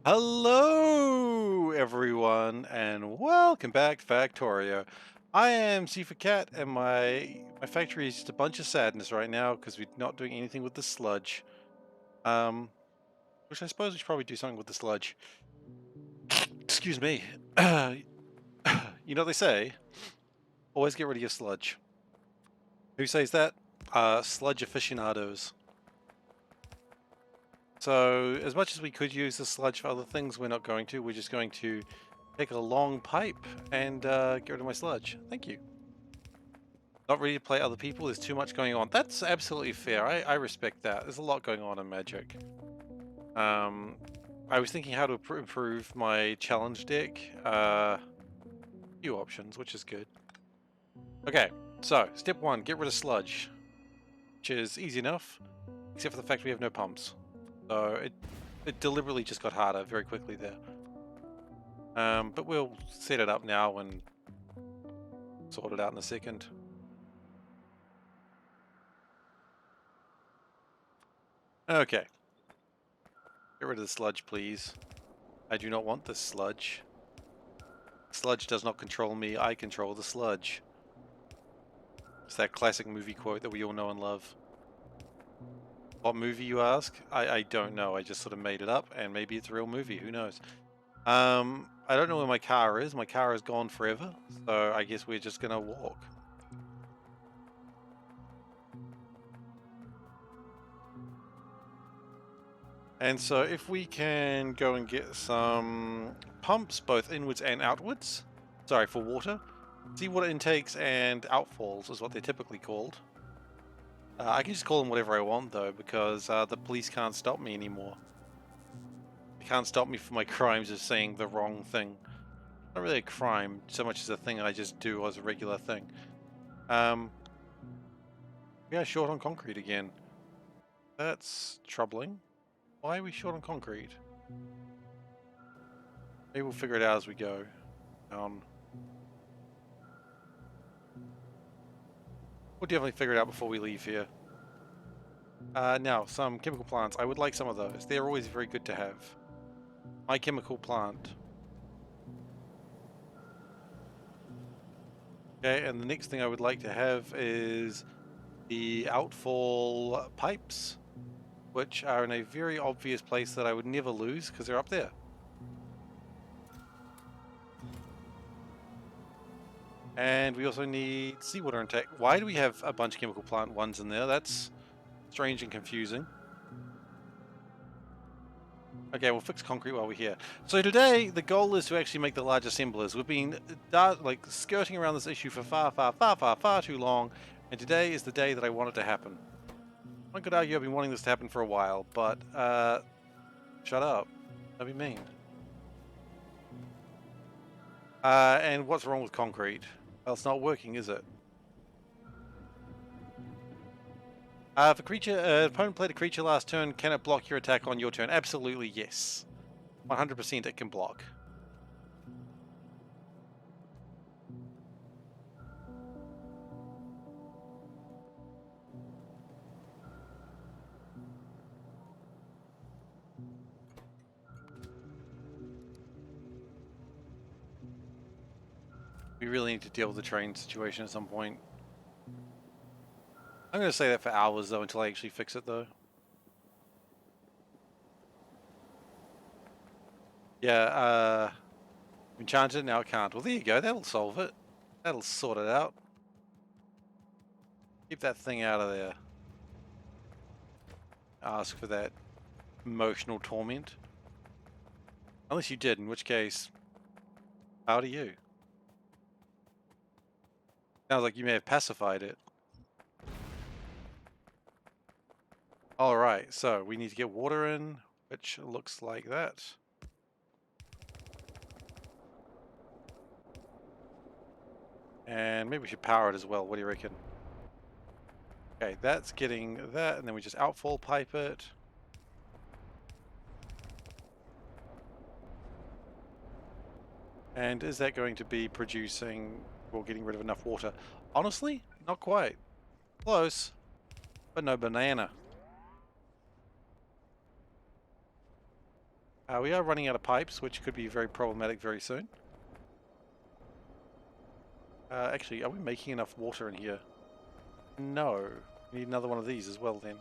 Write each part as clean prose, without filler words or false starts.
Hello, everyone, and welcome back to Factorio. I am SeiferKatt, and my factory is just a bunch of sadness right now because we're not doing anything with the sludge. Um, which I suppose we should probably do something with the sludge. Excuse me. You know what they say? Always get rid of your sludge. Who says that? Sludge aficionados. So, as much as we could use the sludge for other things, we're not going to. We're just going to take a long pipe and get rid of my sludge. Thank you. Not ready to play other people. There's too much going on. That's absolutely fair. I respect that. There's a lot going on in Magic. Um, I was thinking how to improve my challenge deck. Few options, which is good. Okay, so step one, get rid of sludge, which is easy enough, except for the fact we have no pumps. So it deliberately just got harder very quickly there. But we'll set it up now and sort it out in a second. Okay. Get rid of the sludge, please. I do not want this sludge. Sludge does not control me, I control the sludge. It's that classic movie quote that we all know and love. What movie, you ask? I don't know, I just sort of made it up, and maybe it's a real movie, who knows. I don't know where my car is. My car is gone forever, so I guess we're just gonna walk. And so if we can go and get some pumps, both inwards and outwards, sorry, for water, see water intakes and outfalls is what they're typically called. I can just call them whatever I want though, because the police can't stop me anymore. They can't stop me for my crimes of saying the wrong thing. Not really a crime, so much as a thing I just do as a regular thing. We are short on concrete again. That's troubling. Why are we short on concrete? Maybe we'll figure it out as we go. We'll definitely figure it out before we leave here. Now, some chemical plants. I would like some of those. They're always very good to have. My chemical plant. Okay, and the next thing I would like to have is the outfall pipes, which are in a very obvious place that I would never lose because they're up there. And we also need seawater intake. Why do we have a bunch of chemical plant ones in there? That's strange and confusing. Okay, we'll fix concrete while we're here. So today, the goal is to actually make the large assemblers. We've been like skirting around this issue for far too long, and today is the day that I want it to happen. One could argue I've been wanting this to happen for a while, but shut up. Don't be mean. And what's wrong with concrete? Well, it's not working, is it? If a creature, opponent played a creature last turn, can it block your attack on your turn? Absolutely, yes. 100% it can block. We really need to deal with the train situation at some point. I'm going to say that for hours, though, until I actually fix it, though. Yeah, enchant it, now it can't. Well, there you go, that'll solve it. That'll sort it out. Keep that thing out of there. Ask for that emotional torment. Unless you did, in which case, how do you? Sounds like you may have pacified it. Alright, so we need to get water in, which looks like that. And maybe we should power it as well, what do you reckon? Okay, that's getting that, and then we just outfall pipe it. And is that going to be producing or getting rid of enough water? Honestly, not quite. Close, but no banana. We are running out of pipes, which could be very problematic very soon. Actually, are we making enough water in here? No. We need another one of these as well then.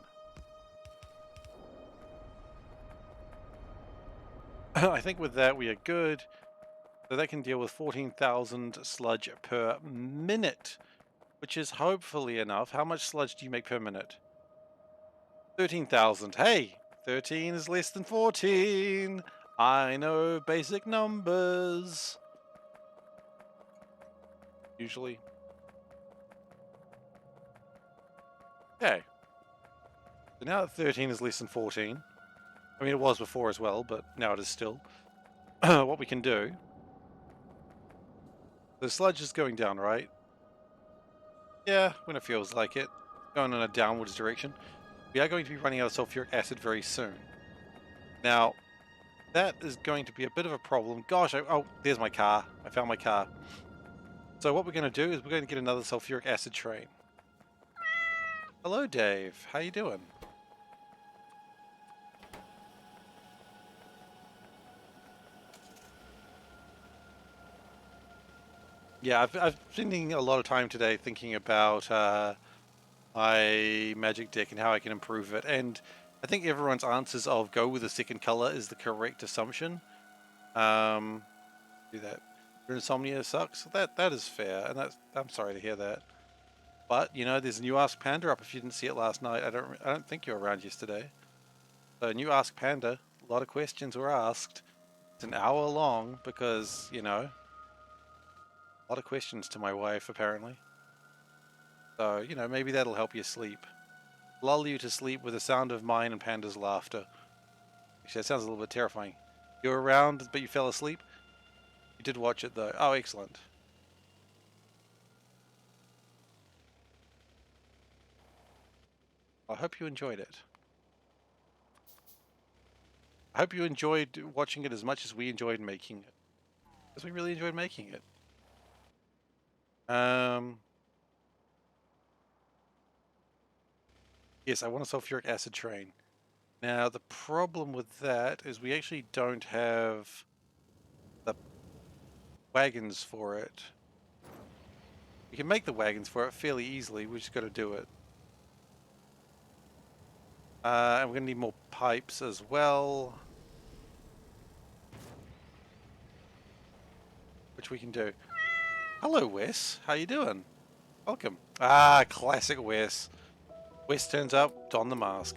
I think with that we are good. So that can deal with 14,000 sludge per minute, which is hopefully enough. How much sludge do you make per minute? 13,000. Hey, 13 is less than 14. I know basic numbers. Usually. Okay. So now that 13 is less than 14. I mean, it was before as well, but now it is still. What we can do. The sludge is going down, right? Yeah, when it feels like it. Going in a downwards direction. We are going to be running out of sulfuric acid very soon. Now, that is going to be a bit of a problem. Gosh, oh, there's my car. I found my car. So what we're going to do is we're going to get another sulfuric acid train. Hello, Dave. How you doing? Yeah, I've been spending a lot of time today thinking about my magic deck and how I can improve it. And I think everyone's answers of go with a second color is the correct assumption. Do that. Your insomnia sucks. That is fair, and I'm sorry to hear that. But you know, there's a new Ask Panda up. If you didn't see it last night, I don't think you were around yesterday. So new Ask Panda. A lot of questions were asked. It's an hour long because you know, a lot of questions to my wife apparently. So you know, maybe that'll help you sleep. Lull you to sleep with the sound of mine and Panda's laughter. Actually, that sounds a little bit terrifying. You were around, but you fell asleep? You did watch it though. Oh, excellent. I hope you enjoyed it. I hope you enjoyed watching it as much as we enjoyed making it. Because we really enjoyed making it. Yes, I want a sulfuric acid train. Now, the problem with that is we actually don't have the wagons for it. We can make the wagons for it fairly easily, we just got to do it. And we're going to need more pipes as well. Which we can do. Hello, Wes. How you doing? Welcome. Ah, classic Wes. Wes turns up, don the mask.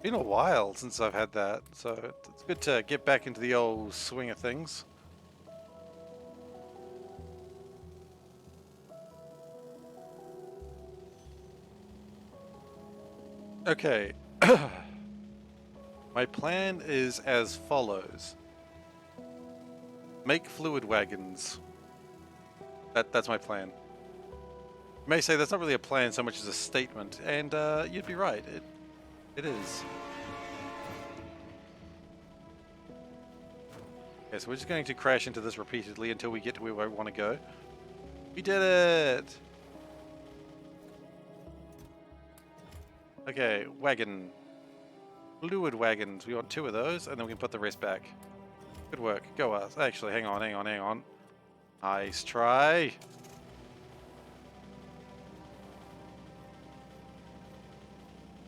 Been a while since I've had that, so it's good to get back into the old swing of things. Okay. My plan is as follows. Make fluid wagons. That's my plan. You may say that's not really a plan so much as a statement, and you'd be right. It is. Okay, so we're just going to crash into this repeatedly until we get to where we want to go. We did it! Okay, wagon. Fluid wagons. We want 2 of those, and then we can put the rest back. Good work. Go us. Actually, hang on. Nice try.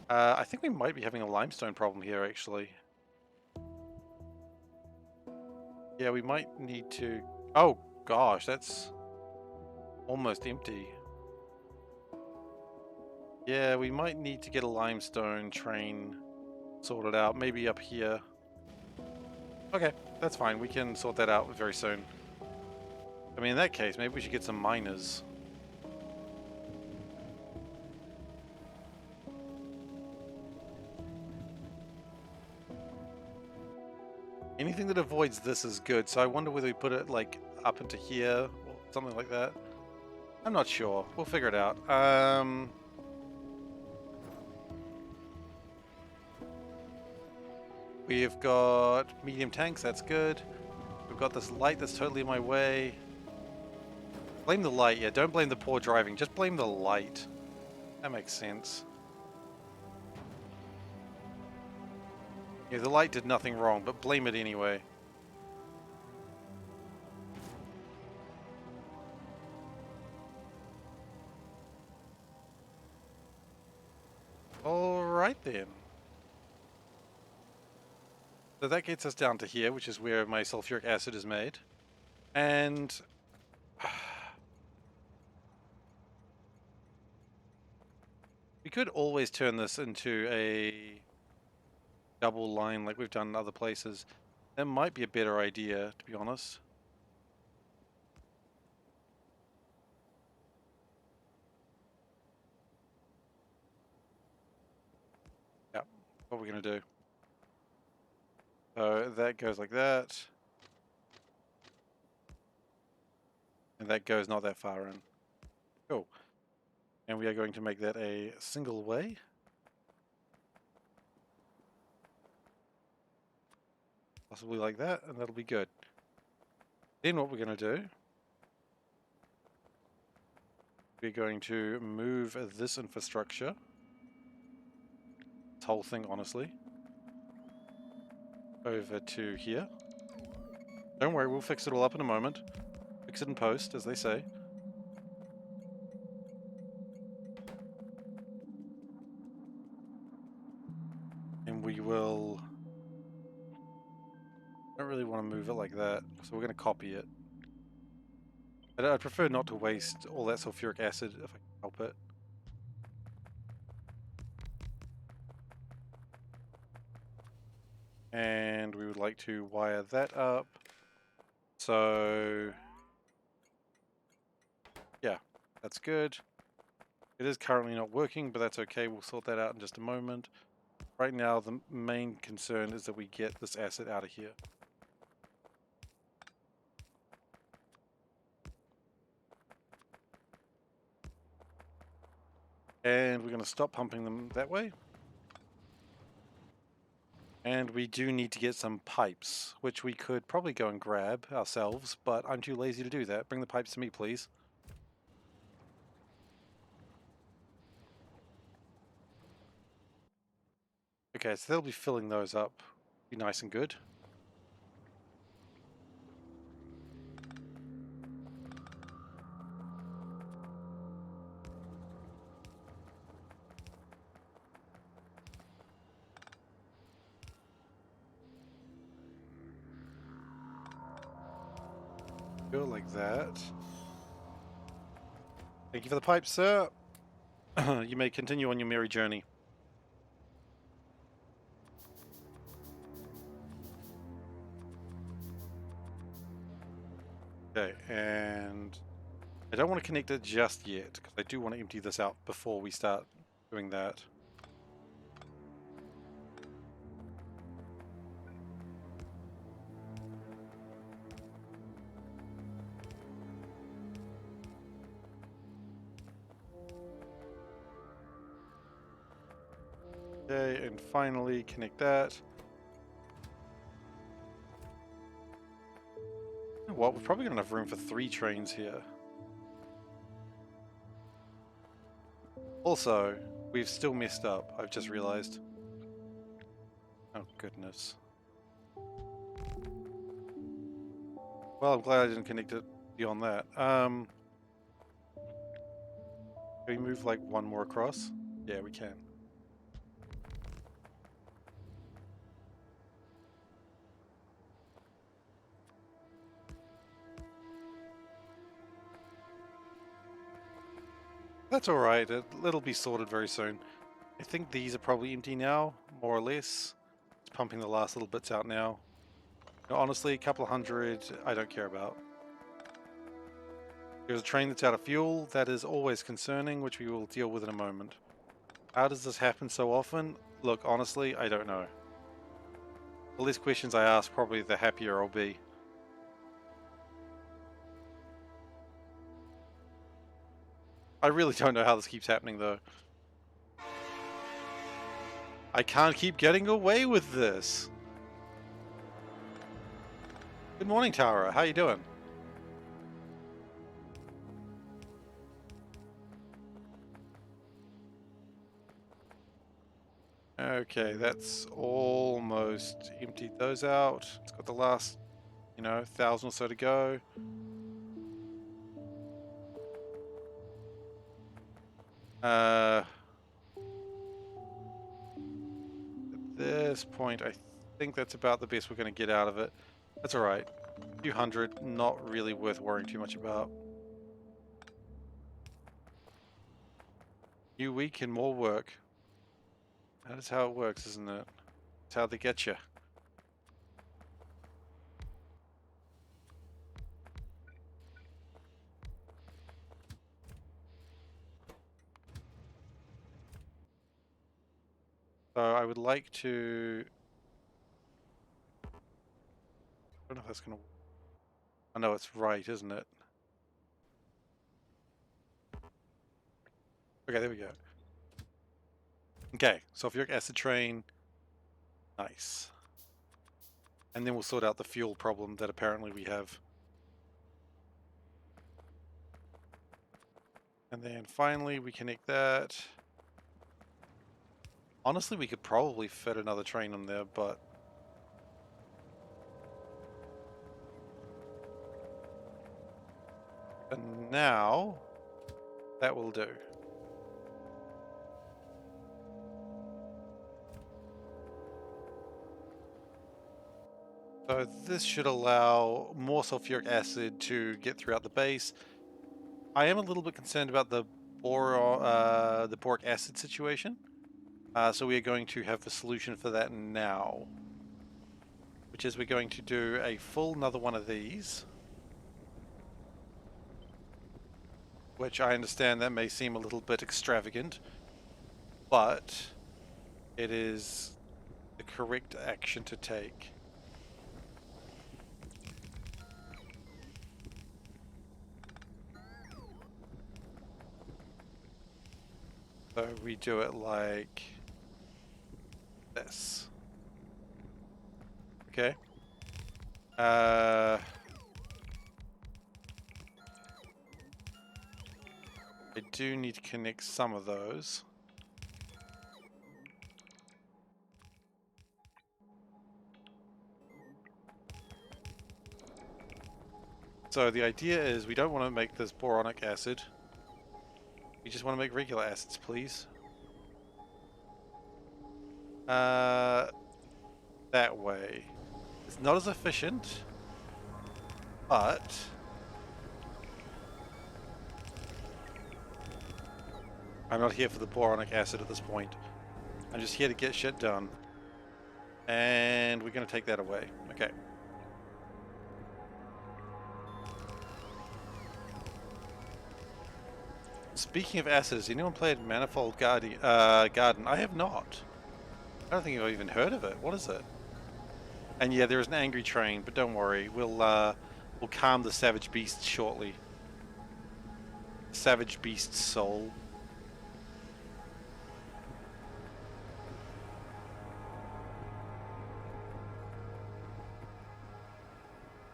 I think we might be having a limestone problem here, actually. Yeah, we might need to... Oh, gosh, that's almost empty. Yeah, we might need to get a limestone train sorted out, maybe up here. Okay, that's fine. We can sort that out very soon. I mean, in that case, maybe we should get some miners. Anything that avoids this is good, so I wonder whether we put it, like, up into here, or something like that. I'm not sure. We'll figure it out. We've got medium tanks, that's good. We've got this light that's totally in my way. Blame the light, yeah, don't blame the poor driving, just blame the light. That makes sense. Yeah, the light did nothing wrong, but blame it anyway. Alright then. So that gets us down to here, which is where my sulfuric acid is made. And we could always turn this into a double line like we've done in other places. That might be a better idea, to be honest. Yeah, what we're going to do. So that goes like that. And that goes not that far in. Cool. And we are going to make that a single way. Possibly like that, and that'll be good. Then what we're going to do, we're going to move this infrastructure, this whole thing honestly, over to here. Don't worry, we'll fix it all up in a moment. Fix it in post, as they say. And we will... I don't really want to move it like that, so we're going to copy it. I'd prefer not to waste all that sulfuric acid if I can help it. And we would like to wire that up. So... yeah, that's good. It is currently not working, but that's okay. We'll sort that out in just a moment. Right now, the main concern is that we get this acid out of here. And we're going to stop pumping them that way. And we do need to get some pipes, which we could probably go and grab ourselves, but I'm too lazy to do that. Bring the pipes to me, please. Okay, so they'll be filling those up. Be nice and good. Go like that. Thank you for the pipes, sir. You may continue on your merry journey. Okay, and I don't want to connect it just yet, because I do want to empty this out before we start doing that. Okay, and finally connect that. You know what, we're probably going to have room for 3 trains here. Also, we've still messed up, I've just realized. Oh, goodness. Well, I'm glad I didn't connect it beyond that. Can we move like one more across? Yeah, we can. That's alright, it'll be sorted very soon. I think these are probably empty now, more or less. It's pumping the last little bits out now. You know, honestly, a couple of hundred, I don't care about. There's a train that's out of fuel. That is always concerning, which we will deal with in a moment. How does this happen so often? Look, honestly, I don't know. The less questions I ask, probably the happier I'll be. I really don't know how this keeps happening, though. I can't keep getting away with this. Good morning, Tara. How you doing? Okay, that's almost emptied those out. It's got the last, 1,000 or so to go. At this point, I think that's about the best we're going to get out of it. That's all right. A few hundred, not really worth worrying too much about. New week and more work. That is how it works, isn't it? That's how they get you. So I would like to... I don't know if that's going to... I know it's right, isn't it? Okay, there we go. Okay, sulfuric acid train. Nice. And then we'll sort out the fuel problem that apparently we have. And then finally we connect that. Honestly, we could probably fit another train on there, but... for now, that will do. So this should allow more sulfuric acid to get throughout the base. I am a little bit concerned about the boric acid situation. So we are going to have a solution for that now. Which is we're going to do a full another one of these. Which I understand that may seem a little bit extravagant. But it is the correct action to take. So we do it like this. Okay. I do need to connect some of those. So the idea is we don't want to make this boronic acid. We just want to make regular acids, please. That way. It's not as efficient, but I'm not here for the boronic acid at this point. I'm just here to get shit done. And we're going to take that away. Okay. Speaking of acids, anyone played Manifold Garden? I have not. I don't think I've even heard of it. What is it? And yeah, there is an angry train, but don't worry, we'll calm the savage beast shortly. Savage beast's soul.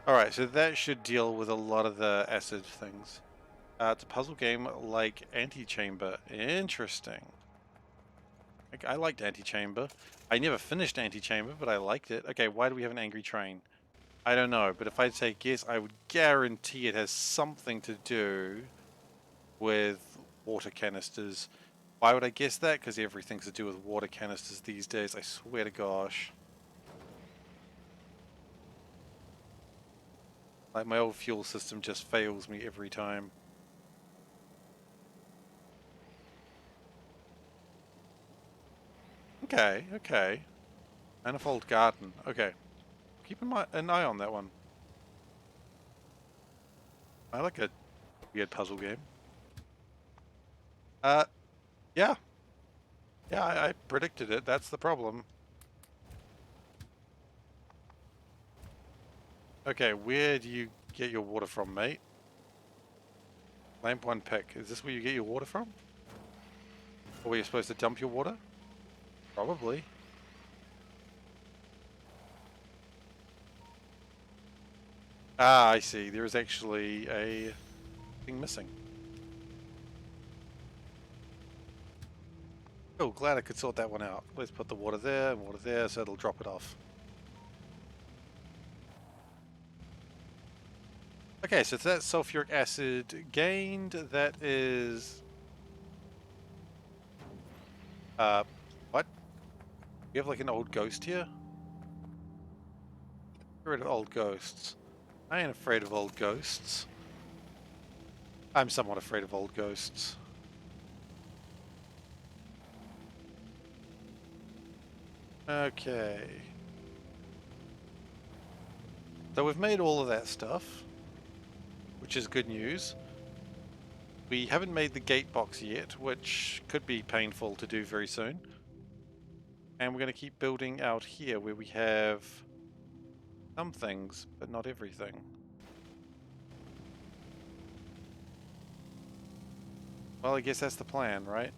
Alright, so that should deal with a lot of the acid things. It's a puzzle game like Antichamber. Interesting. I liked Antichamber. I never finished Antichamber, but I liked it. Okay, why do we have an angry train? I don't know, but if I say guess, I would guarantee it has something to do with water canisters. Why would I guess that? Because everything's to do with water canisters these days, I swear to gosh. Like, my old fuel system just fails me every time. Okay, okay. Manifold Garden. Okay. Keep an eye on that one. I like a weird puzzle game. Yeah. Yeah, I predicted it. That's the problem. Okay, where do you get your water from, mate? Lamp 1 pick. Is this where you get your water from? Or where you're supposed to dump your water? Probably. Ah, I see. There is actually a thing missing. Oh, glad I could sort that one out. Let's put the water there and water there so it'll drop it off. Okay, so that's sulfuric acid gained. That is... what? We have like an old ghost here? Get rid of old ghosts. I ain't afraid of old ghosts. I'm somewhat afraid of old ghosts. Okay. So we've made all of that stuff, which is good news. We haven't made the gate box yet, which could be painful to do very soon. And we're going to keep building out here where we have some things, but not everything. Well, I guess that's the plan, right?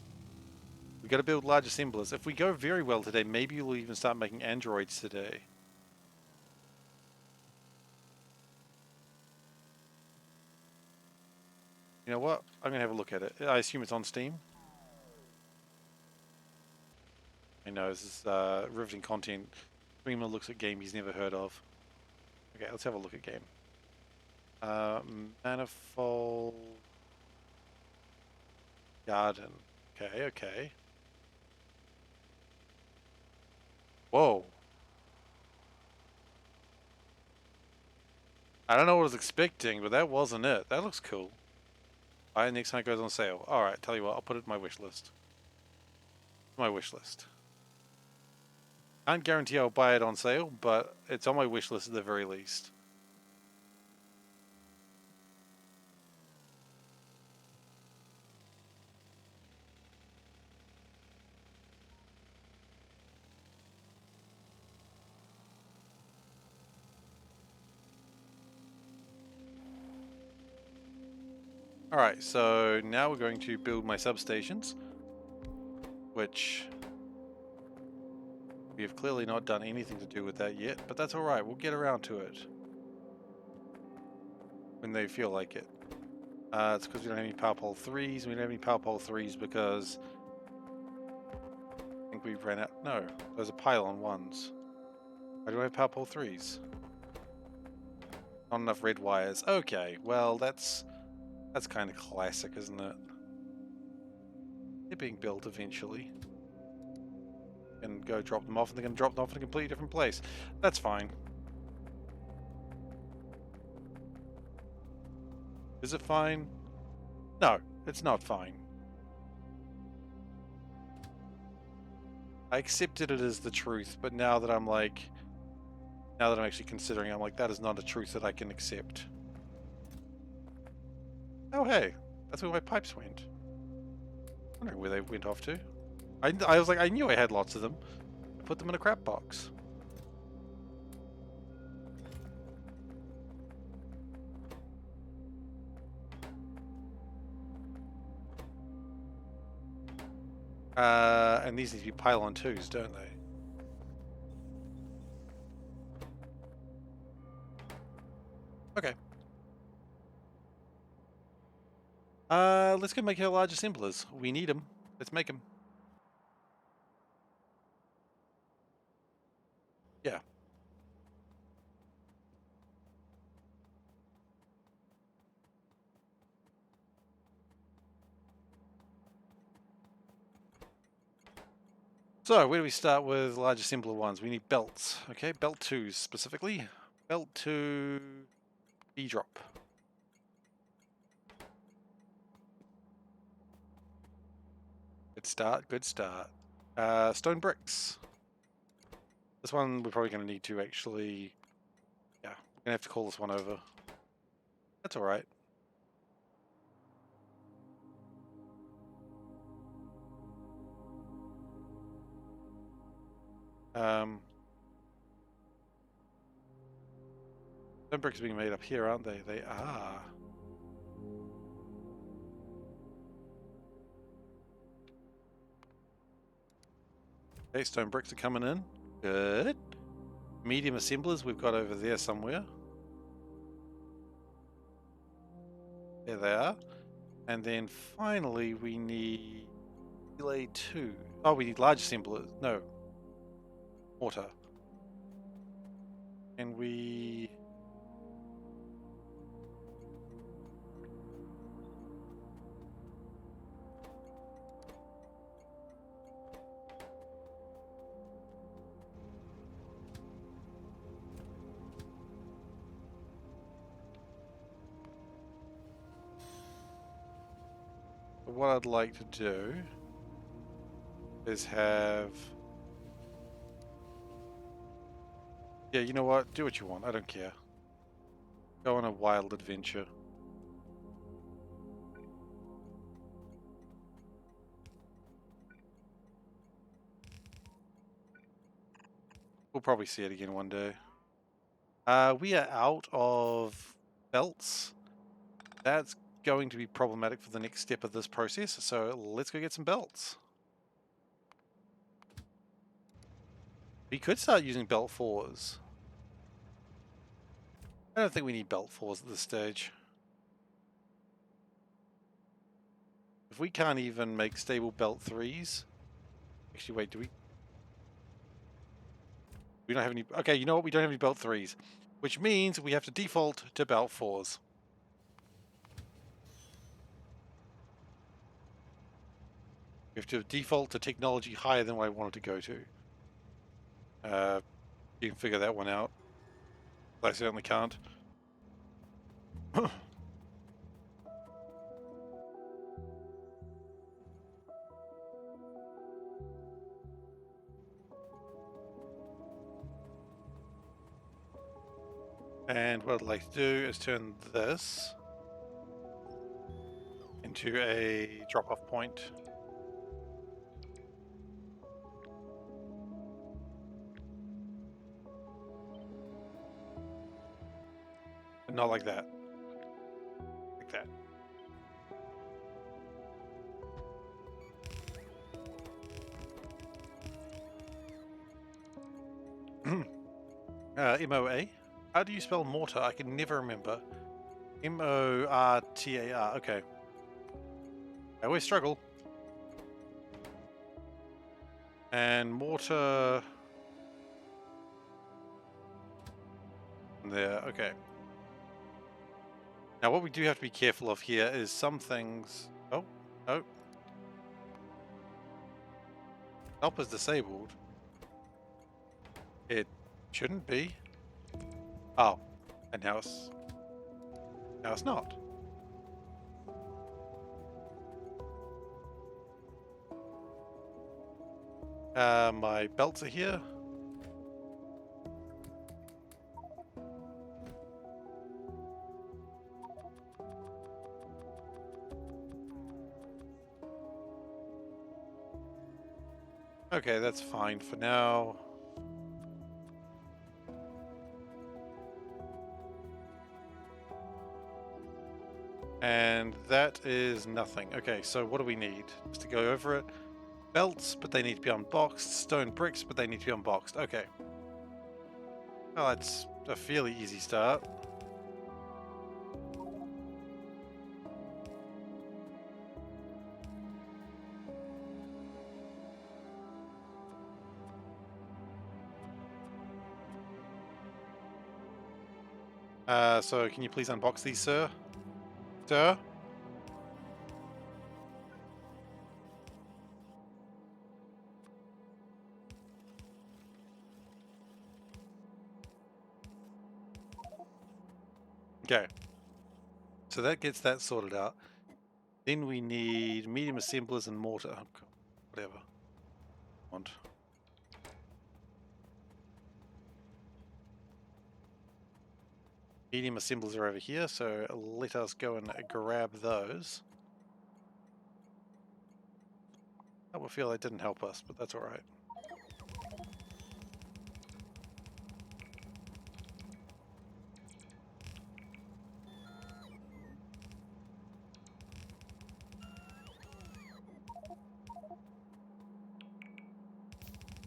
We've got to build large assemblers. If we go very well today, maybe we'll even start making androids today. You know what? I'm going to have a look at it. I assume it's on Steam. I know, this is riveting content. Streamer looks at game he's never heard of. Okay, let's have a look at game. Manifold... Garden. Okay, okay. Whoa. I don't know what I was expecting, but that wasn't it. That looks cool. Alright, next time it goes on sale. Alright, tell you what, I'll put it in my wish list. My wish list. Can't guarantee I'll buy it on sale, but it's on my wish list at the very least. Alright, so now we're going to build my substations, which we have clearly not done anything to do with that yet, but that's alright, we'll get around to it when they feel like it. It's because we don't have any power pole 3s, we don't have any power pole 3s because I think we ran out. No, those are pylon 1s. Why do I have power pole 3s? Not enough red wires. Okay, well that's kind of classic, isn't it? They're being built eventually. And go drop them off, and they're going to drop them off in a completely different place. That's fine. Is it fine? No, it's not fine. I accepted it as the truth, but now that I'm actually considering, I'm like, that is not a truth that I can accept. Oh hey, that's where my pipes went. I'm wondering where they went off to. I was like, I knew I had lots of them. I put them in a crap box. And these need to be pylon 2s, don't they? Okay. Let's go make our large assemblers. We need them. Let's make them. Yeah. So, where do we start with large assembler ones? We need belts. Okay, belt 2s specifically. Belt 2 B-drop. Good start, good start. Stone bricks. This one we're probably going to need to actually... Yeah, we're going to have to call this one over. That's alright. Stone bricks are being made up here, aren't they? They are. Okay, stone bricks are coming in. Good. Medium assemblers we've got over there somewhere. There they are. And then finally we need relay 2s. Oh, we need large assemblers. No. Mortar. And we... What I'd like to do is have... Yeah, you know what? Do what you want. I don't care. Go on a wild adventure. We'll probably see it again one day. We are out of belts. That's going to be problematic for the next step of this process, so let's go get some belts. We could start using belt 4s. I don't think we need belt 4s at this stage. If we can't even make stable belt 3s... Actually, wait, do we... We don't have any... Okay, you know what? We don't have any belt 3s. Which means we have to default to belt 4s. We have to default to technology higher than what I wanted to go to. You can figure that one out. I certainly can't. And what I'd like to do is turn this into a drop-off point. But not like that. Like that. MOA? How do you spell mortar? I can never remember. M-O-R-T-A-R. Okay. I always struggle. And mortar... There, okay. Now what we do have to be careful of here is some things... Oh, no. Help is disabled. It shouldn't be. Oh, and now it's not. My belts are here. Okay, that's fine for now. And that is nothing. Okay, so what do we need? Just to go over it. Belts, but they need to be unboxed. Stone bricks, but they need to be unboxed. Okay. Well, that's a fairly easy start. So can you please unbox these, sir? Sir? Okay. So that gets that sorted out. Then we need medium assemblers and mortar. Oh, God. Whatever. Want. Medium assemblers are over here, so let us go and grab those. I would feel that didn't help us, but that's alright.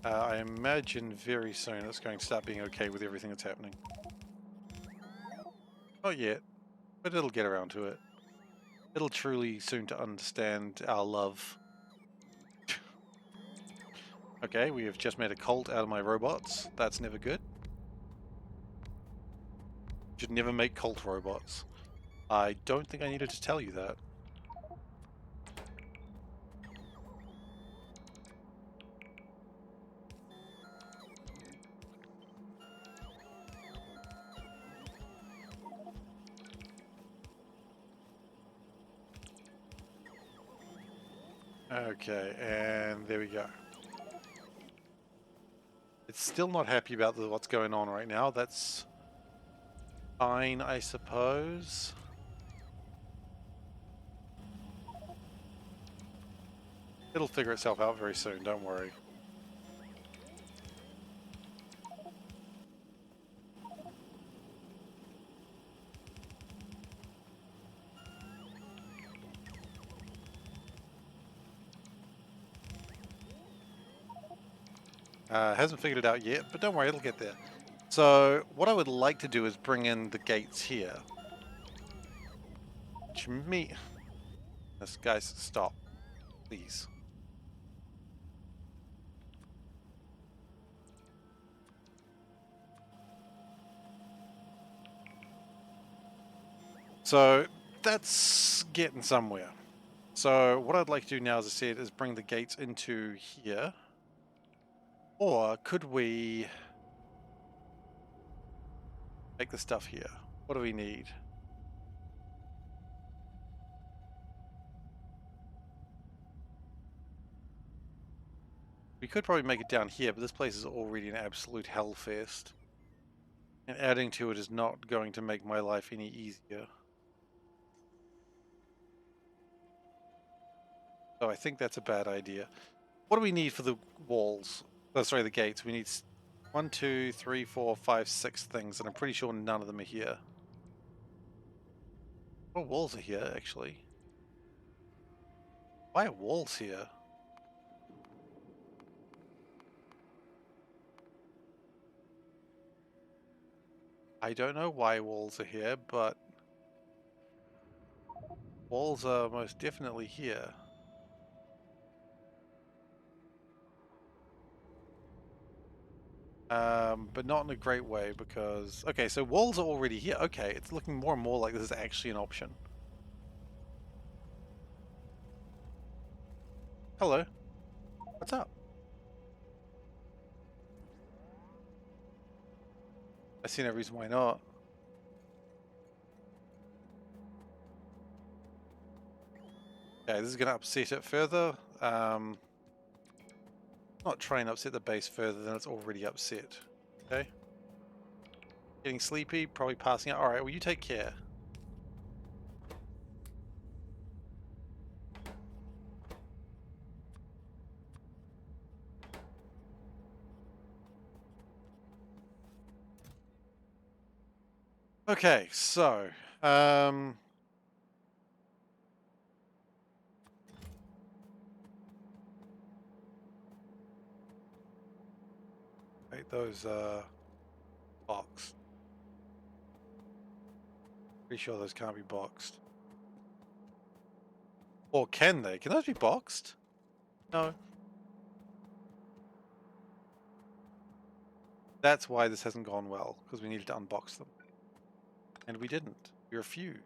I imagine very soon it's going to start being okay with everything that's happening. Not yet, but it'll get around to it. It'll truly soon to understand our love. Okay, we have just made a cult out of my robots. That's never good. Should never make cult robots. I don't think I needed to tell you that. Okay, and there we go. It's still not happy about what's going on right now. That's fine, I suppose. It'll figure itself out very soon, don't worry. Hasn't figured it out yet, but don't worry, it'll get there. So what I would like to do is bring in the gates here. Which This guys, stop, please. So that's getting somewhere. So what I'd like to do now, as I said, is bring the gates into here. Or could we make the stuff here? What do we need? We could probably make it down here, but this place is already an absolute hellfest. And adding to it is not going to make my life any easier. So I think that's a bad idea. What do we need for the walls? Oh, sorry, the gates. We need 1, 2, 3, 4, 5, 6 things, and I'm pretty sure none of them are here. Oh, walls are here, actually. Why are walls here? I don't know why walls are here, but walls are most definitely here. But not in a great way because... Okay, so walls are already here. Okay, it's looking more and more like this is actually an option. Hello. What's up? I see no reason why not. Okay, this is going to upset it further. Not try and upset the base further than it's already upset. Okay. Getting sleepy, probably passing out. Alright, well you take care. Okay, so wait, those boxed. Pretty sure those can't be boxed. Or can they? Can those be boxed? No. That's why this hasn't gone well, because we needed to unbox them. And we didn't. We refused.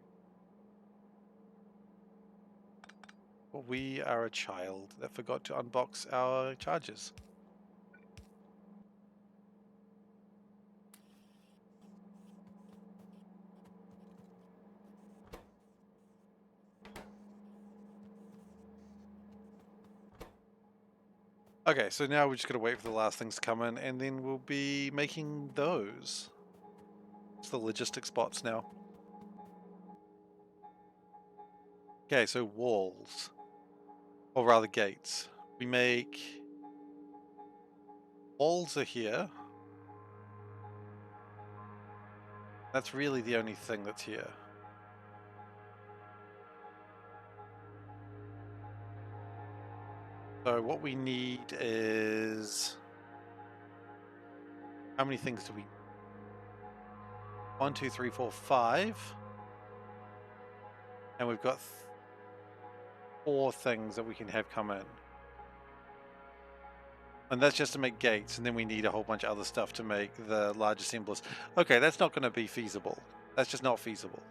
But we are a child that forgot to unbox our chargers. Okay, so now we're just going to wait for the last things to come in, and then we'll be making those. It's the logistics bots now. Okay, so walls. Or rather gates. We make... Walls are here. That's really the only thing that's here. So what we need is... How many things do we... 1, 2, 3, 4, 5. And we've got 4 things that we can have come in. And that's just to make gates, and then we need a whole bunch of other stuff to make the large assemblers. Okay, that's not going to be feasible. That's just not feasible.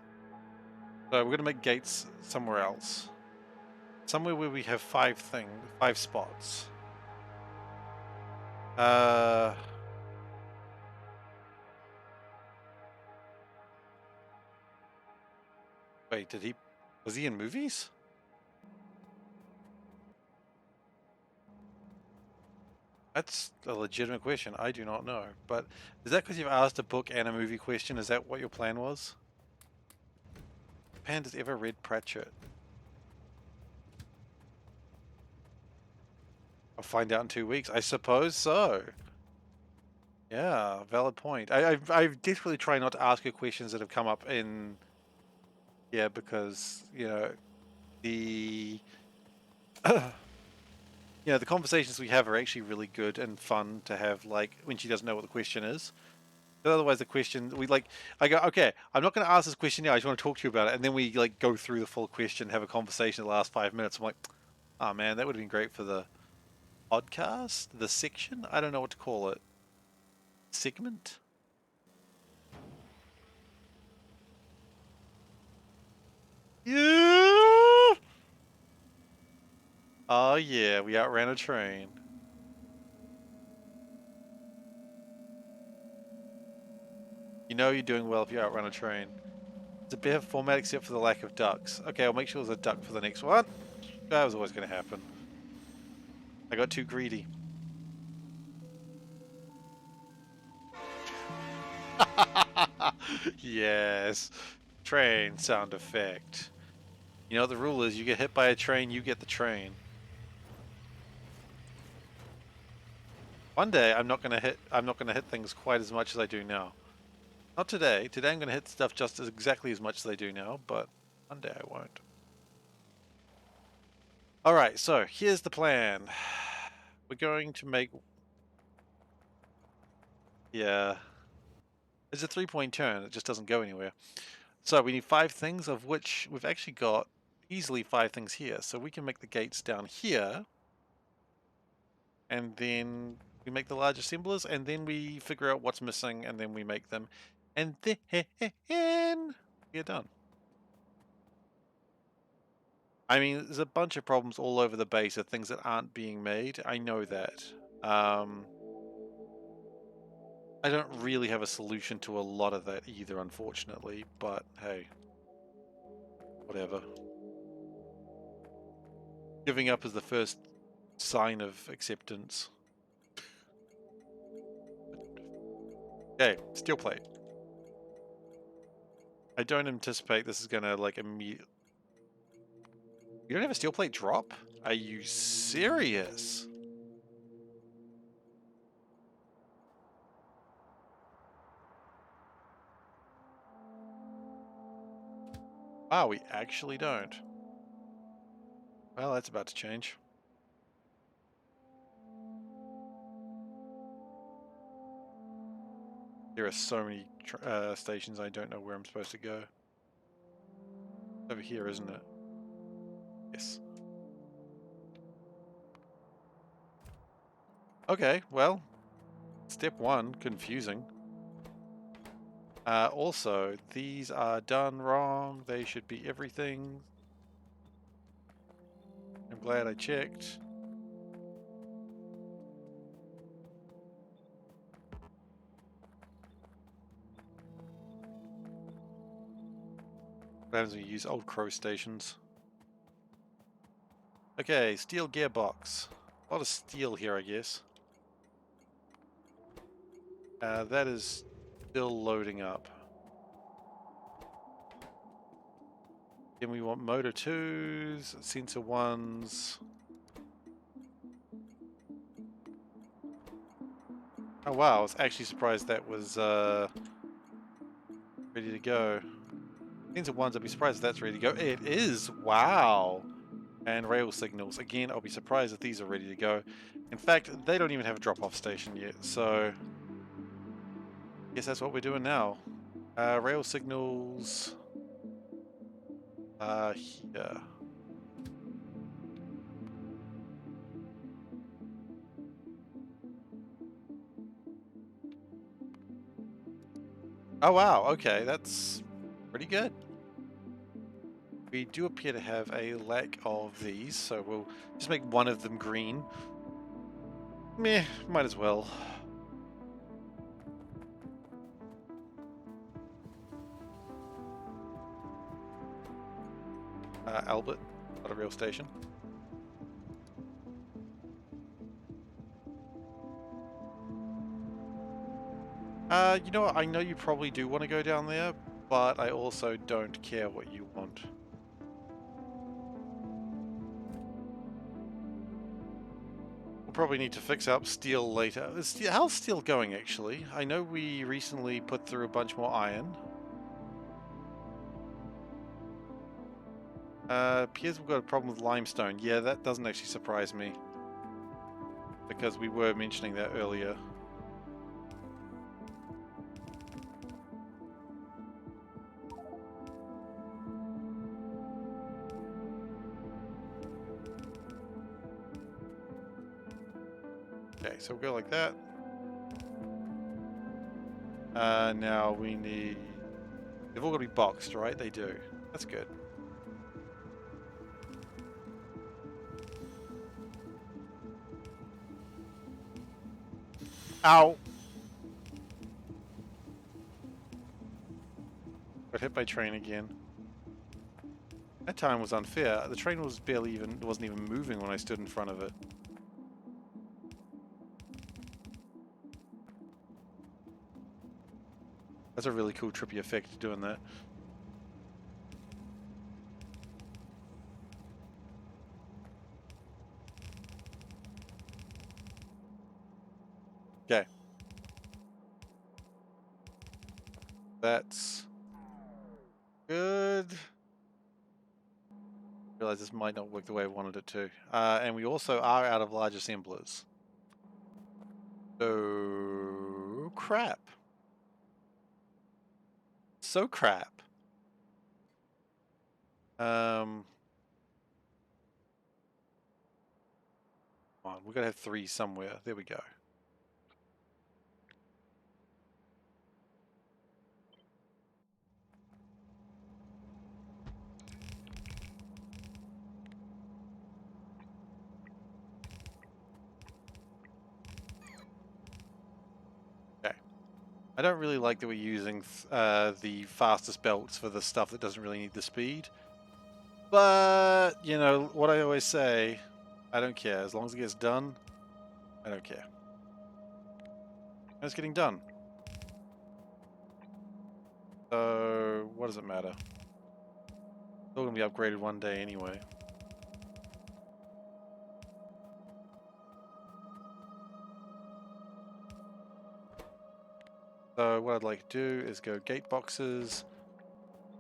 So we're going to make gates somewhere else. Somewhere where we have 5 spots. Wait, was he in movies? That's a legitimate question. I do not know. But is that because you've asked a book and a movie question? Is that what your plan was? Panda's ever read Pratchett? I'll find out in 2 weeks. I suppose so. Yeah, valid point. I definitely try not to ask her questions that have come up in... Yeah, because, you know, the... you know, the conversations we have are actually really good and fun to have, like, when she doesn't know what the question is. But otherwise the question, I go, okay, I'm not going to ask this question now, I just want to talk to you about it. And then we, like, go through the full question, have a conversation the last 5 minutes. I'm like, oh man, that would have been great for the podcast? The section? I don't know what to call it. Segment? Yeah! Oh yeah, we outran a train. You know you're doing well if you outrun a train. It's a bit of format except for the lack of ducks. Okay, I'll make sure there's a duck for the next one. That was always going to happen. I got too greedy. Yes. Train sound effect. You know what the rule is, you get hit by a train, you get the train. One day I'm not gonna hit things quite as much as I do now. Not today. Today I'm gonna hit stuff just as exactly as much as I do now, but one day I won't. Alright, so here's the plan. We're going to make... Yeah. It's a 3-point turn, it just doesn't go anywhere. So we need 5 things, of which we've actually got easily 5 things here. So we can make the gates down here. And then we make the large assemblers, and then we figure out what's missing, and then we make them. And then we're done. I mean, there's a bunch of problems all over the base of things that aren't being made. I know that. I don't really have a solution to a lot of that either, unfortunately, but hey, whatever. Giving up is the first sign of acceptance. Okay, steel plate. I don't anticipate this is gonna like immediately... You don't have a steel plate drop? Are you serious? Wow, we actually don't. Well, that's about to change. There are so many stations, I don't know where I'm supposed to go. Over here, isn't it? Yes. Okay, well, step 1, confusing. Also, these are done wrong. They should be everything. I'm glad I checked. What happens when you use old crow stations? Okay, steel gearbox. A lot of steel here, I guess. That is still loading up. Then we want motor 2s, sensor 1s. Oh wow, I was actually surprised that was ready to go. Sensor 1s, I'd be surprised if that's ready to go. It is! Wow! And rail signals. Again, I'll be surprised if these are ready to go. In fact, they don't even have a drop-off station yet, so... I guess that's what we're doing now. Rail signals... here. Oh wow, okay, that's pretty good. We do appear to have a lack of these, so we'll just make one of them green. Meh, might as well. Albert, not a real station. You know what? I know you probably do want to go down there, but I also don't care what you want. We'll probably need to fix up steel later. How's steel going, actually? I know we recently put through a bunch more iron. Appears we've got a problem with limestone. Yeah, that doesn't actually surprise me, because we were mentioning that earlier. Okay, so we'll go like that. Now we need... They've all got to be boxed, right? They do. That's good. Ow! Got hit by train again. That time was unfair. The train was barely even... It wasn't even moving when I stood in front of it. That's a really cool trippy effect doing that. Okay. That's good. Realize this might not work the way I wanted it to. And we also are out of large assemblers. So crap. So crap. Come on, we're gonna have 3 somewhere. There we go. Okay. I don't really like that we're using the fastest belts for the stuff that doesn't really need the speed. But, you know, what I always say, I don't care. As long as it gets done, I don't care. And it's getting done. So, what does it matter? Still gonna be upgraded one day anyway. So what I'd like to do is go gate boxes.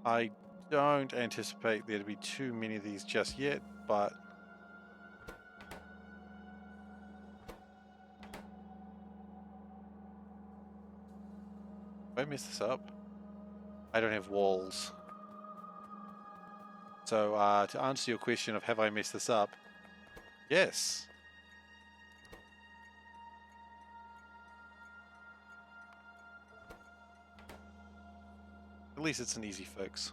I don't anticipate there to be too many of these just yet, but if I mess this up, I don't have walls. So to answer your question of have I messed this up, yes. At least it's an easy fix.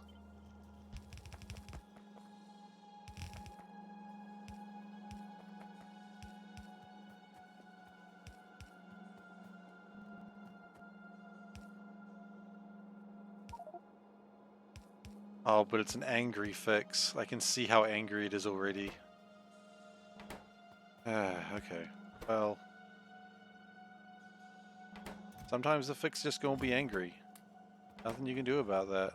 Oh, but it's an angry fix. I can see how angry it is already. Okay. Well, sometimes the fix just gonna be angry. Nothing you can do about that.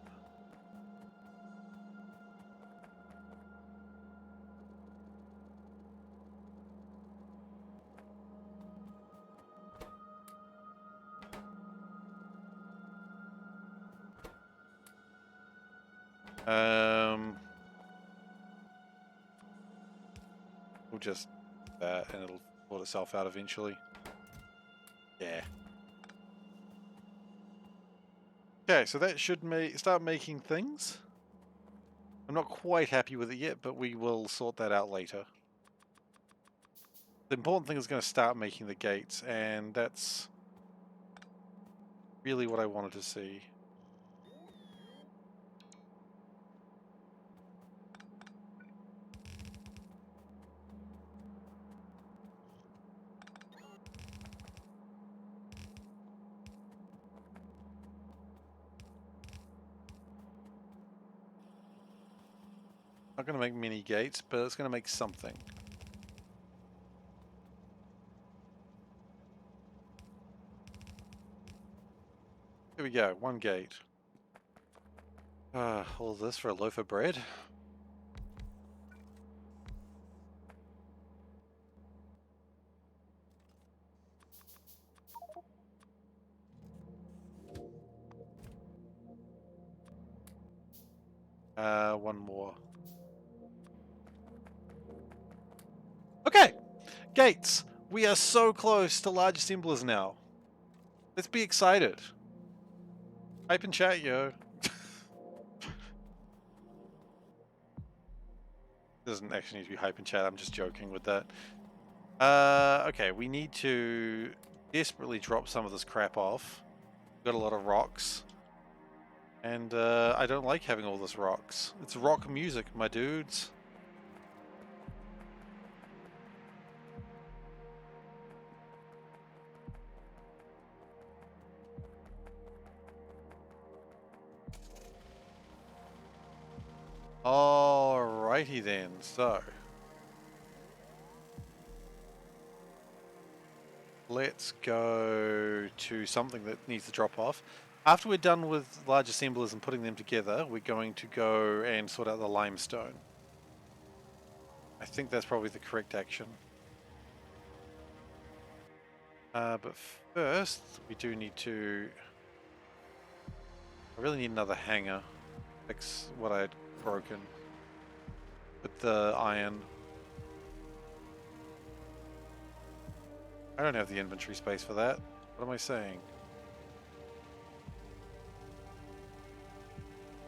We'll just that and it'll sort itself out eventually. Yeah. Okay, so that should start making things. I'm not quite happy with it yet, but we will sort that out later. The important thing is going to start making the gates, and that's really what I wanted to see. Not going to make many gates, but it's going to make something. Here we go, one gate. All this for a loaf of bread? One more. Okay! Gates! We are so close to large assemblers now. Let's be excited. Type in chat, yo. Doesn't actually need to be hype in chat, I'm just joking with that. Okay, we need to desperately drop some of this crap off. We've got a lot of rocks. And I don't like having all this rocks. It's rock music, my dudes. Alrighty then, so let's go to something that needs to drop off. After we're done with large assemblers and putting them together, we're going to go and sort out the limestone. I think that's probably the correct action. But first, we do need to... I really need another hanger. Fix what I had broken with the iron. I don't have the inventory space for that. What am I saying?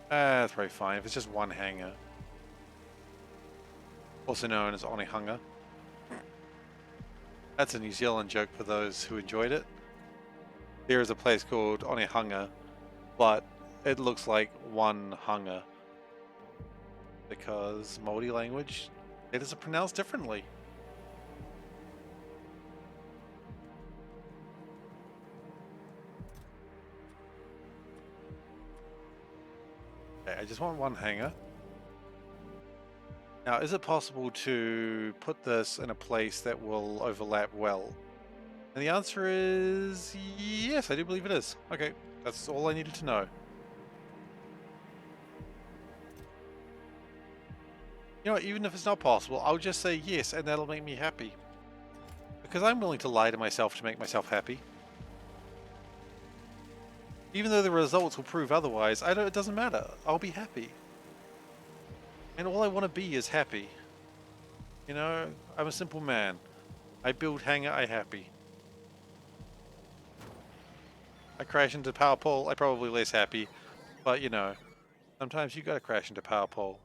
That's probably fine if it's just one hanger. Also known as Onehunga. That's a New Zealand joke for those who enjoyed it. There is a place called Onehunga, but it looks like one hunger. Because Māori language, it is pronounced differently. Okay, I just want one hanger. Now, is it possible to put this in a place that will overlap well? And the answer is yes, I do believe it is. Okay, that's all I needed to know. You know what, even if it's not possible, I'll just say yes, and that'll make me happy. Because I'm willing to lie to myself to make myself happy. Even though the results will prove otherwise, it doesn't matter. I'll be happy. And all I want to be is happy. You know, I'm a simple man. I build hanger, I happy. I crash into power pole, I probably less happy. But you know, sometimes you gotta crash into power pole.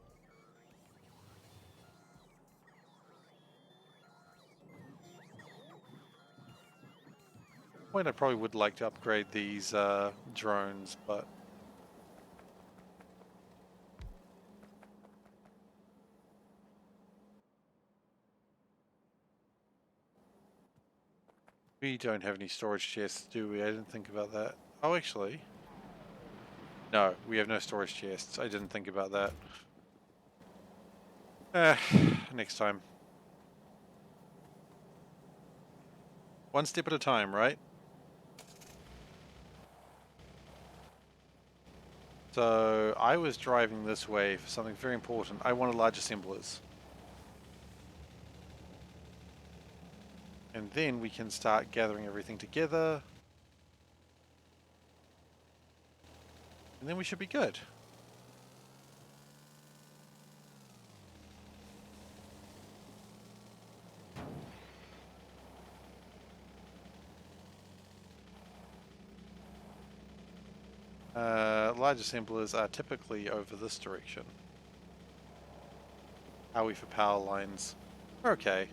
Point I probably would like to upgrade these drones, but we don't have any storage chests, do we? I didn't think about that. Oh, actually. No, we have no storage chests. I didn't think about that. Next time. One step at a time, right? So, I was driving this way for something very important. I wanted large assemblers. And then we can start gathering everything together. And then we should be good. Large assemblers are typically over this direction. How are we for power lines? We're okay.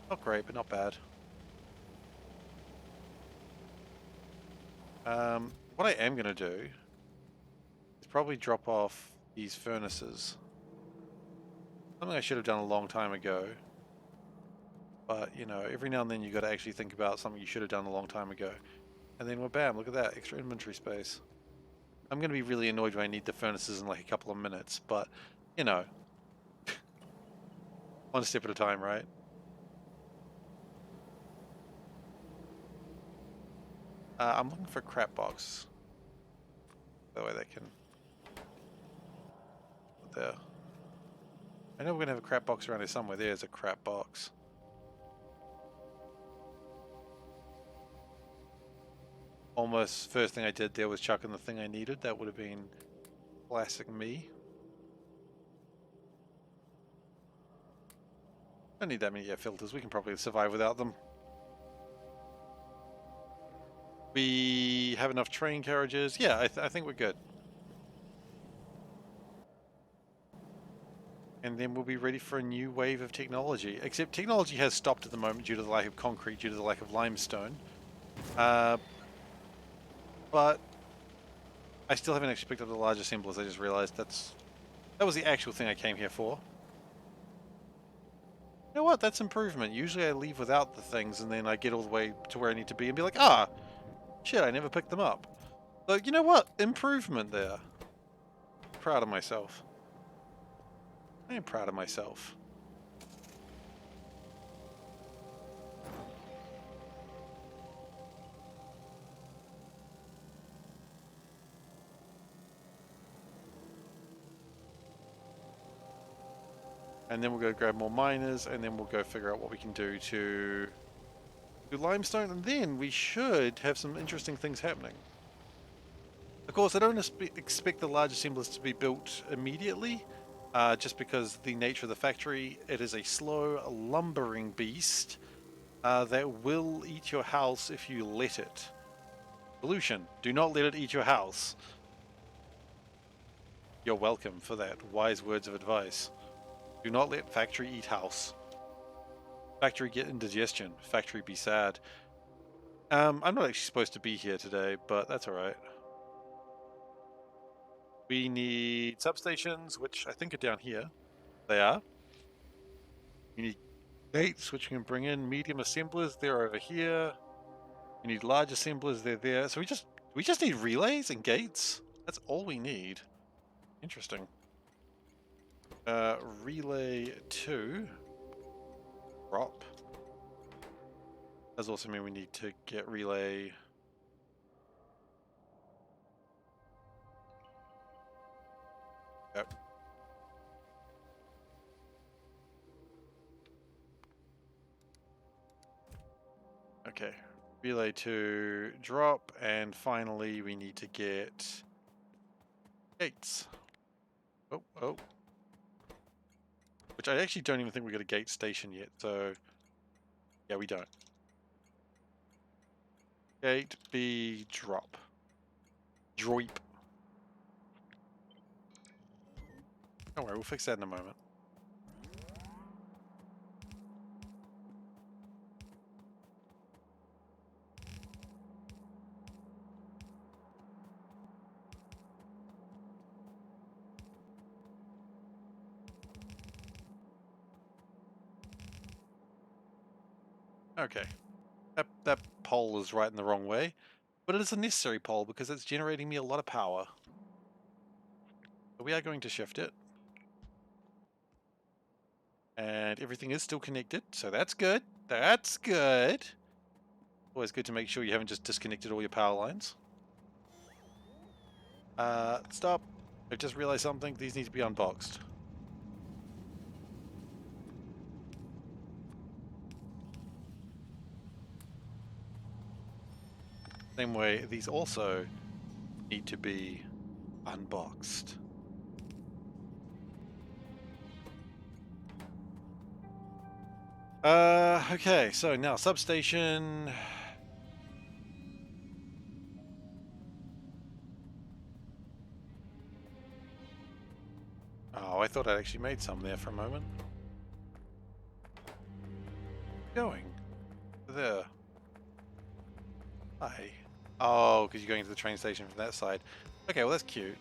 Not great, but not bad. What I am going to do is probably drop off these furnaces. Something I should have done a long time ago. But, you know, every now and then you got to actually think about something you should have done a long time ago. And then, well, bam, look at that, extra inventory space. I'm going to be really annoyed when I need the furnaces in like a couple of minutes, but, you know, One step at a time, right? I'm looking for a crap box. That way they can put there. I know we're gonna have a crap box around here somewhere. There's a crap box. Almost first thing I did there was chucking the thing I needed. That would have been classic me. Don't need that many air filters. We can probably survive without them. We have enough train carriages. Yeah, I think we're good. And then we'll be ready for a new wave of technology. Except technology has stopped at the moment due to the lack of concrete, due to the lack of limestone. But I still haven't actually picked up the large assemblers. I just realized that was the actual thing I came here for. You know what? That's improvement. Usually I leave without the things and then I get all the way to where I need to be and be like, ah, shit, I never picked them up. So, you know what? Improvement there. Proud of myself. I am proud of myself. And then we'll go grab more miners, and then we'll go figure out what we can do to do limestone, and then we should have some interesting things happening. Of course, I don't expect the large assemblers to be built immediately, just because the nature of the factory, it is a slow, lumbering beast that will eat your house if you let it. Solution, do not let it eat your house. You're welcome for that wise words of advice. Do not let factory eat house. Factory get indigestion. Factory be sad. I'm not actually supposed to be here today, but that's alright. We need substations, which I think are down here. They are. We need gates, which we can bring in. Medium assemblers, they're over here. We need large assemblers, they're there. So we just need relays and gates. That's all we need. Interesting. Relay 2. Drop. Does also mean we need to get relay. Yep. Okay. Relay 2 drop, and finally we need to get gates. Oh. Which I actually don't even think we got a gate station yet, so yeah, we don't. Gate B drop. Droip. Don't worry, we'll fix that in a moment. Okay. That pole is right in the wrong way, but it is a necessary pole because it's generating me a lot of power. So we are going to shift it. And everything is still connected, so that's good. That's good. Always good to make sure you haven't just disconnected all your power lines. Stop. I've just realized something. These need to be unboxed. Same way, these also need to be unboxed. Okay, so now substation. Oh, I thought I'd actually made some there for a moment. Going there. Hi. Oh, because you're going to the train station from that side. Okay, well that's cute.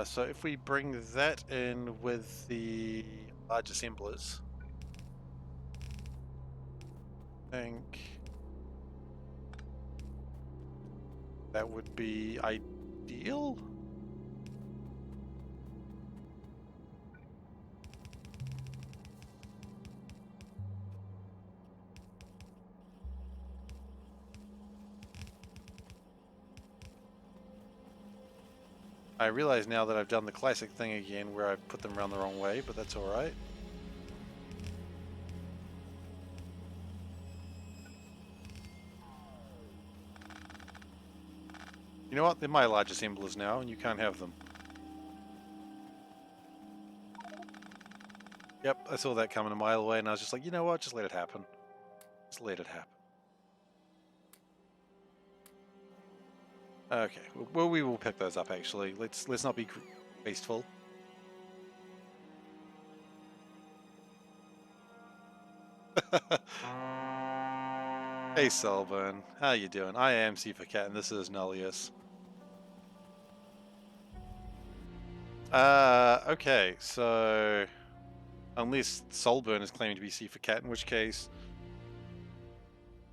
So if we bring that in with the large assemblers. I think that would be ideal. I realize now that I've done the classic thing again where I put them around the wrong way, but that's alright. You know what? They're my large assemblers now, and you can't have them. Yep, I saw that coming a mile away, and I was just like, you know what? Just let it happen. Just let it happen. Okay, well, we will pick those up, actually. Let's not be wasteful. Hey, Selburn. How you doing? I am SeiferKatt, and this is Nullius. Okay, so... Unless Solburn is claiming to be SeiferKatt, in which case...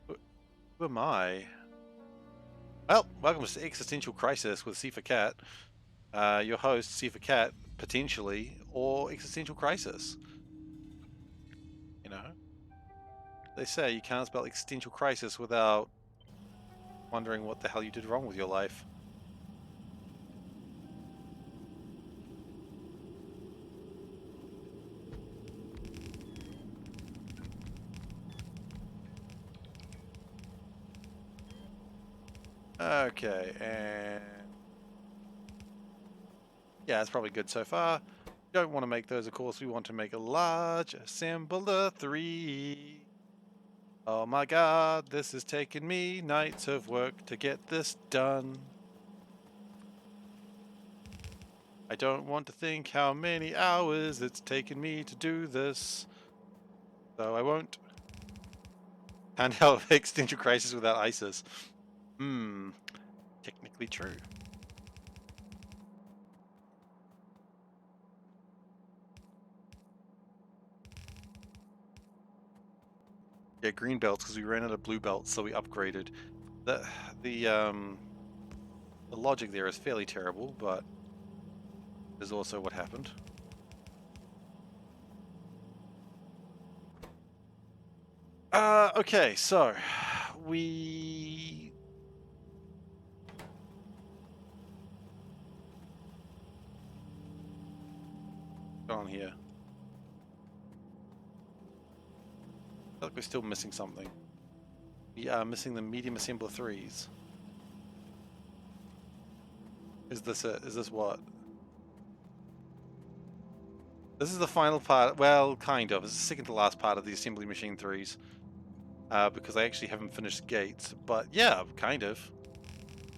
Who am I? Well, welcome to Existential Crisis with SeiferKatt. Your host, SeiferKatt, potentially, or Existential Crisis. You know? They say you can't spell Existential Crisis without wondering what the hell you did wrong with your life. Okay, and... yeah, that's probably good so far. Don't want to make those, of course. We want to make a large assembler 3. Oh my god, this has taken me nights of work to get this done. I don't want to think how many hours it's taken me to do this. So I won't. Handheld Existential Crisis without ISIS. Technically true. Yeah, green belts because we ran out of blue belts, so we upgraded. The logic there is fairly terrible, but is also what happened. Okay, so we on here. I feel like we're still missing something. We are missing the medium assembler 3s. Is this it? Is this what? This is the final part. Well, kind of. It's the second to last part of the assembly machine 3s. Because I actually haven't finished gates. But yeah, kind of.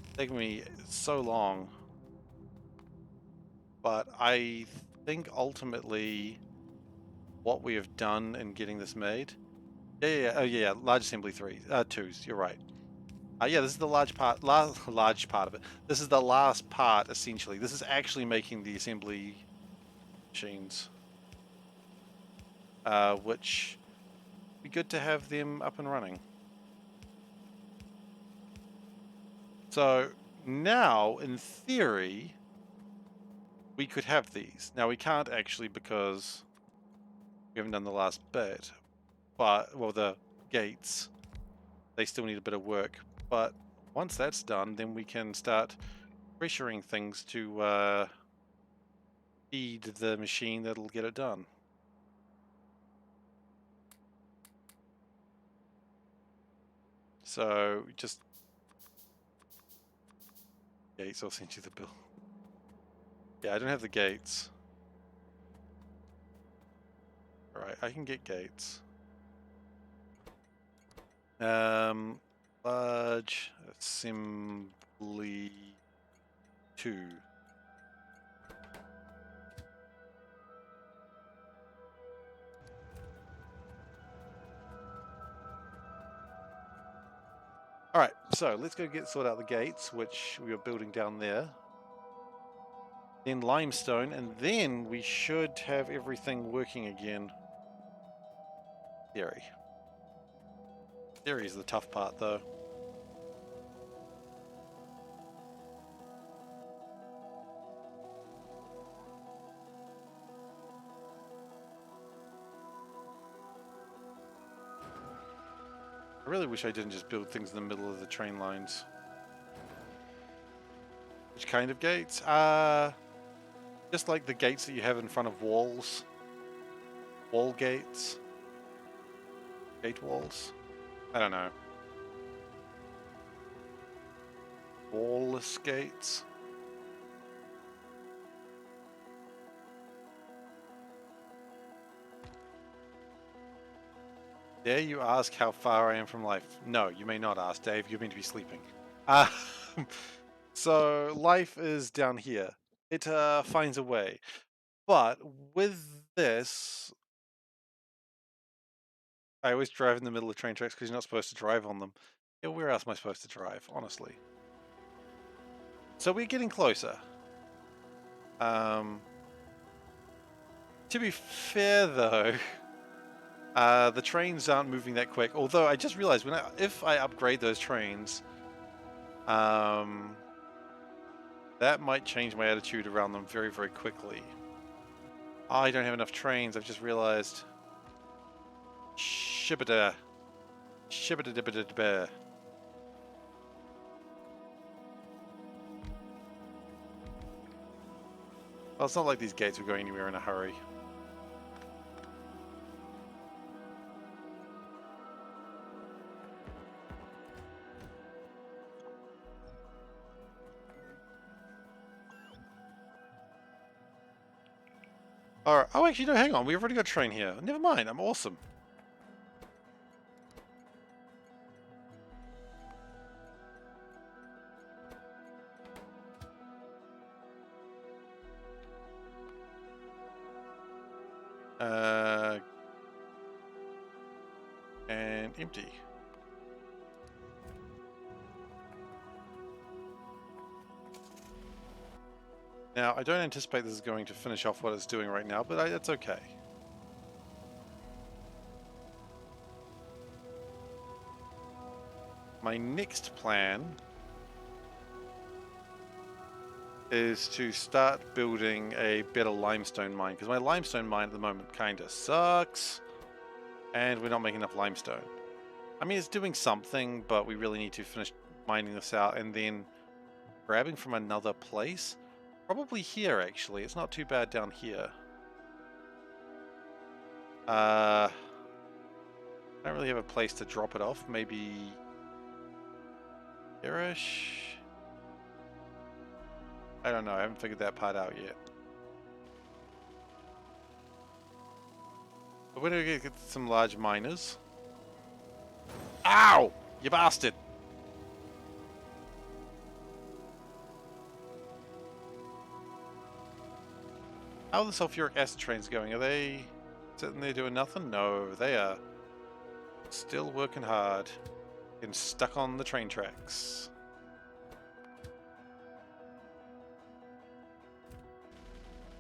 It's taken me so long. But I think ultimately what we have done in getting this made. Yeah, large assembly 2s, you're right. Yeah, this is the large part of it. This is the last part, essentially. This is actually making the assembly machines. Which would be good to have them up and running. So now, in theory, we could have these. Now we can't actually because we haven't done the last bit. But, well, the gates, they still need a bit of work. But once that's done, then we can start pressuring things to feed the machine that'll get it done. So just gates, I'll send you the bill. Yeah, I don't have the gates. Alright, I can get gates. Large assembly 2. Alright, so let's go sort out the gates, which we are building down there. then limestone, and then we should have everything working again. Theory. Theory is the tough part, though. I really wish I didn't just build things in the middle of the train lines. Which kind of gates? Just like the gates that you have in front of walls. Wall gates. Gate walls. I don't know. Wallless gates. Dare you ask how far I am from life? No, you may not ask, Dave. You're meant to be sleeping. So life is down here. It finds a way. But with this, I always drive in the middle of train tracks because you're not supposed to drive on them. Yeah, where else am I supposed to drive, honestly? So we're getting closer. To be fair, though, the trains aren't moving that quick. Although I just realized if I upgrade those trains, that might change my attitude around them very, very quickly. I don't have enough trains. I've just realized. Shibida. Shibida-dibida-dibida. Well, it's not like these gates are going anywhere in a hurry. Alright. Oh, actually, no, hang on. We've already got a train here. Never mind. I'm awesome. And empty. Now, I don't anticipate this is going to finish off what it's doing right now, but that's okay. My next plan is to start building a better limestone mine, because my limestone mine at the moment kind of sucks, and we're not making enough limestone. I mean, it's doing something, but we really need to finish mining this out and then grabbing from another place. Probably here, actually. It's not too bad down here. I don't really have a place to drop it off. Maybe here-ish? I don't know. I haven't figured that part out yet. But we're going to get some large miners. Ow! You bastard! How are the sulfuric acid trains going? Are they sitting there doing nothing? No, they are still working hard. Getting stuck on the train tracks.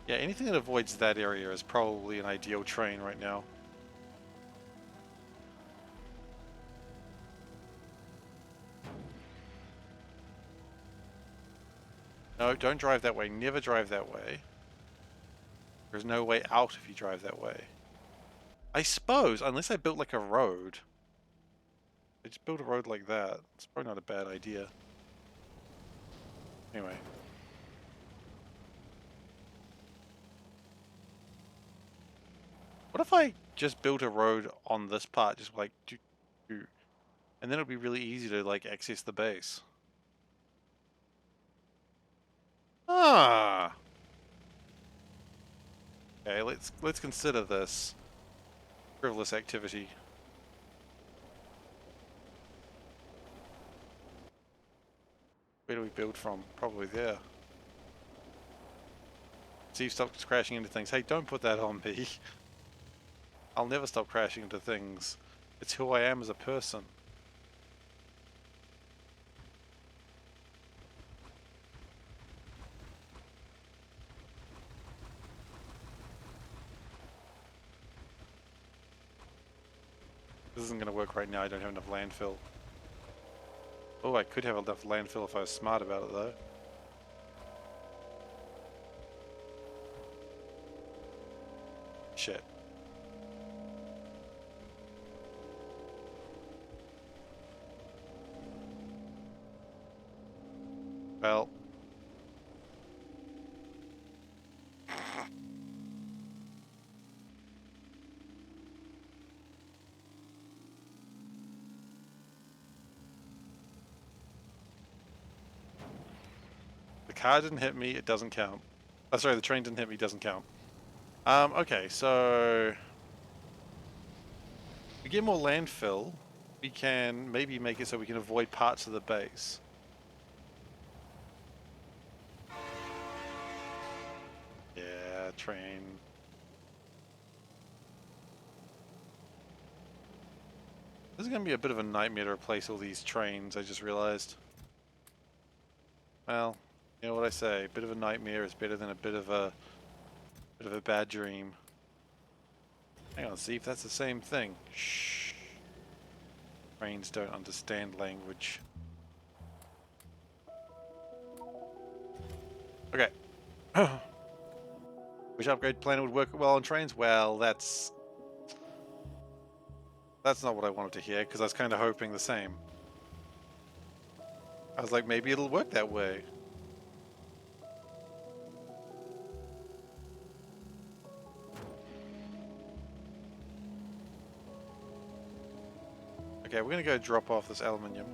Yeah, anything that avoids that area is probably an ideal train right now. No, don't drive that way. Never drive that way. There's no way out if you drive that way. I suppose, unless I built like a road. I just built a road like that. It's probably not a bad idea. Anyway. What if I just built a road on this part, just like, and then it'll be really easy to like access the base. Ah. Okay, let's consider this frivolous activity. Where do we build from? Probably there. Steve stops crashing into things. Hey, don't put that on me. I'll never stop crashing into things. It's who I am as a person. This isn't going to work right now. I don't have enough landfill. Oh, I could have enough landfill if I was smart about it, though. Shit. Well. The car didn't hit me, it doesn't count. Oh, sorry, the train didn't hit me, it doesn't count. Okay, so... to get more landfill, we can maybe make it so we can avoid parts of the base. Yeah, train. This is going to be a bit of a nightmare to replace all these trains, I just realized. Well, you know what I say, a bit of a nightmare is better than a bit of a bad dream. Hang on, see if that's the same thing. Shh. Trains don't understand language. Okay. Which upgrade plan would work well on trains? Well, that's not what I wanted to hear, because I was kind of hoping the same. I was like, maybe it'll work that way. Okay, we're gonna go drop off this aluminium.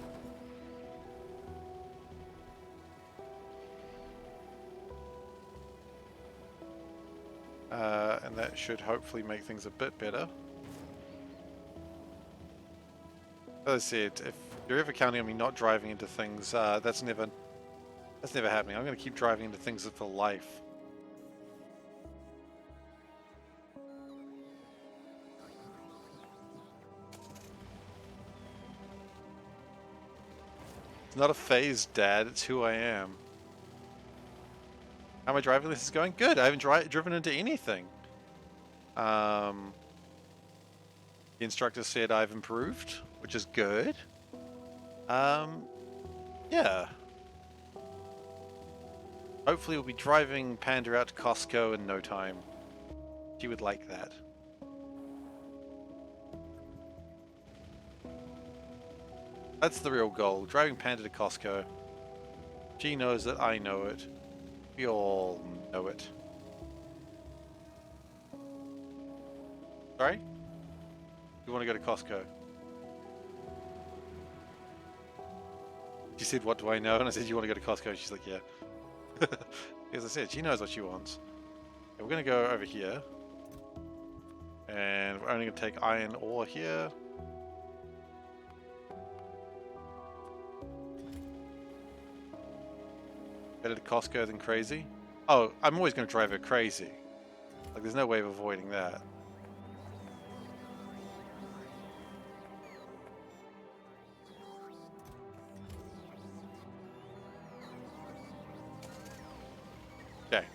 And that should hopefully make things a bit better. As I said, if you're ever counting on me not driving into things, that's never happening. I'm gonna keep driving into things for life. It's not a phase, Dad. It's who I am. How my driving list is going? Good. I haven't driven into anything. The instructor said I've improved, which is good. Yeah. Hopefully we'll be driving Panda out to Costco in no time. She would like that. That's the real goal. Driving Panda to Costco. She knows that I know it. We all know it. Sorry? You want to go to Costco? She said, what do I know? And I said, you want to go to Costco? She's like, yeah. As I said, she knows what she wants. Okay, we're going to go over here. And we're only going to take iron ore here. Better to Costco than crazy. Oh, I'm always going to drive her crazy. Like, there's no way of avoiding that. Okay.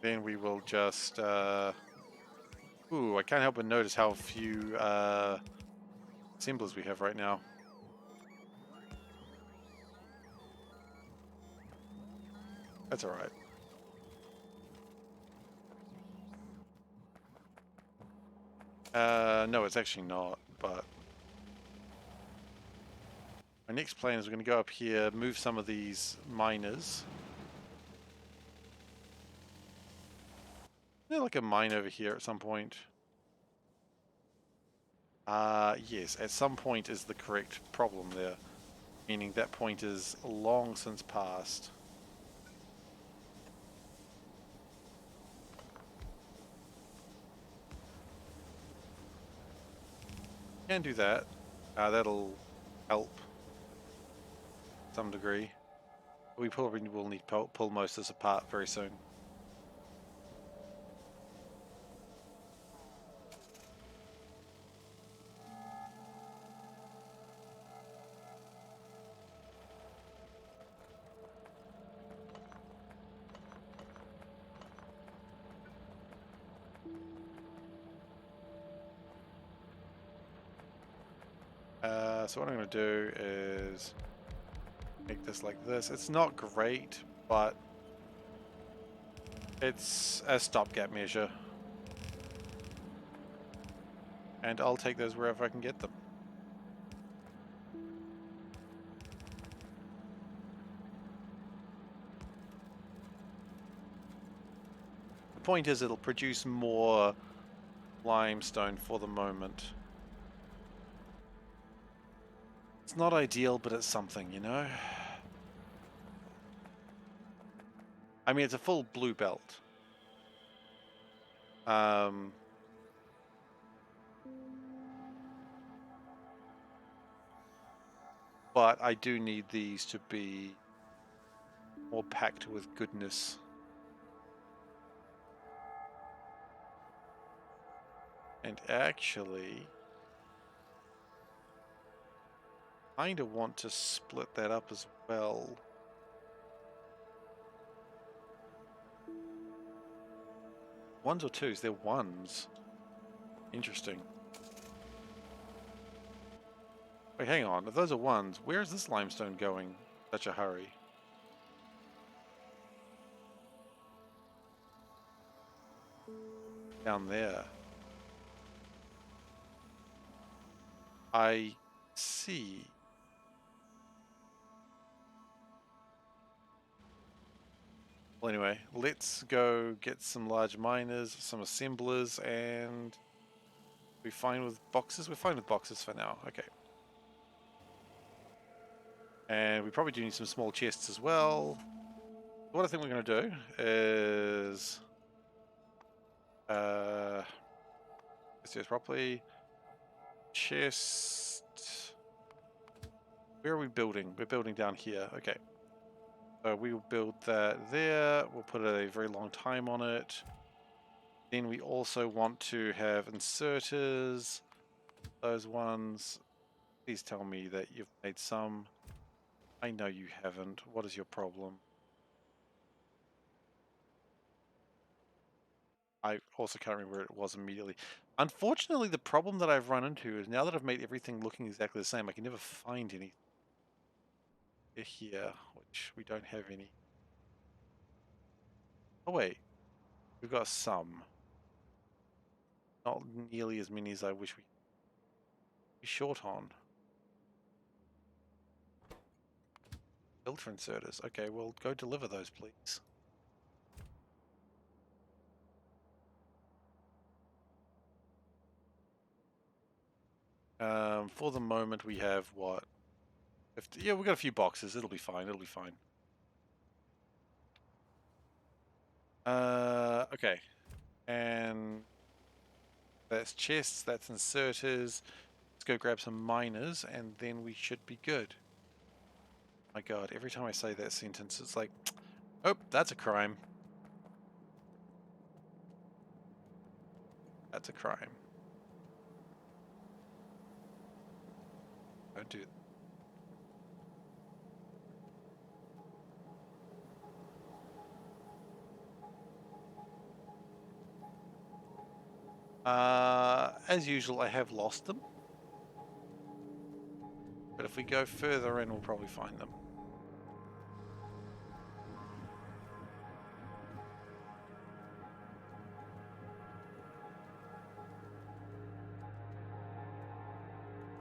Then we will just, ooh, I can't help but notice how few, assemblers we have right now. That's alright. No, it's actually not, but... my next plan is we're going to go up here, move some of these miners. Is there like a mine over here at some point? Yes, at some point is the correct problem there. Meaning that point is long since passed. Can do that. That'll help to some degree. We probably will need to pull most of this apart very soon. So what I'm going to do is make this like this. It's not great, but it's a stopgap measure. And I'll take those wherever I can get them. The point is it'll produce more limestone for the moment. It's not ideal, but it's something, you know? I mean, it's a full blue belt. But I do need these to be more packed with goodness. And actually, I kind of want to split that up as well. Ones or twos? They're ones. Interesting. Wait, hang on. If those are ones, where is this limestone going in such a hurry? Down there. I see. Well, anyway, let's go get some large miners, some assemblers, and we fine with boxes? We're fine with boxes for now. Okay. And we probably do need some small chests as well. What I think we're going to do is... let's do this properly. Chest... Where are we building? We're building down here. Okay. So we will build that there. We'll put a very long time on it. Then we also want to have inserters. Those ones. Please tell me that you've made some. I know you haven't. What is your problem? I also can't remember where it was immediately. Unfortunately, the problem that I've run into is now that I've made everything looking exactly the same, I can never find any here, which we don't have any. Oh wait, we've got some. Not nearly as many as I wish we could be short on. Filter inserters. Okay, well, go deliver those, please. For the moment, we have what? Yeah, we've got a few boxes. It'll be fine. It'll be fine. Okay. And that's chests, that's inserters. Let's go grab some miners, and then we should be good. My God, every time I say that sentence, it's like, oh, that's a crime. That's a crime. Don't do that. As usual, I have lost them. But if we go further in, we'll probably find them.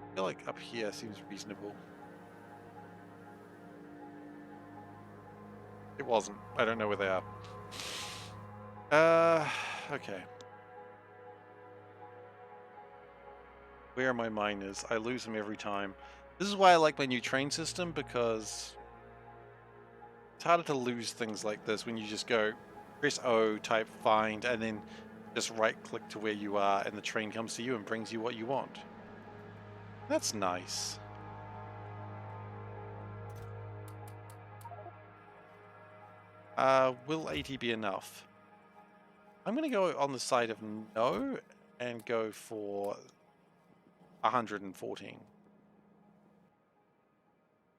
I feel like up here seems reasonable. It wasn't. I don't know where they are. Okay. Where are my miners? I lose them every time. This is why I like my new train system, because it's harder to lose things like this when you just go press O, type find, and then just right click to where you are and the train comes to you and brings you what you want. That's nice. Will 80 be enough? I'm going to go on the side of no and go for 114. I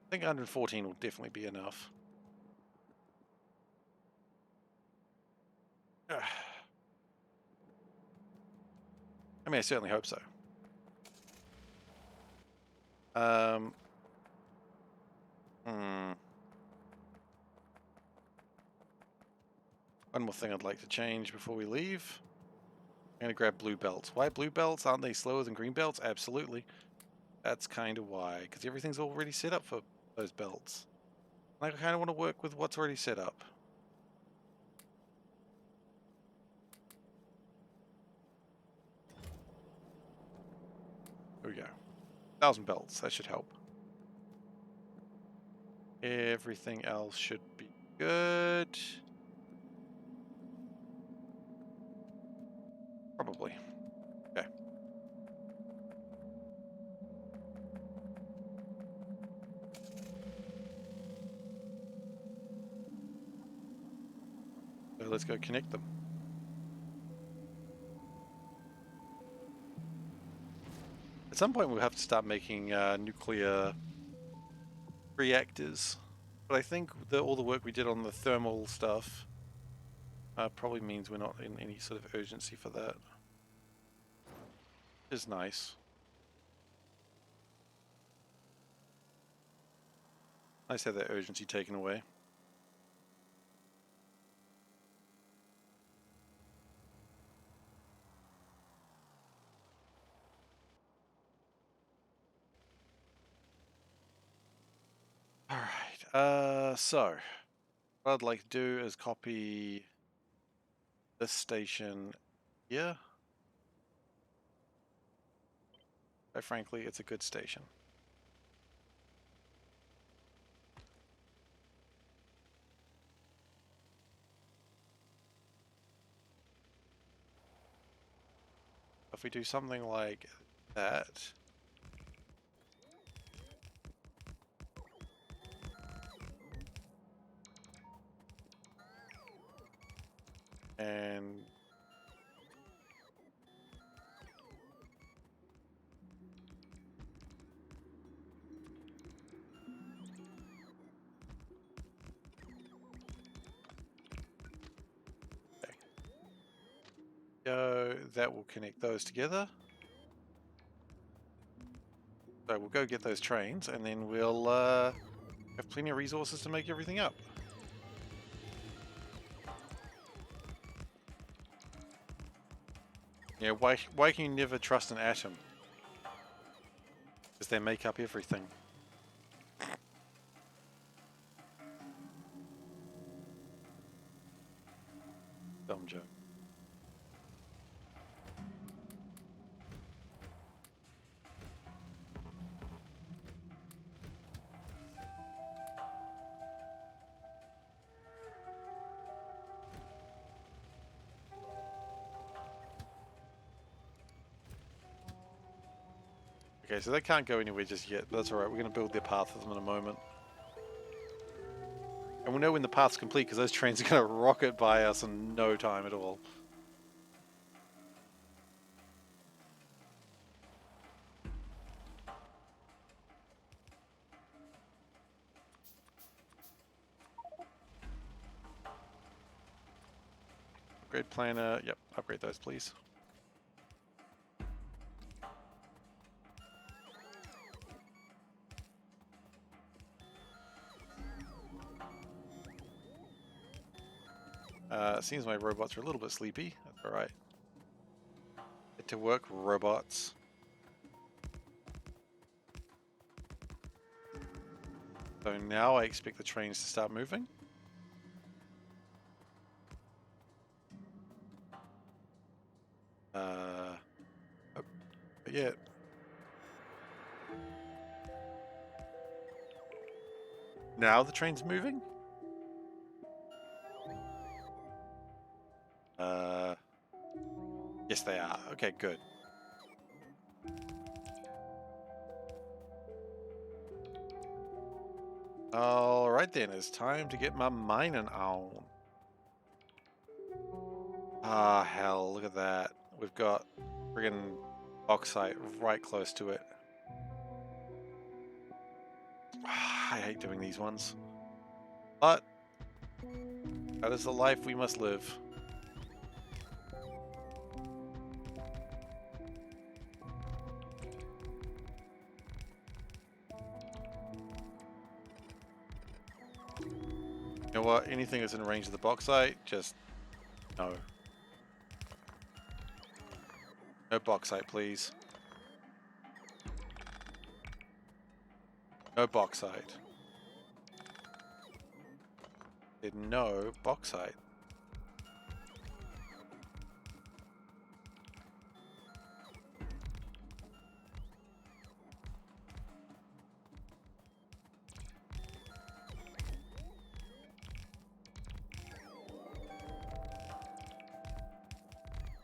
think 114 will definitely be enough. I mean, I certainly hope so. Um. Hmm. One more thing I'd like to change before we leave. I'm gonna grab blue belts. Why blue belts? Aren't they slower than green belts? Absolutely. That's kind of why, because everything's already set up for those belts. I kind of want to work with what's already set up. There we go. 1,000 belts. That should help. Everything else should be good. Probably. Okay. So let's go connect them. At some point we'll have to start making nuclear reactors. But I think all the work we did on the thermal stuff probably means we're not in any sort of urgency for that. Is nice. Nice to have that urgency taken away. Alright, so what I'd like to do is copy this station here. Quite frankly, it's a good station. If we do something like that, and okay. Go, that will connect those together. So we'll go get those trains, and then we'll have plenty of resources to make everything up. Yeah, why can you never trust an atom? Because they make up everything. Dumb joke. Okay, so they can't go anywhere just yet. That's alright, we're going to build their path for them in a moment. And we'll know when the path's complete because those trains are going to rocket by us in no time at all. Upgrade planner, yep, upgrade those please. Seems my robots are a little bit sleepy. That's alright. Get to work, robots. So now I expect the trains to start moving. Oh, but yeah. Now the train's moving? Yes, they are. Okay, good. Alright then, it's time to get my mining on. Ah, hell, look at that. We've got friggin' bauxite right close to it. I hate doing these ones. But that is the life we must live. know what? Anything that's in range of the bauxite, just no. No bauxite, please. No bauxite. Did no bauxite.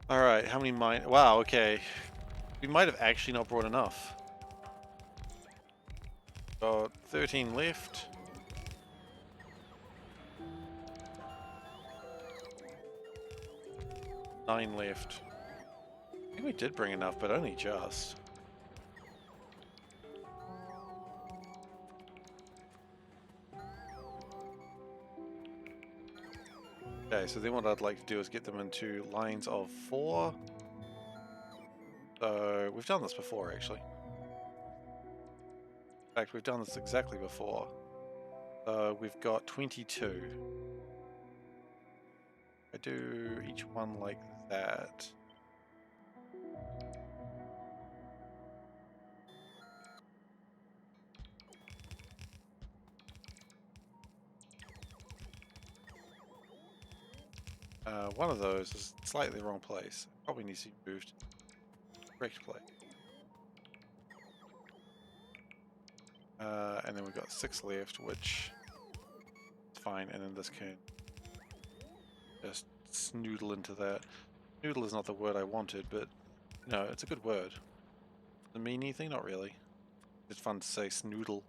Alright, how many mine? Wow, okay. We might have actually not brought enough. Got 13 left. Nine left. I think we did bring enough, but only just. Okay, so then what I'd like to do is get them into lines of 4. So we've done this before, actually. In fact, we've done this exactly before. So we've got 22. I do each one like that. One of those is slightly the wrong place. Probably needs to be moved. Correct place. And then we've got 6 left, which is fine. And then this can just snoodle into that. Noodle is not the word I wanted, but no, it's a good word. Does it mean anything? Not really. It's fun to say snoodle.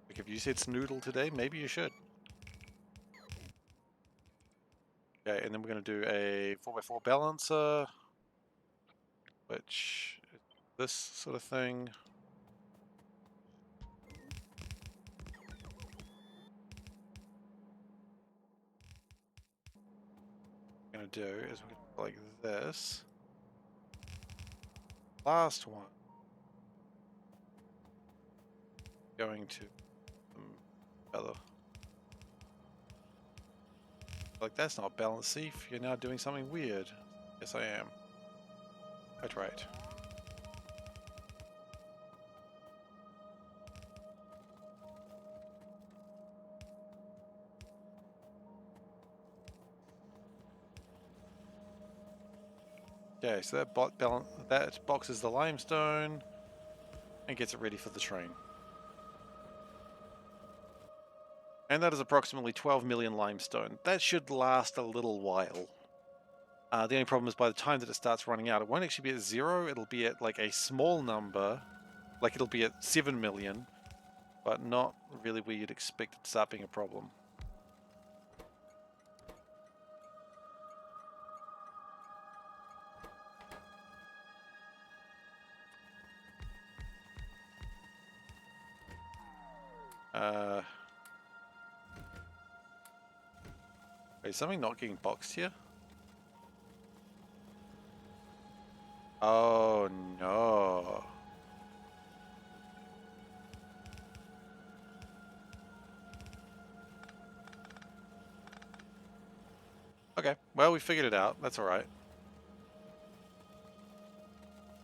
Like if you said snoodle today, maybe you should. Okay, and then we're going to do a 4x4 balancer, which is this sort of thing. What we're going to do is we're going to go like this. Last one. Going to other. Like that's not balanced, Seif. You're now doing something weird. Yes, I am. That's right. Okay, so that boxes the limestone and gets it ready for the train. And that is approximately 12 million limestone. That should last a little while. The only problem is by the time that it starts running out, it won't actually be at 0, it'll be at like a small number, like it'll be at 7 million, but not really where you'd expect it to start being a problem. Is something not getting boxed here? Oh no. Okay, well we figured it out. That's alright.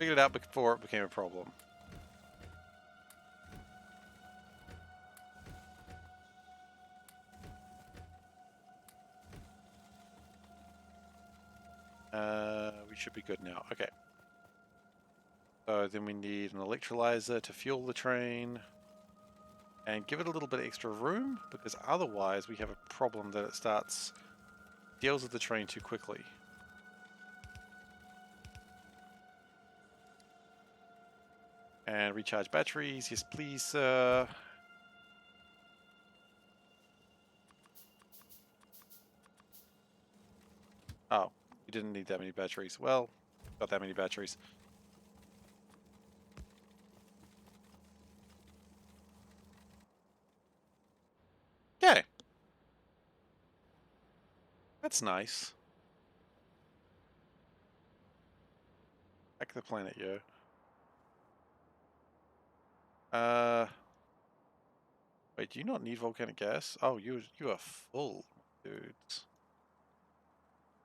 Figured it out before it became a problem. We should be good now. Okay. So then we need an electrolyzer to fuel the train and give it a little bit extra room, because otherwise we have a problem that it deals with the train too quickly. And recharge batteries. Yes, please, sir. Oh, you didn't need that many batteries. Well, got that many batteries. Okay. That's nice. Back to the planet, yo. Wait, do you not need volcanic gas? Oh, you are full, dudes.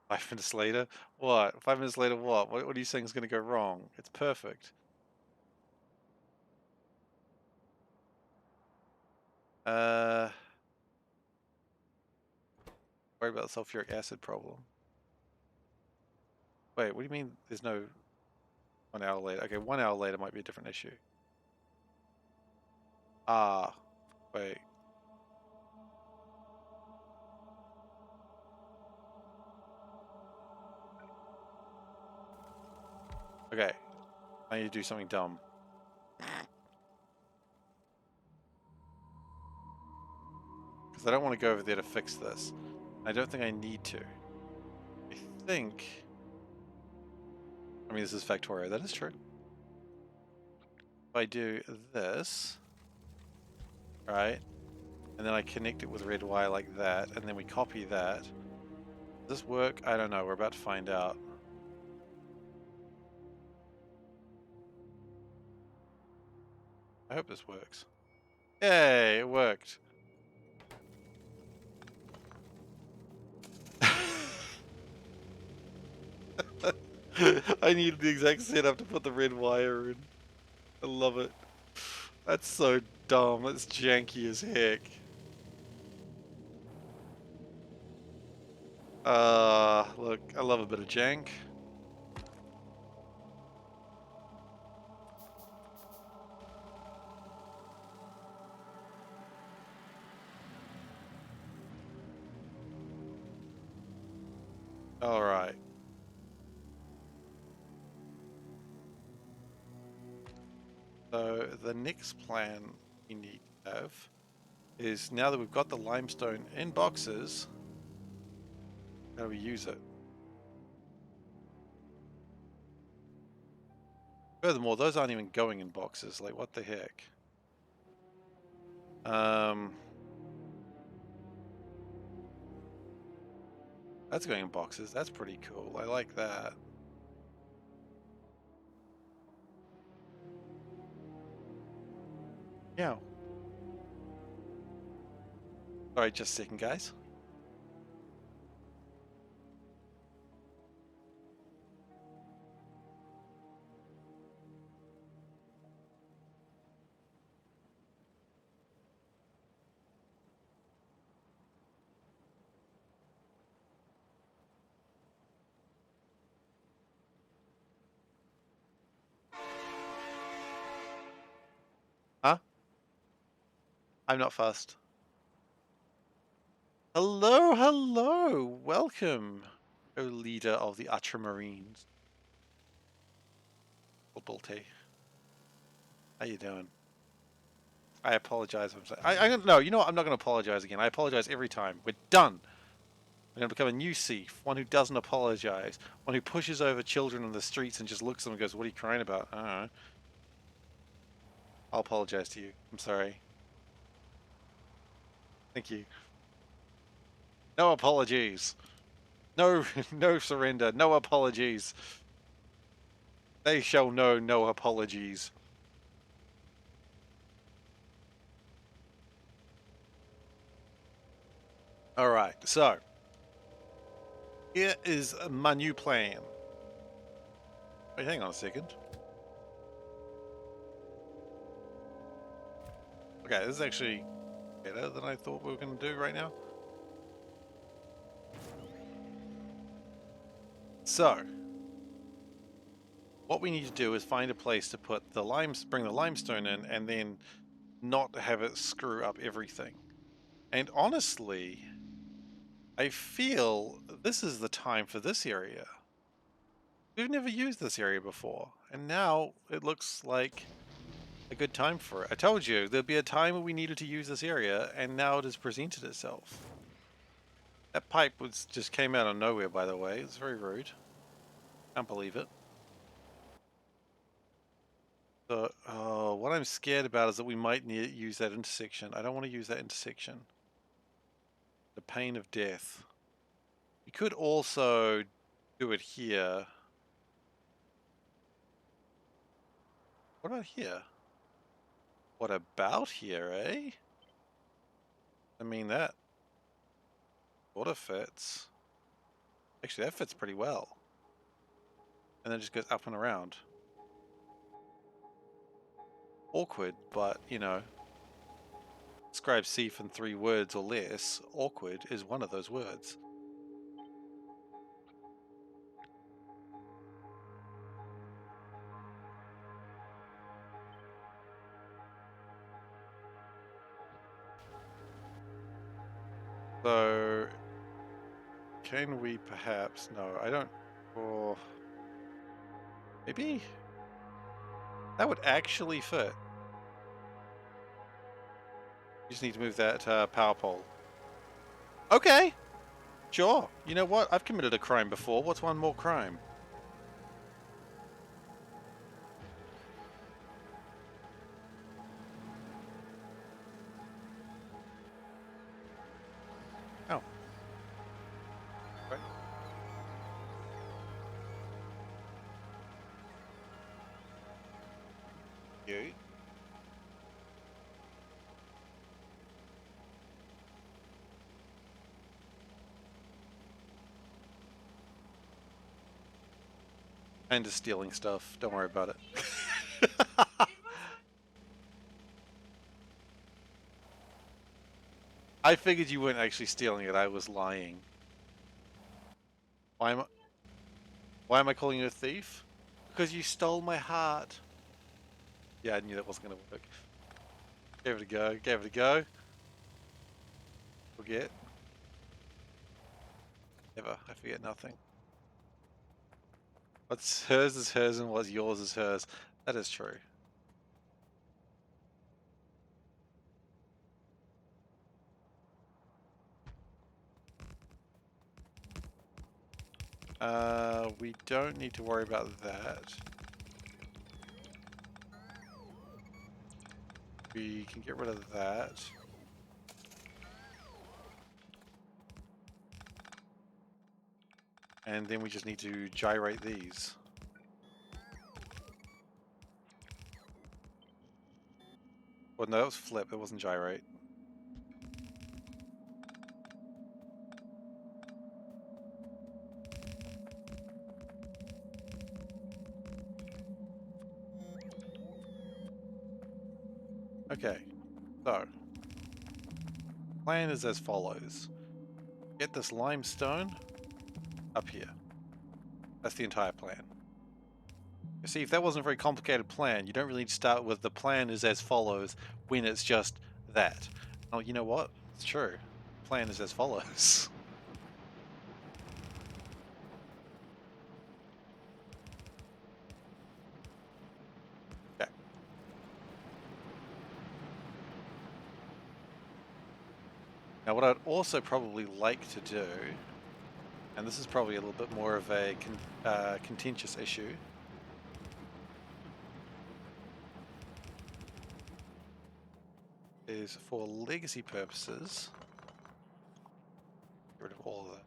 5 minutes later? What? 5 minutes later, what? What are you saying is going to go wrong? It's perfect. Worry about the sulfuric acid problem. Wait, what do you mean there's no 1 hour later? Okay, 1 hour later might be a different issue. Ah, wait. Okay, I need to do something dumb. Because I don't want to go over there to fix this. I don't think I need to. I think... I mean, this is Factorio. That is true. If I do this, right, and then I connect it with red wire like that, and then we copy that. Does this work? I don't know. We're about to find out. I hope this works. Yay, it worked. I needed the exact setup to put the red wire in. I love it. That's so dumb. That's janky as heck. Look, I love a bit of jank. Alright. So the next plan we need to have is, now that we've got the limestone in boxes, how do we use it? Furthermore, those aren't even going in boxes. Like, what the heck? That's going in boxes. That's pretty cool. I like that. Yeah. Alright, just a second, guys. Huh? I'm not fast. Hello, hello! Welcome, O leader of the Ultramarines. Bulte. How you doing? I apologize. No, you know what? I'm not going to apologize again. I apologize every time. We're done. We're going to become a new thief. One who doesn't apologize. One who pushes over children in the streets and just looks at them and goes, "What are you crying about?" I don't know. I'll apologize to you. I'm sorry. Thank you. No apologies. No, no surrender. No apologies. They shall know no apologies. Alright, so here is my new plan. Wait, hang on a second. Okay, this is actually better than I thought we were going to do right now. So, what we need to do is find a place to put the bring the limestone in, and then not have it screw up everything. And honestly, I feel this is the time for this area. We've never used this area before, and now it looks like a good time for it. I told you there'd be a time when we needed to use this area, and now it has presented itself. That pipe just came out of nowhere, by the way. It's very rude. Can't believe it. So, what I'm scared about is that we might need to use that intersection. I don't want to use that intersection. The pain of death. We could also do it here. What about here? What about here, eh? I mean, that sort of fits. Actually, that fits pretty well. And then it just goes up and around. Awkward, but, you know, describe Seif in 3 words or less. Awkward is one of those words. So, can we perhaps... No, I don't... Or... Maybe? That would actually fit. You just need to move that power pole. Okay! Sure. You know what? I've committed a crime before. What's one more crime? Oh. Right. You. And just stealing stuff. Don't worry about it. I figured you weren't actually stealing it. I was lying. Why am I calling you a thief? Because you stole my heart. Yeah, I knew that wasn't going to work. Gave it a go. Gave it a go. Forget. Never. I forget nothing. What's hers is hers and what's yours is hers. That is true. We don't need to worry about that. We can get rid of that. And then we just need to gyrate these. Well, no, that was flip. That wasn't gyrate. Okay, so plan is as follows. Get this limestone up here. That's the entire plan. You see, if that wasn't a very complicated plan, you don't really need to start with the plan is as follows when it's just that. Oh, you know what? It's true. The plan is as follows. Okay. Now what I'd also probably like to do, and this is probably a little bit more of a contentious issue, is for legacy purposes, get rid of all of that.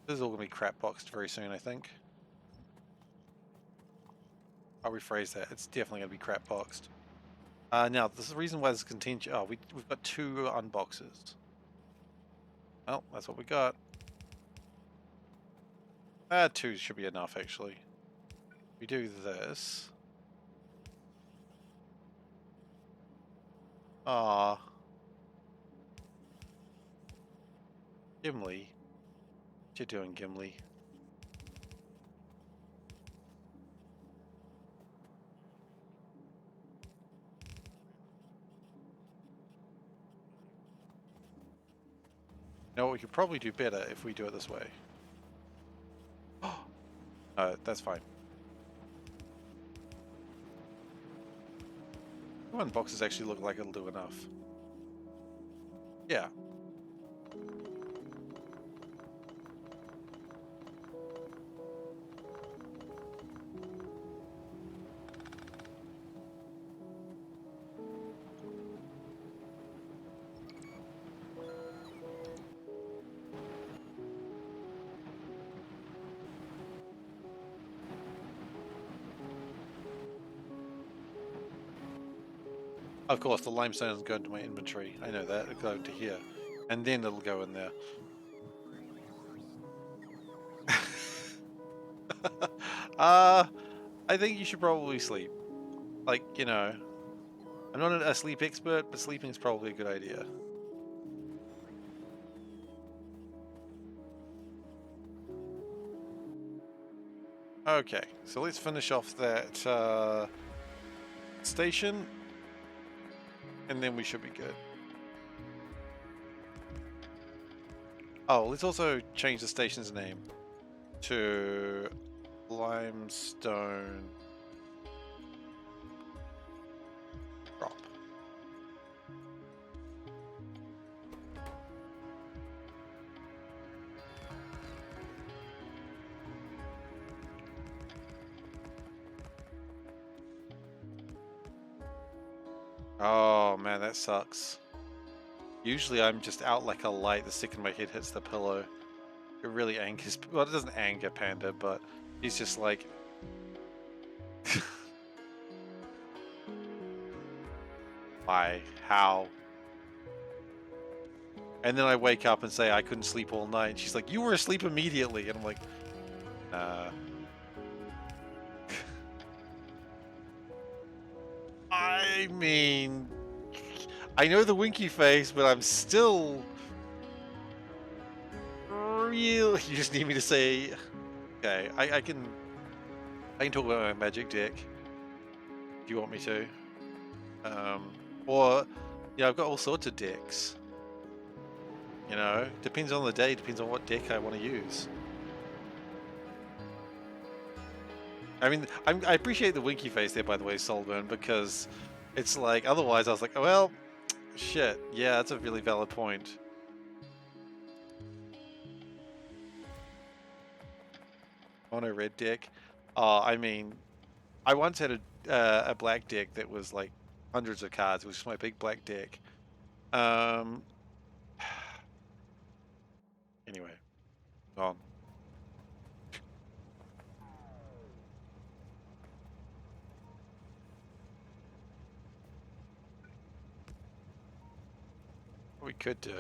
This is all going to be crap boxed very soon, I think. I'll rephrase that. It's definitely going to be crap boxed. Now, this is the reason why this is contentious. Oh, we've got 2 unboxes. Well, that's what we got. 2 should be enough, actually. We do this. Ah, Gimli. What you doing, Gimli? No, we could probably do better if we do it this way. That's fine. 1 boxes actually look like it'll do enough. Yeah. Of course, the limestone doesn't go into my inventory. I know that. It'll go into here. And then it'll go in there. I think you should probably sleep. Like, you know, I'm not a sleep expert, but sleeping is probably a good idea. Okay, so let's finish off that station, and then we should be good. Oh, let's also change the station's name to Limestone Drop. Oh man, that sucks. Usually I'm just out like a light the second my head hits the pillow. It really angers, well, it doesn't anger Panda, but he's just like... Why? How? And then I wake up and say I couldn't sleep all night. And she's like, you were asleep immediately. And I'm like, I mean, I know the winky face, but I'm still real. You just need me to say, okay, I can talk about my magic deck if you want me to. Or, yeah, I've got all sorts of decks. You know, depends on the day, depends on what deck I want to use. I mean, I appreciate the winky face there, by the way, Solburn, because it's like, otherwise I was like, oh, well, shit, yeah, that's a really valid point. Mono red deck. I mean, I once had a black deck that was like hundreds of cards. It was just my big black deck. Anyway, on. What we could do.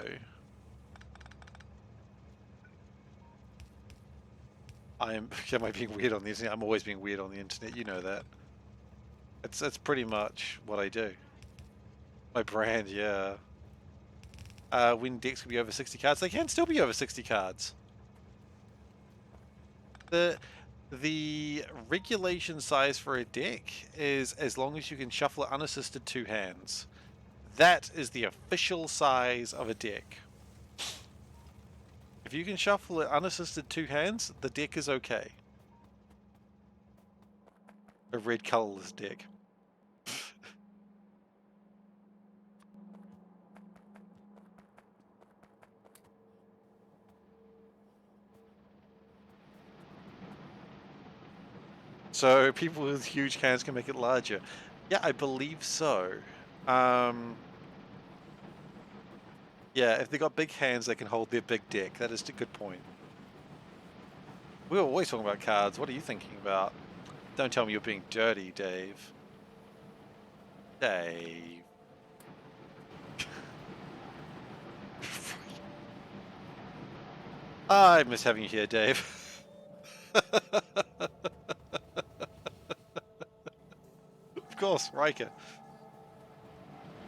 Am I being weird on the internet? I'm always being weird on the internet. You know that. That's pretty much what I do. My brand, yeah. When decks can be over 60 cards, they can still be over 60 cards. The regulation size for a deck is as long as you can shuffle it unassisted 2 hands. That is the official size of a deck. If you can shuffle it unassisted 2 hands, the deck is okay. A red colorless deck. So people with huge hands can make it larger. Yeah, I believe so. Yeah, if they got big hands, they can hold their big deck. That is a good point. We were always talking about cards. What are you thinking about? Don't tell me you're being dirty, Dave. Dave. I miss having you here, Dave. Of course, Riker.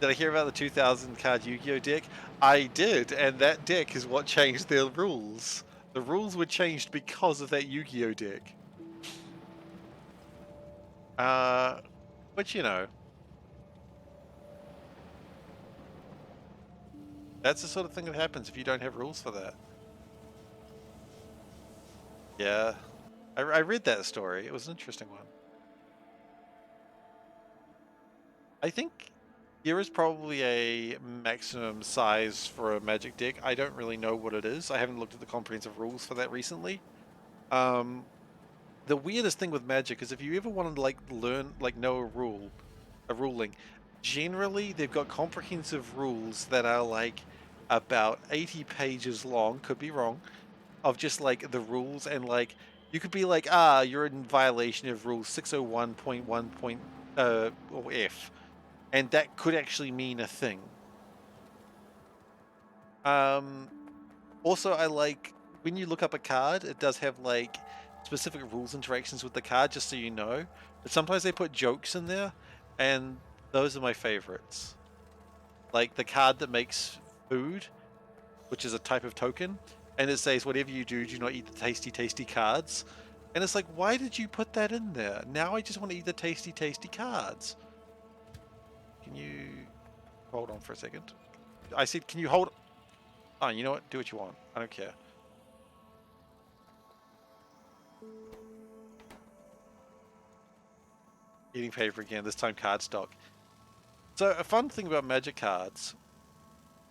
Did I hear about the 2000 card Yu-Gi-Oh deck? I did, and that deck is what changed the rules. The rules were changed because of that Yu-Gi-Oh deck. Which, you know, that's the sort of thing that happens if you don't have rules for that. Yeah, I read that story. It was an interesting one. I think there is probably a maximum size for a Magic deck. I don't really know what it is. I haven't looked at the comprehensive rules for that recently. The weirdest thing with Magic is if you ever wanted to like learn, like know a ruling, generally they've got comprehensive rules that are like about 80 pages long, could be wrong, of just like the rules, and like you could be like, you're in violation of rule 601.1. Or F. and that could actually mean a thing. Also, I like when you look up a card, it does have like specific rules interactions with the card, just so you know. But sometimes they put jokes in there, and those are my favorites. Like the card that makes food, which is a type of token, and it says, whatever you do, do not eat the tasty, tasty cards. And it's like, why did you put that in there? Now I just want to eat the tasty, tasty cards. Can you hold on for a second? I said, can you hold? Oh, you know what? Do what you want. I don't care. Eating paper again, this time cardstock. So a fun thing about magic cards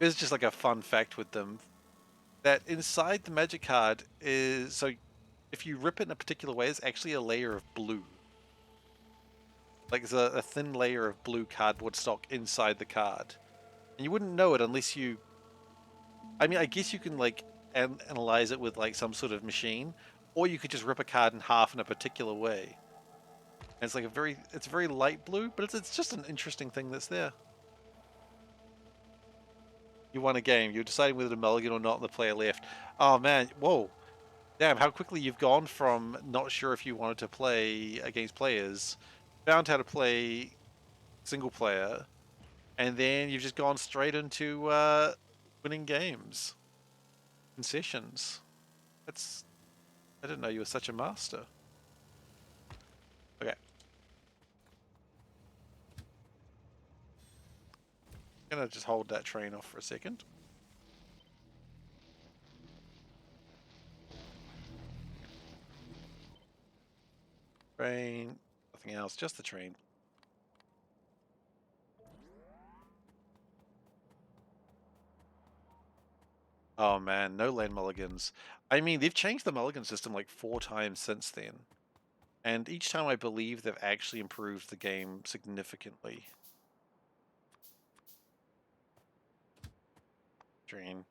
is just like a fun fact with them, that inside the magic card is, so if you rip it in a particular way, it's actually a layer of blue. Like there's a thin layer of blue cardboard stock inside the card. And you wouldn't know it unless you, I mean, I guess you can like analyze it with like some sort of machine, or you could just rip a card in half in a particular way. And it's like it's very light blue, but it's just an interesting thing that's there. You won a game. You're deciding whether to mulligan or not, and the player left. Oh man, whoa. Damn, how quickly you've gone from not sure if you wanted to play against players, found how to play single player, and then you've just gone straight into winning games and sessions. I didn't know you were such a master. Okay. I'm gonna just hold that train off for a second. Train, nothing else, just the train. Oh man, no land mulligans. I mean, they've changed the mulligan system like 4 times since then. And each time I believe they've actually improved the game significantly. Drain.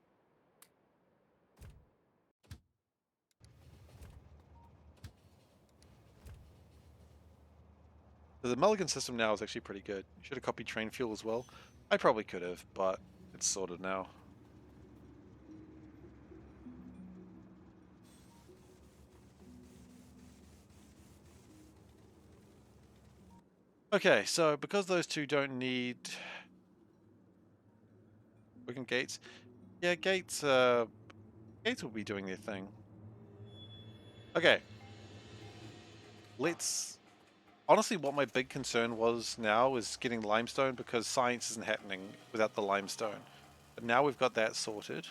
So the mulligan system now is actually pretty good. Should have copied train fuel as well. I probably could have, but it's sorted now. Okay, so because those two don't need working gates, yeah, gates will be doing their thing. Okay. Honestly, what my big concern was now is getting limestone, because science isn't happening without the limestone. But now we've got that sorted.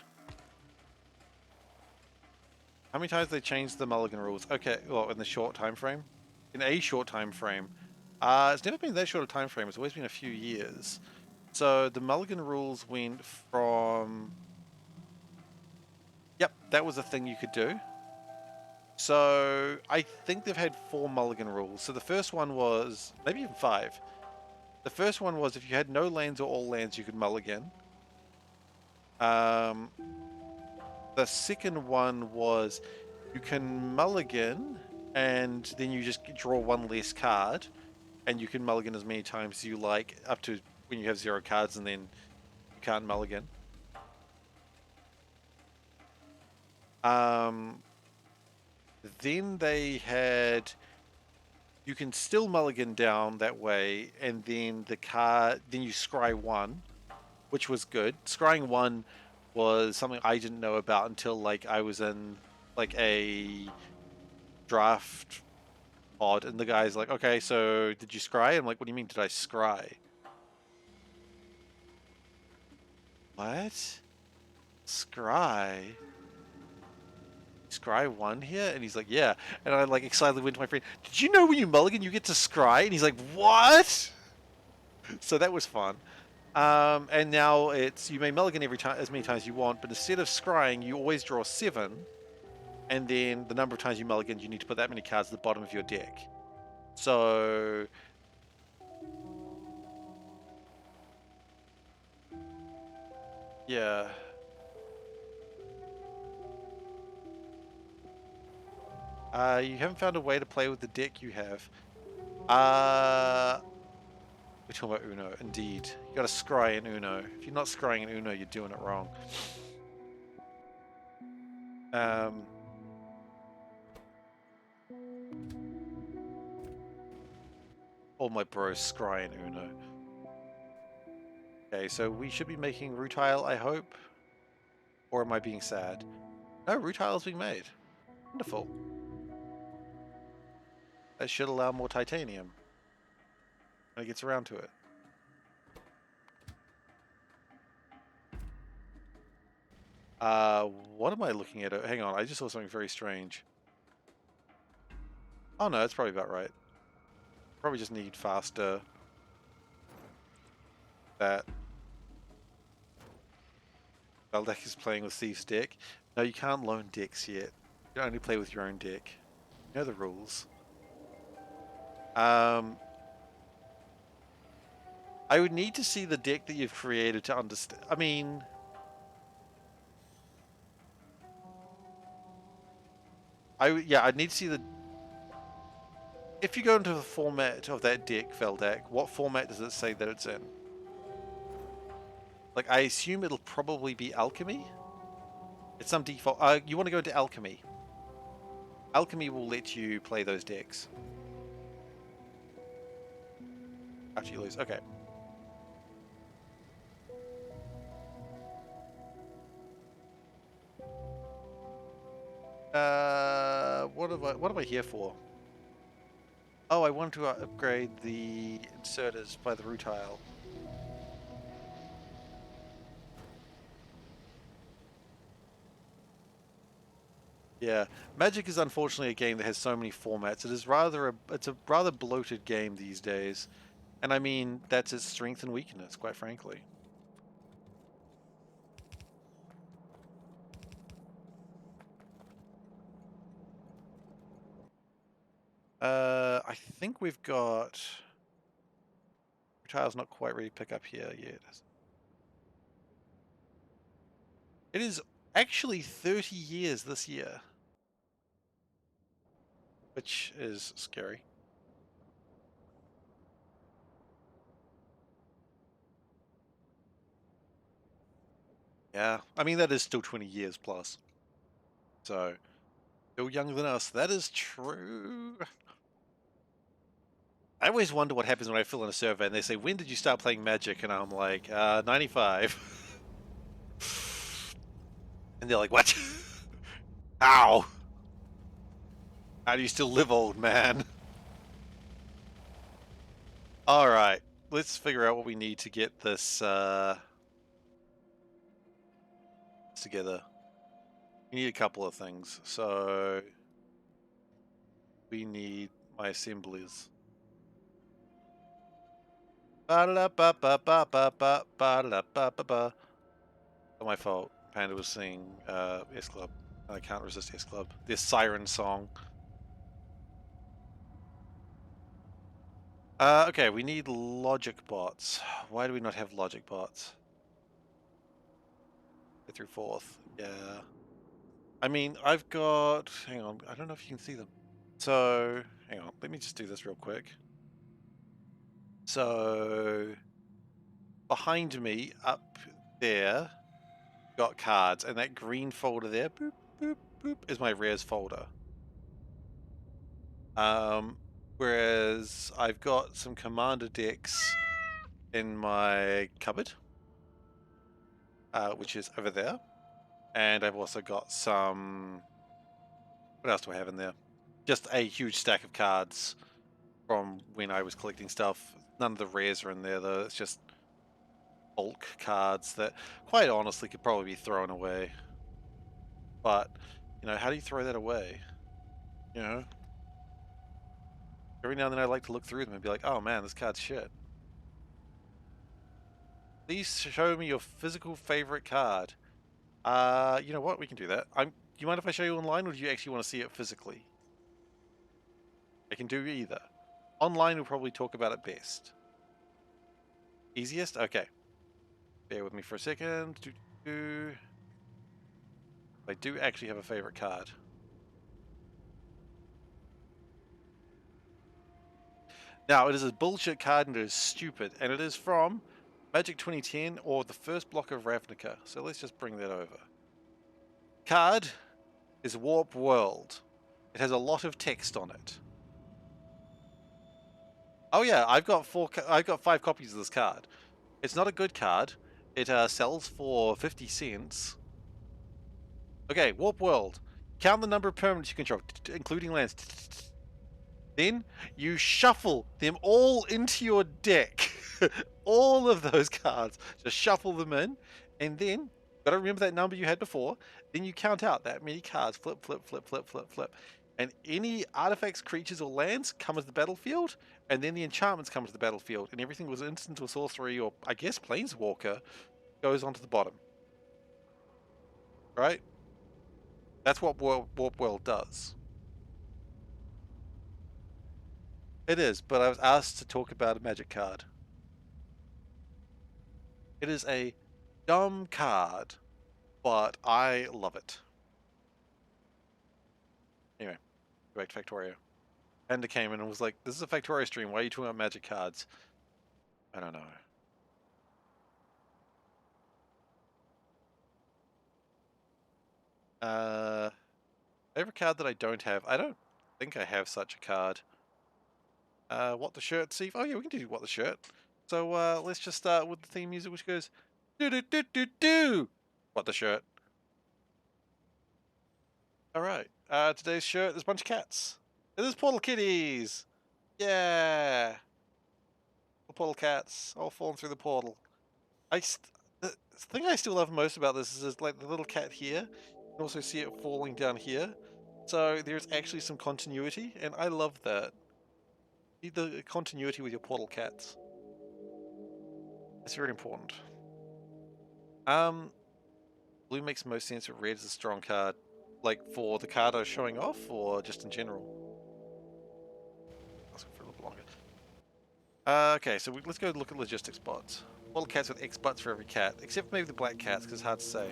How many times they changed the mulligan rules? Okay, well, in the short time frame. In a short time frame. It's never been that short a time frame. It's always been a few years. So the mulligan rules went from... Yep, that was a thing you could do. So I think they've had 4 mulligan rules. So the first one was, maybe even 5. The first one was if you had no lands or all lands, you could mulligan. The second one was you can mulligan and then you just draw 1 less card, and you can mulligan as many times as you like, up to when you have 0 cards, and then you can't mulligan. Then they had, you can still mulligan down that way, and then then you scry 1, which was good. Scrying 1 was something I didn't know about until like I was in like a draft pod, and the guy's like, okay, so did you scry? I'm like, what do you mean, did I scry? What? Scry? Scry 1 here? And he's like, yeah. And I like excitedly went to my friend, did you know when you mulligan you get to scry? And he's like, what? So that was fun. And now it's, you may mulligan every time, as many times as you want, but instead of scrying, you always draw 7. And then the number of times you mulligan, you need to put that many cards at the bottom of your deck. So... yeah. You haven't found a way to play with the deck you have. We're talking about Uno, indeed. You gotta scry in Uno. If you're not scrying in Uno, you're doing it wrong. All my bros scry in Uno. Okay, so we should be making rutile, I hope. Or am I being sad? No, rutile's being made. Wonderful. That should allow more titanium when it gets around to it. What am I looking at? Hang on, I just saw something very strange. Oh no, that's probably about right. Probably just need faster. That Valdek is playing with Thief's deck. No, you can't loan decks yet. You can only play with your own deck. You know the rules. I would need to see the deck that you've created to understand. I mean, I'd need to see the. If you go into the format of that deck, Veldak, what format does it say that it's in? Like, I assume it'll probably be Alchemy. It's some default. You want to go into Alchemy. Alchemy will let you play those decks. After you lose. Okay. What am I here for? Oh, I want to upgrade the inserters by the rutile. Yeah, Magic is unfortunately a game that has so many formats. It's a rather bloated game these days, and I mean that's its strength and weakness, quite frankly. I think we've got rutile's not quite ready to pick up here yet. It is actually 30 years this year, which is scary. Yeah, I mean that is still 20 years plus. So, still younger than us. That is true. I always wonder what happens when I fill in a survey and they say, when did you start playing Magic? And I'm like, 95. And they're like, what? How? How do you still live, old man? Alright, let's figure out what we need to get this together. We need a couple of things. So, we need my assemblies. Not my fault. Panda was singing S Club. I can't resist S Club. This siren song. Okay, we need logic bots. Why do we not have logic bots? 5th through 4th. Yeah. I mean, I've got. Hang on. I don't know if you can see them. So, hang on. Let me just do this real quick. So, behind me, up there, got cards, and that green folder there, boop, boop, boop, is my rares folder. Whereas I've got some commander decks in my cupboard, which is over there, and I've also got some. What else do I have in there? Just a huge stack of cards from when I was collecting stuff. None of the rares are in there though. It's just bulk cards that, quite honestly, could probably be thrown away. But you know, how do you throw that away? You know, every now and then I like to look through them and be like, oh man, this card's shit. Please show me your physical favorite card. You know what? We can do that. Do you mind if I show you online, or do you actually want to see it physically? I can do either. Online, we'll probably talk about it best. Easiest? Okay. Bear with me for a second. I do actually have a favorite card. Now, it is a bullshit card and it is stupid, and it is from Magic 2010 or the first block of Ravnica. So let's just bring that over. Card is Warp World. It has a lot of text on it. Oh yeah, I've got 5 copies of this card. It's not a good card. It sells for 50 cents. Okay, Warp World. Count the number of permanents you control, including lands. Then you shuffle them all into your deck. All of those cards. Just shuffle them in. And then, gotta remember that number you had before. Then you count out that many cards. Flip, flip, flip, flip, flip, flip. And any artifacts, creatures, or lands come to the battlefield. And then the enchantments come to the battlefield. And everything was instant or sorcery, or I guess planeswalker, goes onto the bottom. Right? That's what Warp World does. It is, but I was asked to talk about a magic card. It is a dumb card, but I love it. Anyway, go back to Factorio. Panda came in and was like, this is a Factorio stream, why are you talking about magic cards? I don't know. Favorite card that I don't have? I don't think I have such a card. What the shirt, Steve? Oh yeah, we can do what the shirt. So let's just start with the theme music, which goes do do do do do. What the shirt? All right. Today's shirt is a bunch of cats. It is portal kitties. Yeah. The portal cats all falling through the portal. The thing I still love most about this is like the little cat here. You can also see it falling down here. So there's actually some continuity, and I love that. The continuity with your portal cats. It's very important. Blue makes most sense, but red is a strong card. Like for the card I was showing off, or just in general? Let's go for a little longer. Okay, so let's go look at logistics bots. Portal cats with X butts for every cat, except for maybe the black cats, because it's hard to say.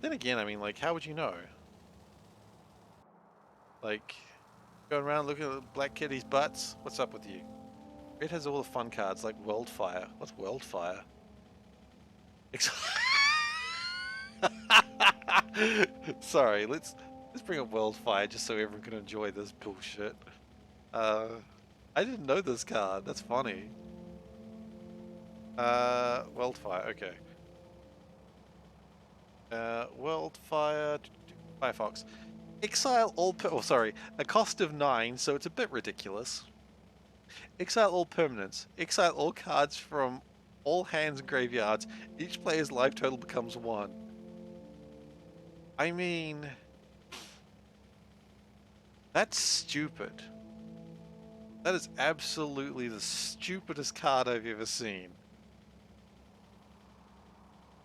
Then again, I mean, like, how would you know? Like, going around looking at black kitties' butts? What's up with you? Red has all the fun cards, like Worldfire. What's Worldfire? Sorry, let's bring up Worldfire just so everyone can enjoy this bullshit. I didn't know this card. That's funny. Worldfire. Okay. Worldfire. Firefox. Exile all. A cost of 9, so it's a bit ridiculous. Exile all permanents. Exile all cards from all hands and graveyards. Each player's life total becomes 1. I mean, that's stupid. That is absolutely the stupidest card I've ever seen.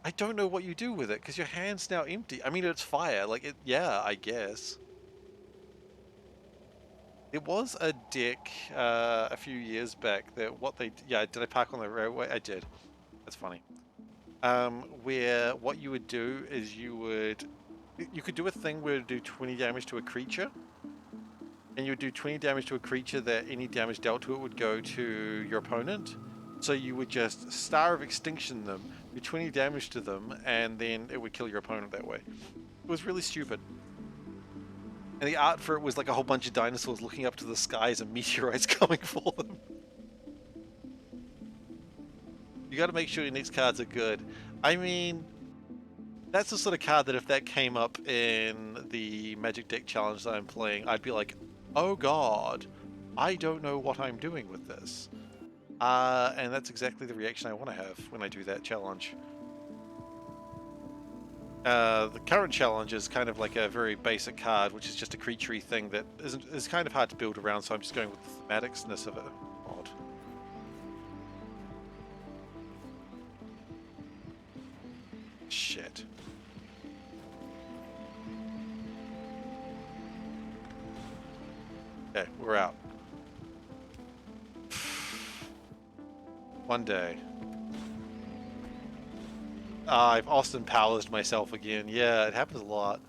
I don't know what you do with it, because your hand's now empty. I mean, it's fire. Like, yeah, I guess. There was a deck a few years back that yeah, did I park on the railway? I did. That's funny. Where what you would do is you could do a thing where it would do 20 damage to a creature. And you would do 20 damage to a creature that any damage dealt to it would go to your opponent. So you would just Star of Extinction them, do 20 damage to them, and then it would kill your opponent that way. It was really stupid. And the art for it was like a whole bunch of dinosaurs looking up to the skies and meteorites coming for them. You gotta make sure your next cards are good. I mean, that's the sort of card that if that came up in the Magic Deck Challenge that I'm playing, I'd be like, oh god, I don't know what I'm doing with this. And that's exactly the reaction I want to have when I do that challenge. The current challenge is kind of like a very basic card, which is just a creature-y thing that is kind of hard to build around, so I'm just going with the thematicsness of it. Odd. Shit. Okay, we're out. One day. I've Austin Powers myself again. Yeah, it happens a lot.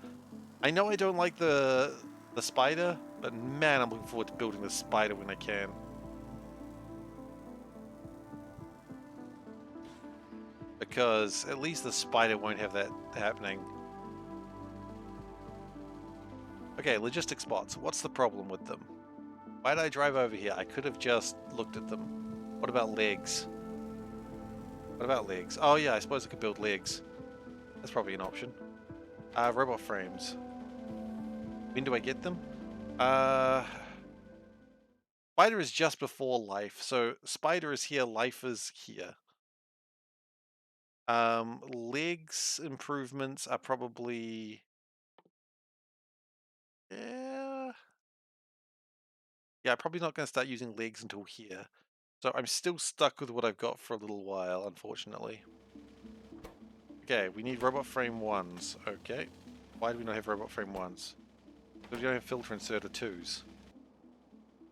I know I don't like the spider, but man, I'm looking forward to building the spider when I can. because at least the spider won't have that happening. Okay, logistic spots. What's the problem with them? Why did I drive over here? I could have just looked at them. What about legs? What about legs? Oh yeah, I suppose I could build legs. That's probably an option. Robot frames. When do I get them? Spider is just before life, so spider is here, life is here. Legs improvements are probably... Yeah, probably not going to start using legs until here. So I'm still stuck with what I've got for a little while, unfortunately. Okay, we need robot frame 1s. Okay. Why do we not have robot frame 1s? Because we don't have filter inserter 2s.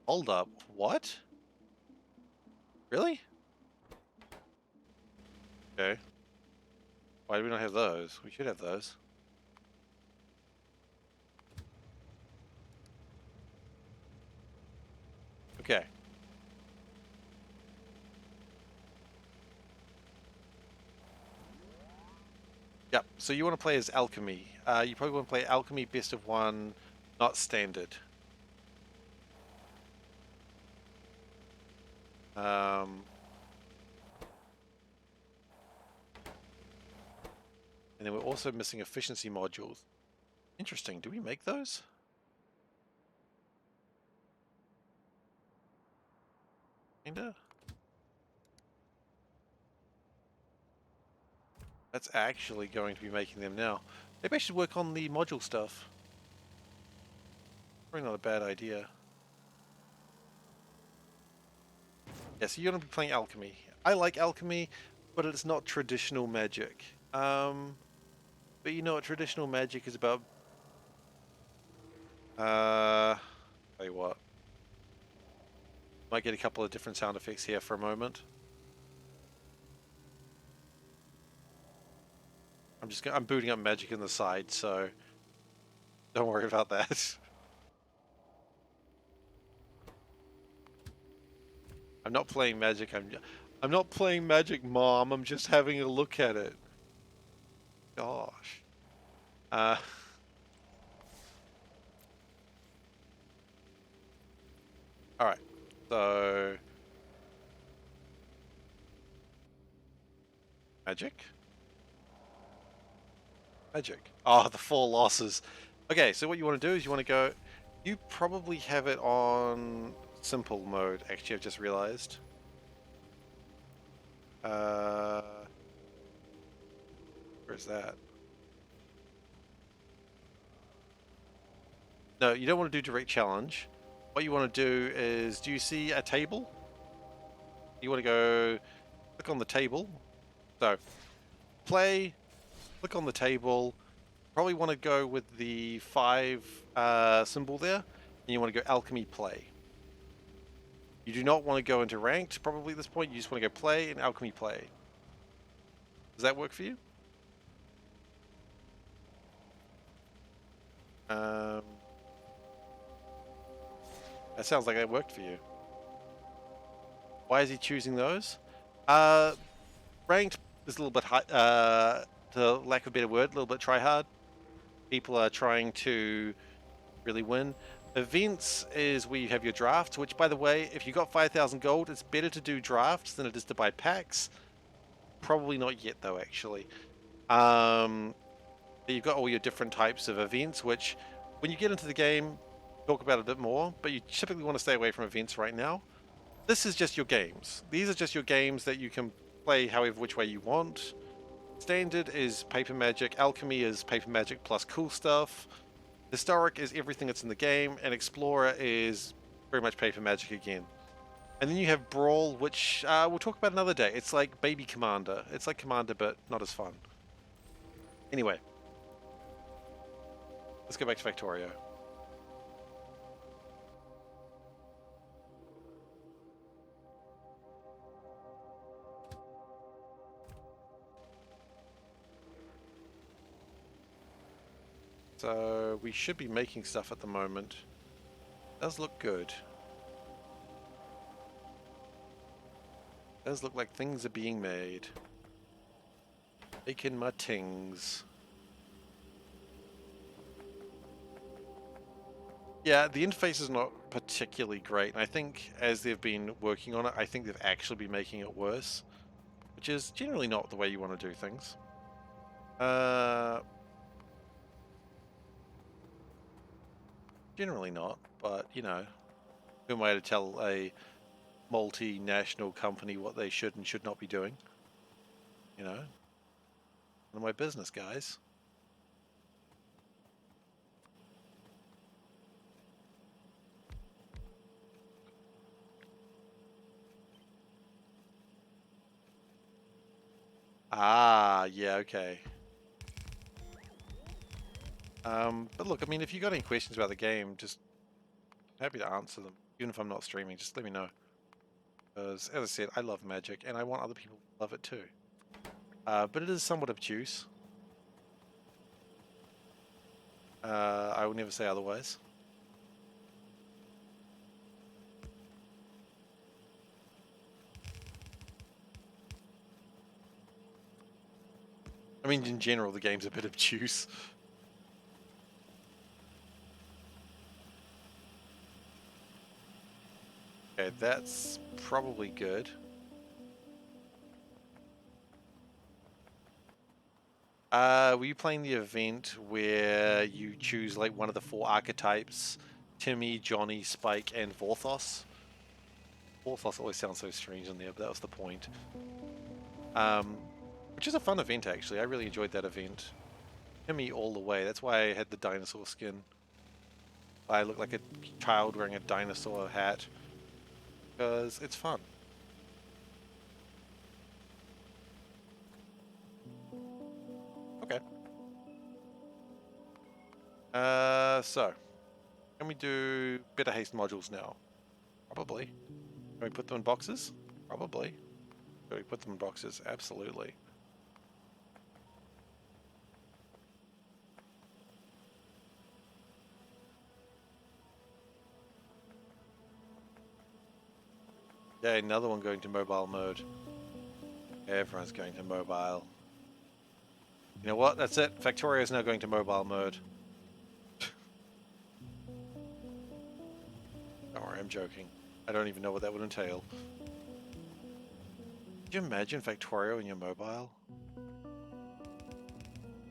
Hold up. What? Really? Okay. Why do we not have those? We should have those. Okay. Yep, so you want to play as Alchemy. You probably want to play Alchemy Best of 1, not Standard. And then we're also missing efficiency modules. Interesting, do we make those? Kinda? That's actually going to be making them now. Maybe I should work on the module stuff. Probably not a bad idea. Yeah, so you're going to be playing Alchemy. I like Alchemy, but it's not traditional magic. But you know what traditional magic is about? Tell you what. Might get a couple of different sound effects here for a moment. I'm booting up magic in the side, so don't worry about that. I'm not playing magic. I'm not playing magic, Mom. I'm just having a look at it. Gosh. All right. So magic. Magic. Oh, the 4 losses. Okay, so what you want to do is you want to go... You probably have it on simple mode, actually, I've just realized. Where's that? No, you don't want to do direct challenge. What you want to do is, do you see a table? You want to go click on the table. So, play, click on the table. Probably want to go with the 5 symbol there. And you want to go alchemy play. You do not want to go into ranked, probably at this point. You just want to go play and alchemy play. Does that work for you? That sounds like that worked for you. Why is he choosing those? Ranked is a little bit high, to lack of a better word, a little bit try hard. People are trying to really win. Events is where you have your drafts, which, by the way, if you got 5,000 gold, it's better to do drafts than it is to buy packs. Probably not yet, though, actually. You've got all your different types of events, which, when you get into the game, talk about it a bit more, but you typically want to stay away from events right now. This is just your games. These are just your games that you can play however which way you want. Standard is paper magic, alchemy is paper magic plus cool stuff, historic is everything that's in the game, and explorer is very much paper magic again. And then you have brawl, which we'll talk about another day. It's like baby commander. It's like commander, but not as fun. Anyway, let's go back to Factorio. So we should be making stuff at the moment. Does look good. Does look like things are being made. Making my tings. Yeah, the interface is not particularly great, and I think as they've been working on it, I think they've actually been making it worse, which is generally not the way you want to do things. Generally not, but you know, who am I to tell a multinational company what they should and should not be doing? You know, none of my business, guys. Ah, yeah, okay. But look, I mean, if you got any questions about the game, just happy to answer them. Even if I'm not streaming, just let me know. Because, as I said, I love Magic, and I want other people to love it too. But it is somewhat obtuse. I will never say otherwise. I mean, in general, the game's a bit obtuse. Okay, that's probably good. Were you playing the event where you choose like one of the 4 archetypes? Timmy, Johnny, Spike, and Vorthos? Vorthos always sounds so strange in there, but that was the point. Which is a fun event, actually. I really enjoyed that event. Timmy all the way. That's why I had the dinosaur skin. I look like a child wearing a dinosaur hat. Because it's fun. Okay. So. Can we do better haste modules now? Probably. Can we put them in boxes? Probably. Can we put them in boxes? Absolutely. Yeah, another one going to mobile mode. Everyone's going to mobile. You know what? That's it. Factorio is now going to mobile mode. Don't worry, I'm joking. I don't even know what that would entail. Could you imagine Factorio in your mobile?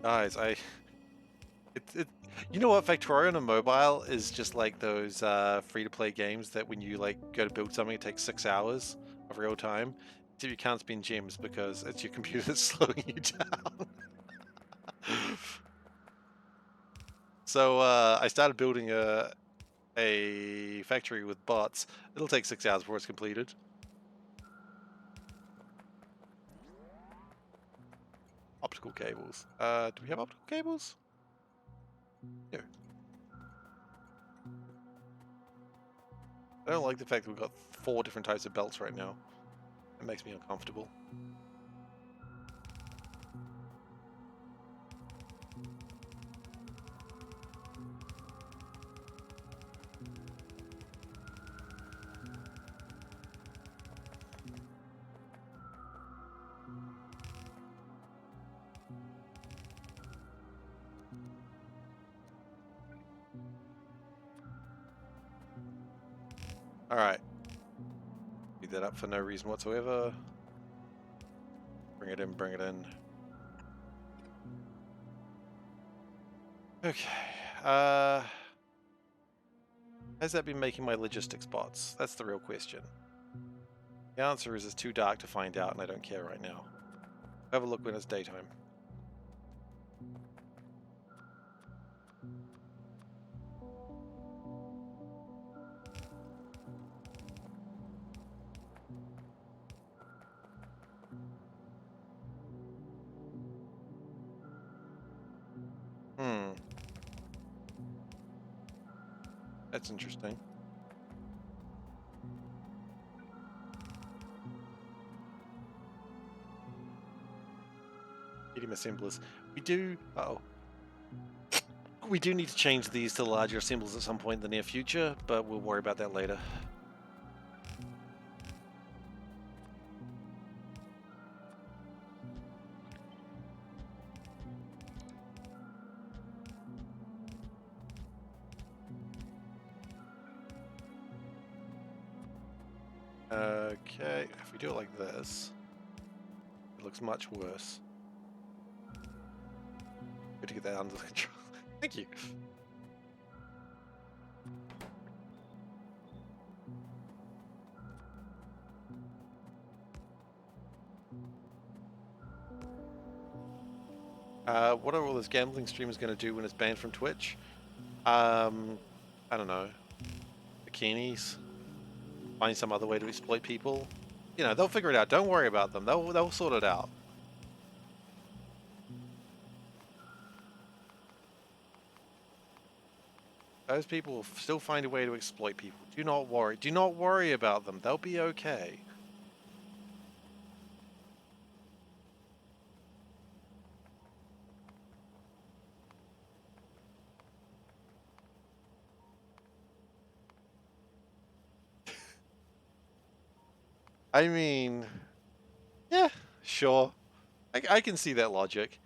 Guys, you know what? Factorio on a mobile is just like those free-to-play games that when you like go to build something, it takes 6 hours of real time. So you can't spend gems because it's your computer that's slowing you down. So I started building a factory with bots. It'll take 6 hours before it's completed. Optical cables. Do we have optical cables? No. I don't like the fact that we've got 4 different types of belts right now. It makes me uncomfortable. Alright. Speed that up for no reason whatsoever. Bring it in, bring it in. Okay. Has that been making my logistics bots? That's the real question. The answer is it's too dark to find out and I don't care right now. Have a look when it's daytime. That's interesting. Medium assemblers. We do... Uh-oh. We do need to change these to larger assemblers at some point in the near future, but we'll worry about that later. Okay, if we do it like this, it looks much worse. Good to get that under control. Thank you. What are all those gambling streamers going to do when it's banned from Twitch? I don't know. Bikinis? Find some other way to exploit people? You know, they'll figure it out. Don't worry about them. They'll sort it out. Those people will still find a way to exploit people. Do not worry. Do not worry about them. They'll be okay. I mean, yeah, sure. I can see that logic.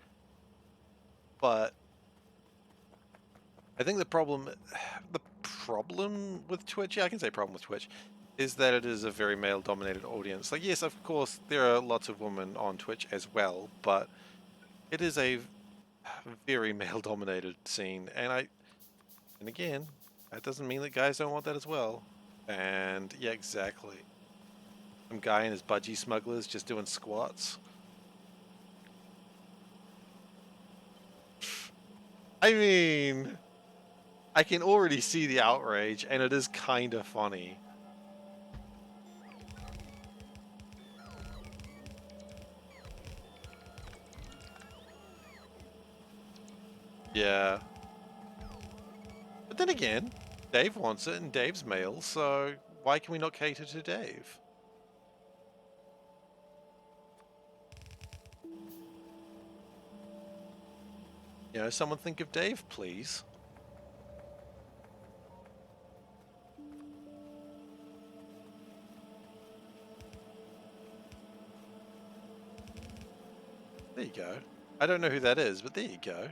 But I think the problem with Twitch, yeah, I can say problem with Twitch, is that it is a very male-dominated audience. Like, yes, of course, there are lots of women on Twitch as well, but it is a very male-dominated scene, and again, that doesn't mean that guys don't want that as well. And yeah, exactly. Some guy and his budgie smugglers just doing squats. I mean, I can already see the outrage, and it is kind of funny. Yeah. But then again, Dave wants it, and Dave's male, so why can we not cater to Dave? You know, someone think of Dave, please. There you go. I don't know who that is, but there you go.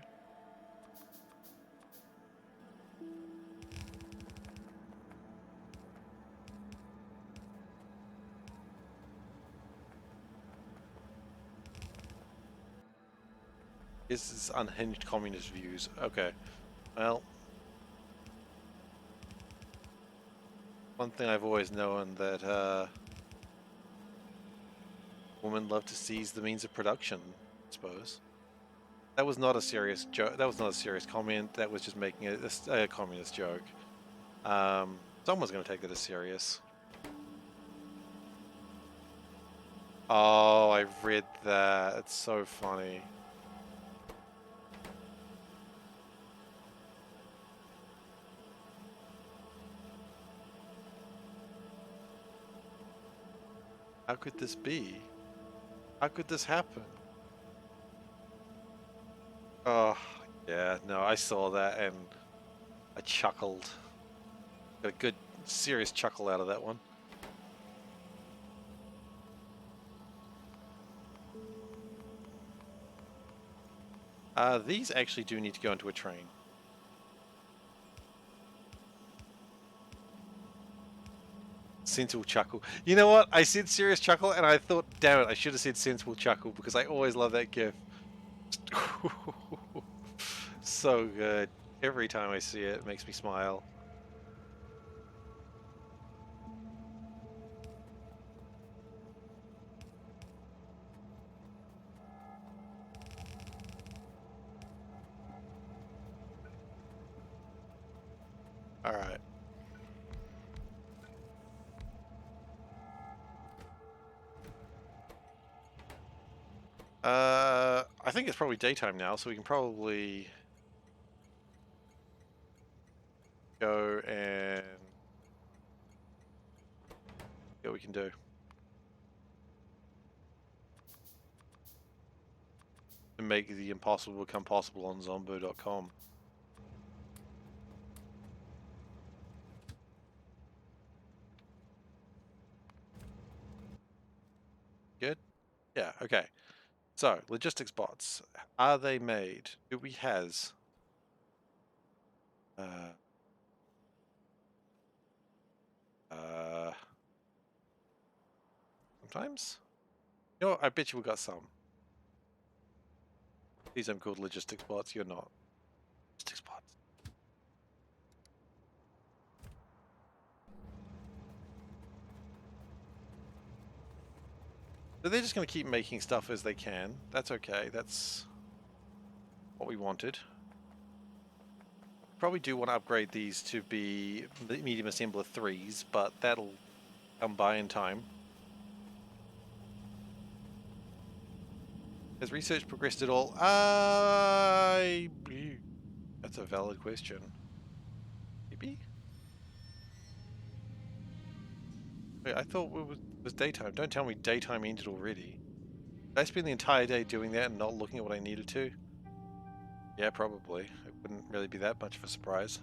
This is unhinged communist views. Okay. Well, one thing I've always known that women love to seize the means of production, I suppose. That was not a serious joke. That was not a serious comment. That was just making a communist joke. Someone's going to take that as serious. Oh, I read that. It's so funny. How could this be? How could this happen? Oh, yeah, no, I saw that and I chuckled. Got a good, serious chuckle out of that one. These actually do need to go into a train. Sensible chuckle. You know what? I said serious chuckle and I thought, damn it, I should have said sensible chuckle because I always love that gif. So good. Every time I see it, it makes me smile. All right. I think it's probably daytime now, so we can probably go and see what we can do. And make the impossible become possible on zombo.com. Good? Yeah, okay. So, logistics bots. Are they made? Do we has? Uh, sometimes. You know what? I bet you we got some. These I'm called logistics bots. You're not. Logistics bots. So they're just going to keep making stuff as they can. That's okay. That's what we wanted. Probably do want to upgrade these to be medium assembler 3s, but that'll come by in time. Has research progressed at all? That's a valid question. Maybe? Wait, I thought it was daytime. Don't tell me daytime ended already. Did I spend the entire day doing that and not looking at what I needed to? Yeah, probably. It wouldn't really be that much of a surprise.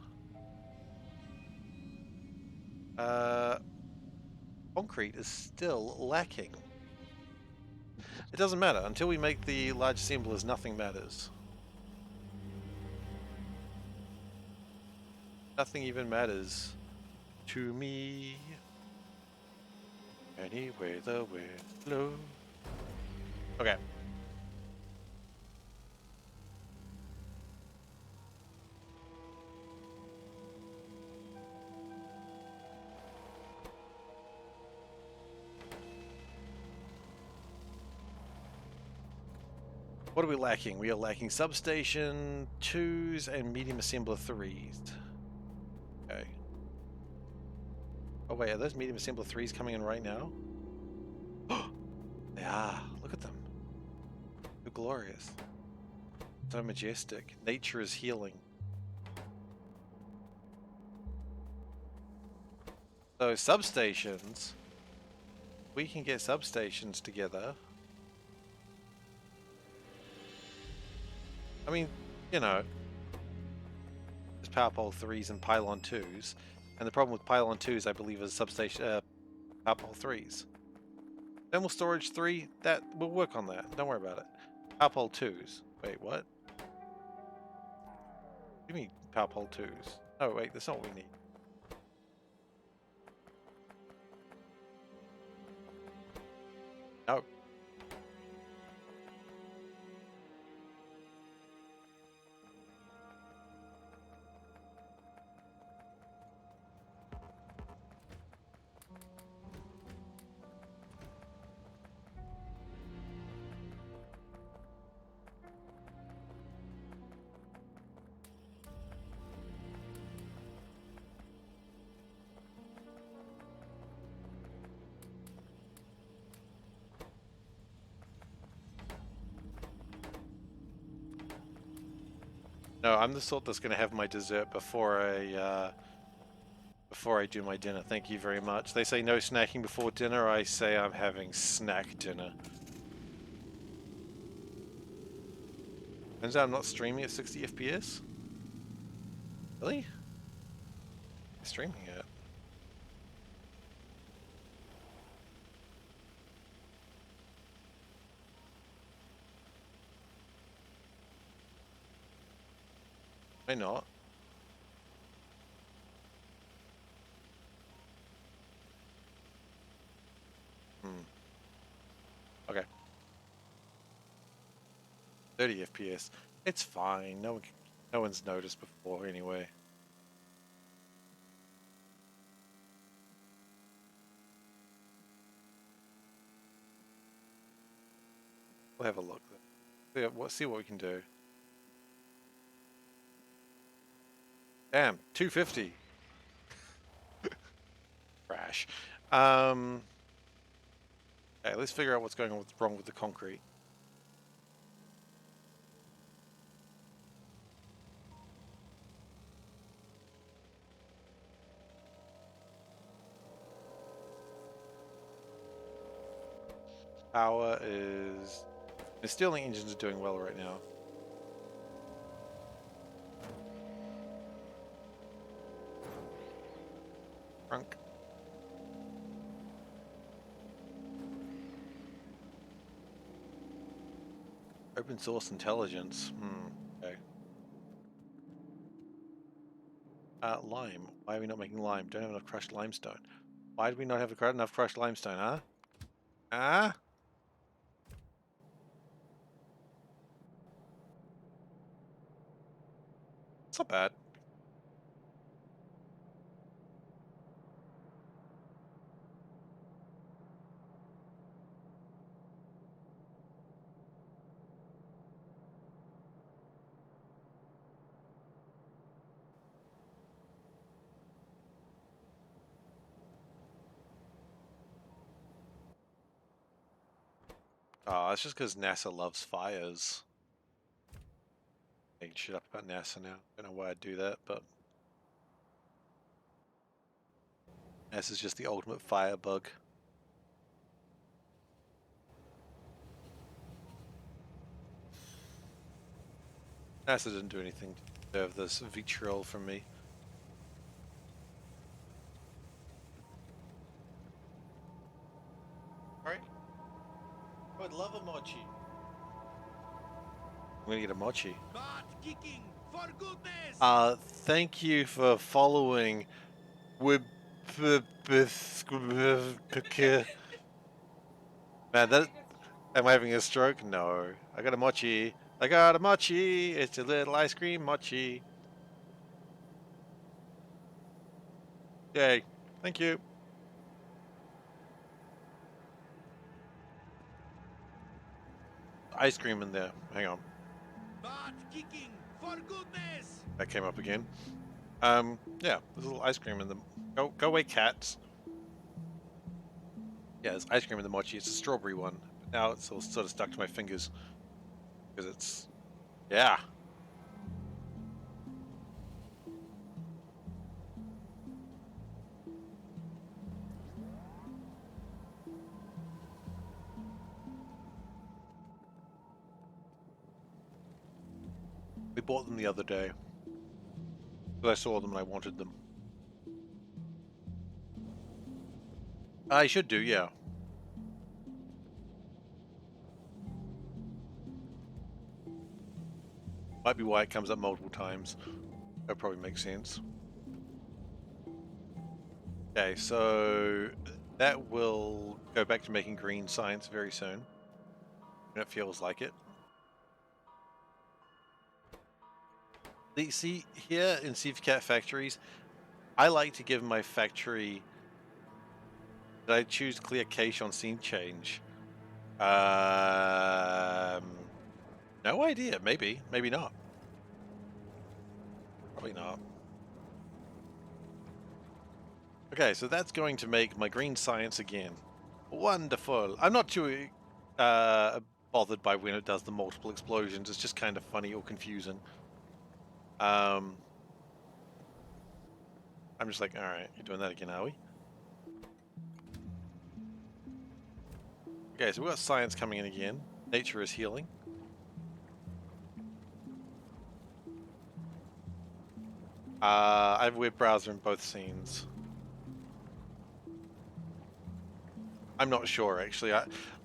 Concrete is still lacking. It doesn't matter. Until we make the large assemblers, nothing matters. Nothing even matters to me. Anyway, the wind blows. Okay. What are we lacking? We are lacking substation 2s and medium assembler 3s. Okay. Oh wait, are those medium assembler 3s coming in right now? They are. Look at them. They're glorious. So majestic. Nature is healing. So substations. We can get substations together. I mean, you know, there's power pole 3s and pylon 2s. And the problem with pylon 2s, I believe, is substation power pole 3s. Thermal storage 3, that we'll work on that. Don't worry about it. Power pole 2s. Wait, what? What do you mean power pole 2s? Oh wait, that's not what we need. No. No, I'm the sort that's going to have my dessert before I do my dinner. Thank you very much. They say no snacking before dinner. I say I'm having snack dinner. Turns out I'm not streaming at 60 FPS. Really? I'm streaming it. Why not? Okay. 30 FPS. It's fine. No one's noticed before anyway. We'll have a look. See what we can do. Damn, 250. Crash. Okay, let's figure out what's wrong with the concrete. Power is... The Stirling engines are doing well right now. Crunk. Open source intelligence. Okay. Lime. Why are we not making lime? Don't have enough crushed limestone. Why do we not have enough crushed limestone, huh? Ah. It's not bad. Oh, it's just because NASA loves fires. Making shit up about NASA now. Don't know why I'd do that, but NASA's just the ultimate fire bug. NASA didn't do anything to deserve this vitriol from me. Alright. I would love a mochi. I'm gonna get a mochi. Kicking, for goodness! Thank you for following. Man, that am I having a stroke? No. I got a mochi. I got a mochi. It's a little ice cream mochi. Yay. Thank you. Ice cream in there. Hang on. Kicking, for goodness! That came up again. Yeah, there's a little ice cream in the... Go away, cats. Yeah, there's ice cream in the mochi. It's a strawberry one. But now it's all sort of stuck to my fingers. Because it's... Yeah. We bought them the other day. But I saw them and I wanted them. I should do, yeah. Might be why it comes up multiple times. That probably makes sense. Okay, so that will go back to making green science very soon. And it feels like it. See, here in SeiferKatt factories, I like to give my factory that I choose clear cache on scene change. No idea. Maybe. Maybe not. Probably not. Okay, so that's going to make my green science again. Wonderful. I'm not too bothered by when it does the multiple explosions. It's just kind of funny or confusing. I'm just like, all right, you're doing that again, are we? Okay, so we've got science coming in again. Nature is healing. I have a web browser in both scenes. I'm not sure, actually.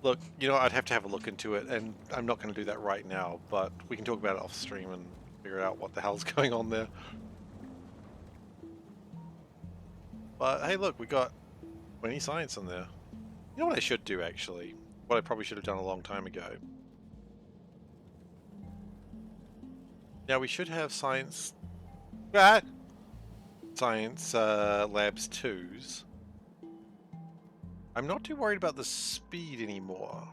Look, you know, I'd have to have a look into it, and I'm not going to do that right now, but we can talk about it off stream and figure out what the hell's going on there. But hey, look, we got 20 science in there. You know what I should do, actually? What I probably should have done a long time ago. Yeah, we should have science... Ah! Science labs 2s. I'm not too worried about the speed anymore.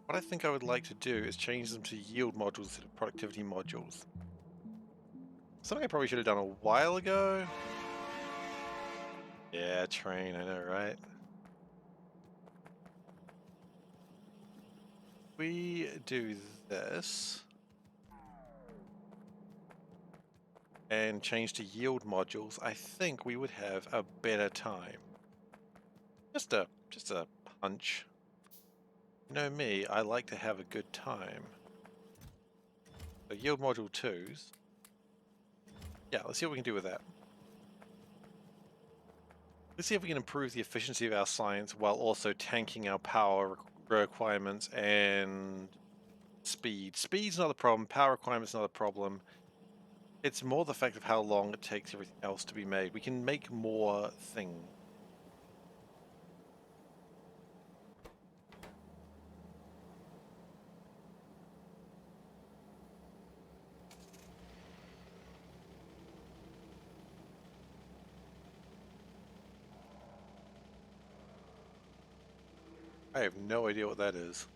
What I think I would like to do is change them to yield modules instead of productivity modules. Something I probably should have done a while ago. Yeah, train, I know, right? We do this and change to yield modules, I think we would have a better time. Just a hunch. You know me, I like to have a good time. So yield module 2s. Yeah, let's see what we can do with that. Let's see if we can improve the efficiency of our science while also tanking our power requirements and speed. Speed's not a problem, power requirements not a problem. It's more the fact of how long it takes everything else to be made. We can make more things. I have no idea what that is.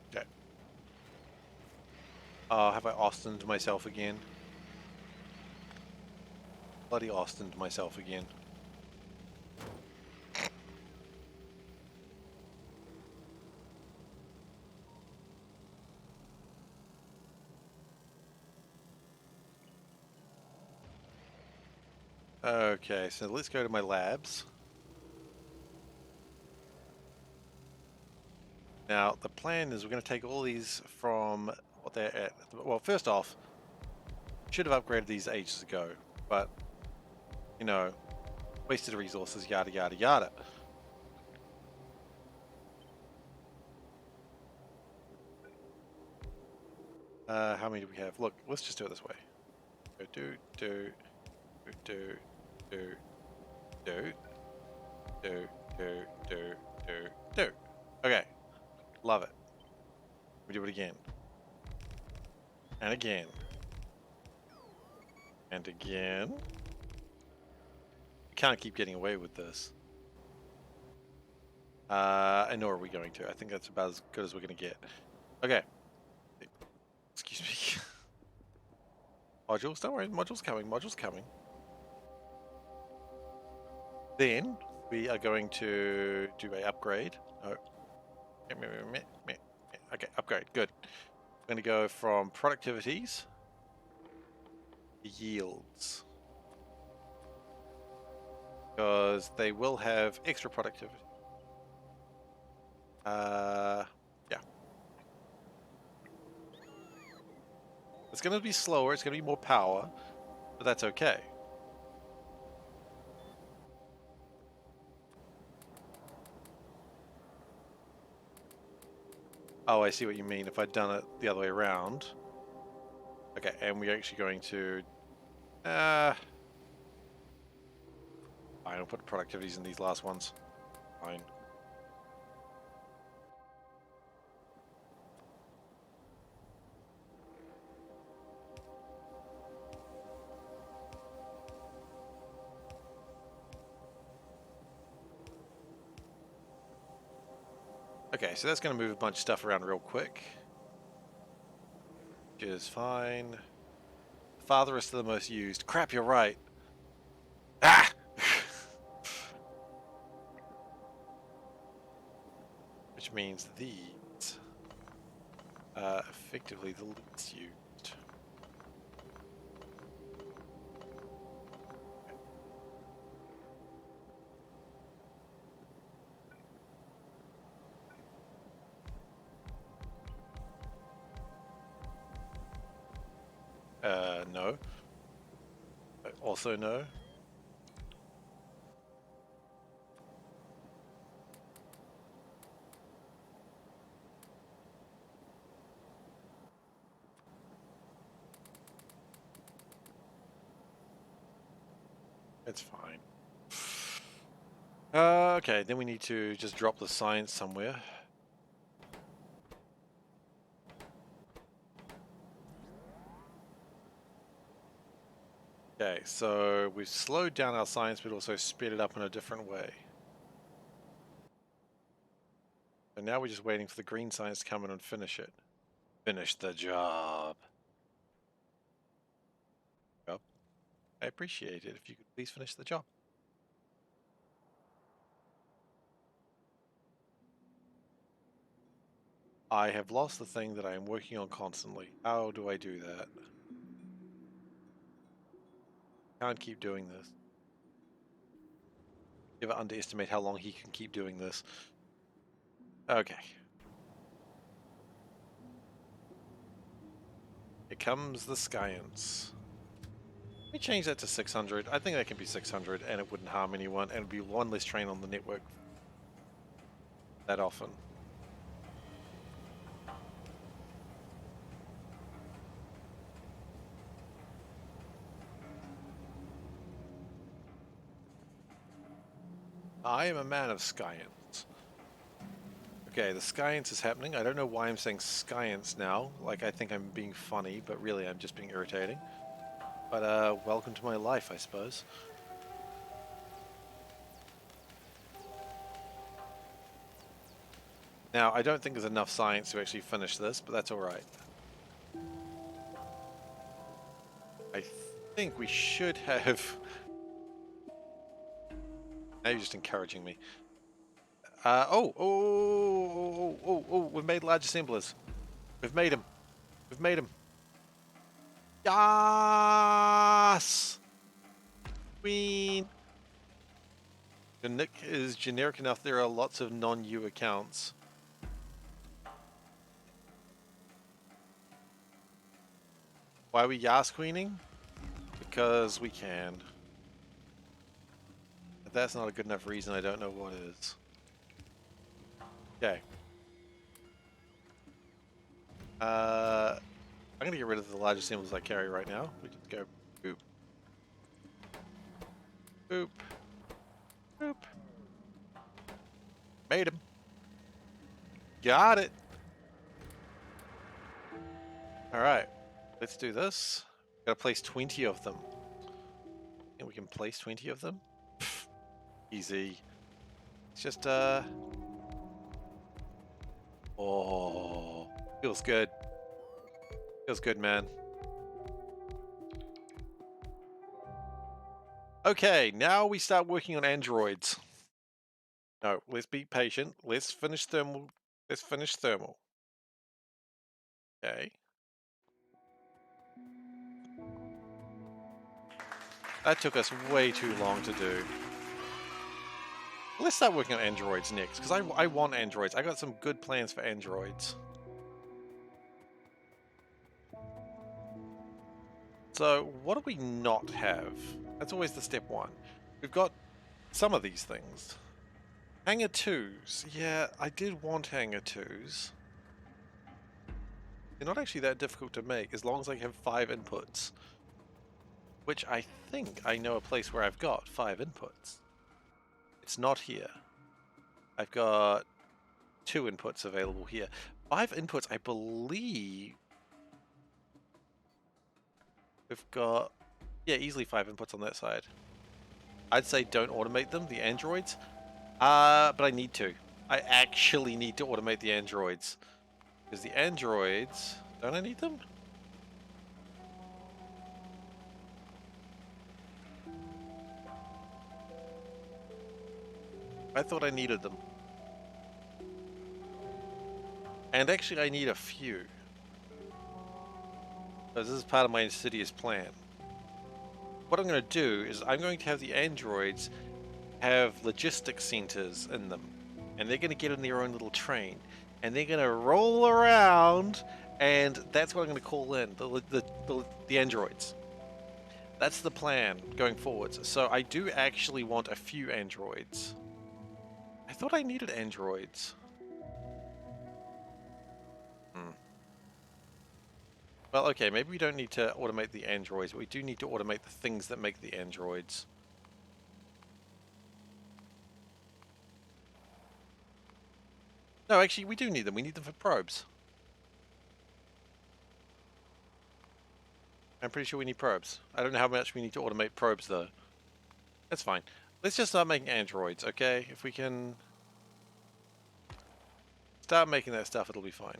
Okay. Have I Austined myself again? Bloody Austined myself again. Okay, so let's go to my labs. Now, the plan is we're going to take all these from what they're at. Well, first off, should have upgraded these ages ago, but, you know, wasted resources, yada, yada, yada. How many do we have? Look, let's just do it this way. Go do, do, do, do, do, do, do, do, do, do. Okay, love it. We do it again. And again. And again. We can't keep getting away with this. I know where we're going to. I think that's about as good as we're going to get. Okay. Excuse me. Modules, don't worry. Modules coming. Modules coming. Then we are going to do a upgrade. Oh. Okay, upgrade. Good. I'm going to go from productivities to yields. Because they will have extra productivity. Yeah. It's going to be slower, it's going to be more power, but that's okay. Oh, I see what you mean. If I'd done it the other way around. Okay, and we're actually going to... I don't put productivities in these last ones. Fine. Okay, so that's going to move a bunch of stuff around real quick. Which is fine. Farthest to the most used. Crap, you're right. Ah! Which means these effectively the least used. No. Also no. It's fine. Okay, then we need to just drop the science somewhere. Okay, so we've slowed down our science, but also sped it up in a different way. And now we're just waiting for the green science to come in and finish it. Finish the job. Well, I appreciate it if you could please finish the job. I have lost the thing that I am working on constantly. How do I do that? Can't keep doing this. Never underestimate how long he can keep doing this. Okay. Here comes the science. Let me change that to 600. I think that can be 600 and it wouldn't harm anyone and it'd be one less train on the network that often. I am a man of science. Okay, the science is happening. I don't know why I'm saying science now. Like, I think I'm being funny, but really I'm just being irritating. But welcome to my life, I suppose. Now, I don't think there's enough science to actually finish this, but that's alright. I think we should have... Now you're just encouraging me. We've made large assemblers. We've made them. We've made them. Yes! Queen! The nick is generic enough, there are lots of non-U accounts. Why are we Yas Queening? Because we can. If that's not a good enough reason, I don't know what is. Okay. I'm gonna get rid of the largest symbols I carry right now. We just go boop. Boop. Boop. Made him. Got it. Alright. Let's do this. Gotta place 20 of them. And we can place 20 of them? Pfft, easy. It's just, Oh. Feels good. Feels good, man. Okay, now we start working on androids. No, let's be patient. Let's finish thermal. Let's finish thermal. Okay. That took us way too long to do. Let's start working on androids next, because I want androids. I got some good plans for androids. So, what do we not have? That's always the step one. We've got some of these things. Hangar 2s. Yeah, I did want Hangar 2s. They're not actually that difficult to make, as long as I have 5 inputs. Which I think I know a place where I've got 5 inputs. It's not here. I've got 2 inputs available here. 5 inputs, I believe. We've got, yeah, easily 5 inputs on that side. I'd say don't automate them, the androids. But I need to. I actually need to automate the androids. Because the androids, don't I need them? I thought I needed them. And actually I need a few. Because this is part of my insidious plan. What I'm going to do is I'm going to have the androids have logistics centers in them. And they're going to get in their own little train. And they're going to roll around, and that's what I'm going to call in, the androids. That's the plan going forwards. So I do actually want a few androids. I thought I needed androids. Well, okay, maybe we don't need to automate the androids, but we do need to automate the things that make the androids. No, actually, we do need them. We need them for probes. I'm pretty sure we need probes. I don't know how much we need to automate probes, though. That's fine. Let's just start making androids, okay? If we can start making that stuff, it'll be fine.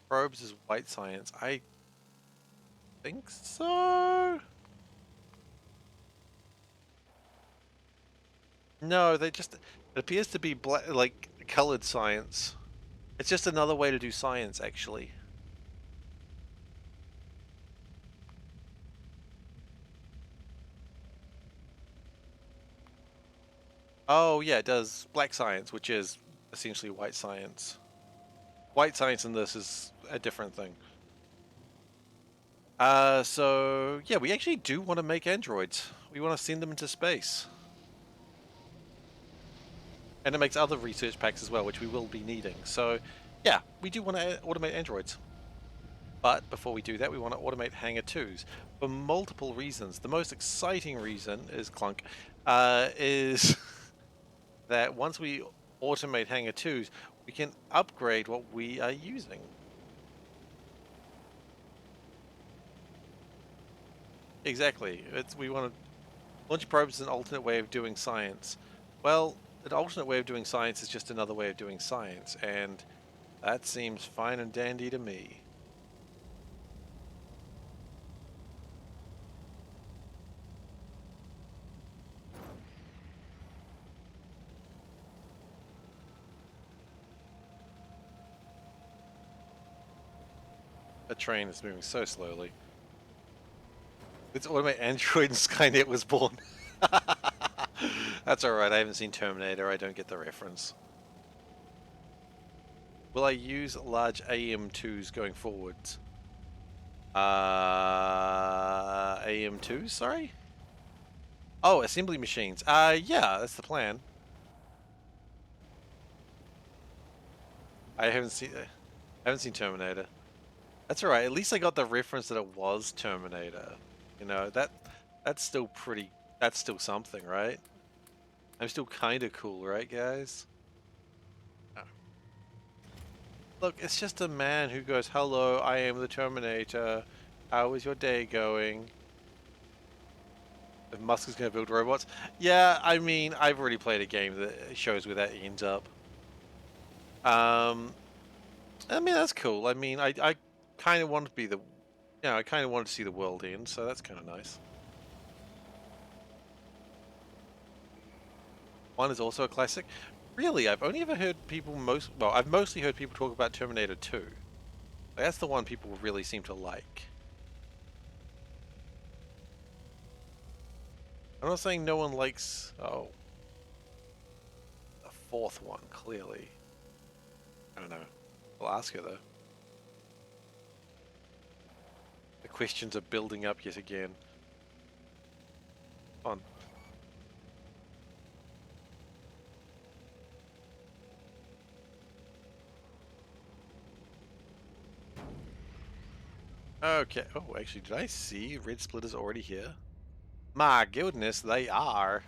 Probes is white science. I think so? No, they just... It appears to be black, like, colored science. It's just another way to do science, actually. Oh, yeah, it does black science, which is essentially white science. White science in this is a different thing. So, yeah, we actually do want to make androids. We want to send them into space. And it makes other research packs as well, which we will be needing. So, yeah, we do want to automate androids. But before we do that, we want to automate Hangar 2s for multiple reasons. The most exciting reason is clunk, is that once we automate Hangar 2s, we can upgrade what we are using. exactly. We want to launch probes is an alternate way of doing science. Well, an alternate way of doing science is just another way of doing science, and that seems fine and dandy to me. A train is moving so slowly. It's automated android and Skynet was born. That's alright, I haven't seen Terminator, I don't get the reference. Will I use large AM2s going forwards? AM2s, sorry? Oh, assembly machines. Yeah, that's the plan. I haven't seen Terminator. That's alright, at least I got the reference that it was Terminator. You know, that's still pretty, that's still something, right? I'm still kinda cool, right guys? Oh. Look, it's just a man who goes, "Hello, I am the Terminator. How is your day going?" If Musk is going to build robots. Yeah, I mean, I've already played a game that shows where that ends up. I mean, that's cool. I mean, I kind of want to be the, I kind of wanted to see the world end, so that's kind of nice. One is also a classic. Really, I've only ever heard people I've mostly heard people talk about Terminator 2. That's the one people really seem to like. I'm not saying no one likes, oh, the fourth one, clearly. I don't know. I'll ask her though. The questions are building up yet again. On. Okay. Oh, actually, did I see Red Splitters already here? My goodness, they are.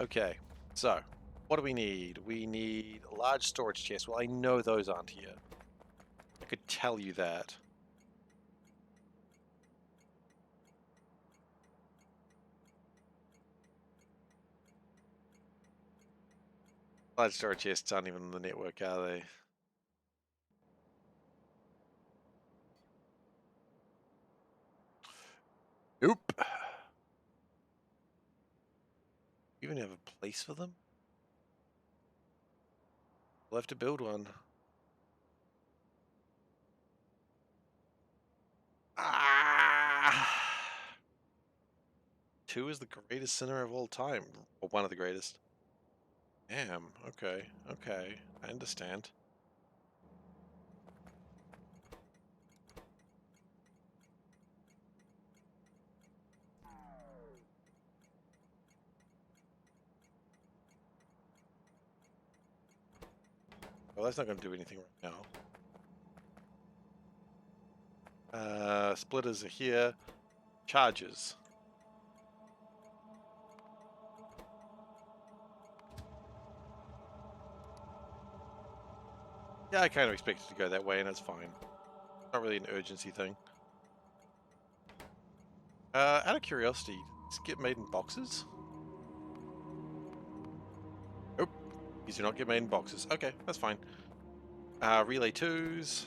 Okay. So, what do we need? We need a large storage chest. Well, I know those aren't here. I could tell you that. Large storage chests aren't even on the network, are they? Nope. You even have a place for them? We'll have to build one. Ah! 2 is the greatest sinner of all time. Or one of the greatest. Damn. Okay. Okay. I understand. Well, that's not going to do anything right now. Splitters are here. Charges. Yeah, I kind of expected to go that way, and that's fine. Not really an urgency thing. Out of curiosity, does it get made in boxes? Nope. These do not get made in boxes. Okay, that's fine. Relay 2s.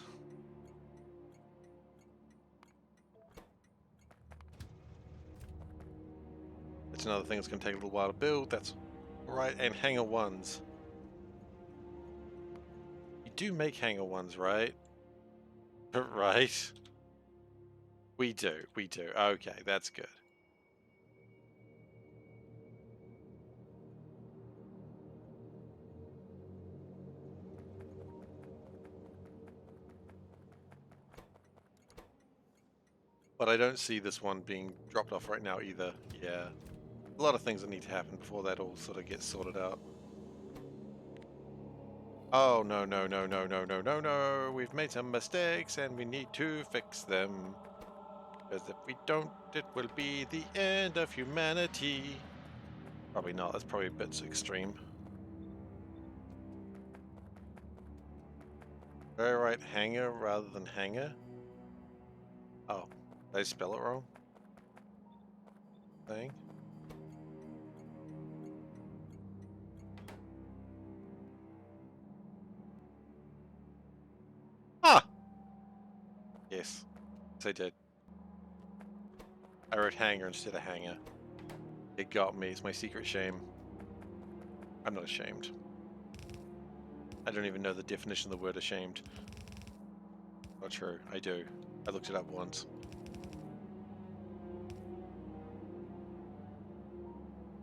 That's another thing that's going to take a little while to build. That's alright. And hangar 1s. You do make hangar 1s, right? Right. We do. We do. Okay, that's good. But I don't see this one being dropped off right now either. Yeah. A lot of things that need to happen before that all sort of gets sorted out. Oh, no, no, no, no, no, no, no, no. We've made some mistakes and we need to fix them. Because if we don't, it will be the end of humanity. Probably not. That's probably a bit extreme. Did I write hanger rather than hanger? Oh, did I spell it wrong? thing. Ah! Yes. Yes, I did. I wrote hanger instead of hanger. It got me. It's my secret shame. I'm not ashamed. I don't even know the definition of the word ashamed. Not true. I do. I looked it up once.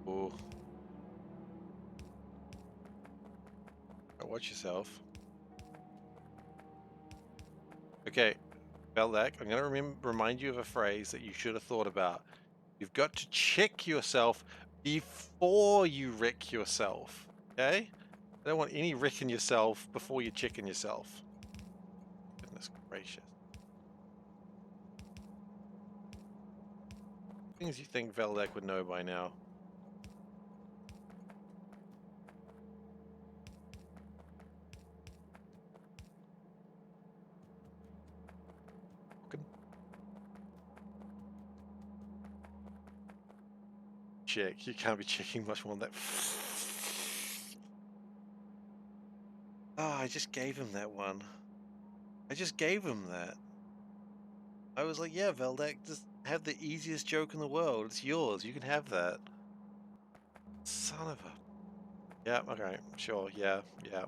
Ooh. Watch yourself. Okay, Veldak, I'm going to remind you of a phrase that you should have thought about. You've got to check yourself before you wreck yourself. Okay? I don't want any wrecking yourself before you're checking yourself. Goodness gracious. Things you think Veldak would know by now. Check. You can't be checking much more than that. Oh, I just gave him that one. I just gave him that. I was like, yeah, Veldak, just have the easiest joke in the world. It's yours. You can have that. Son of a... Yeah, okay, sure, yeah, yeah.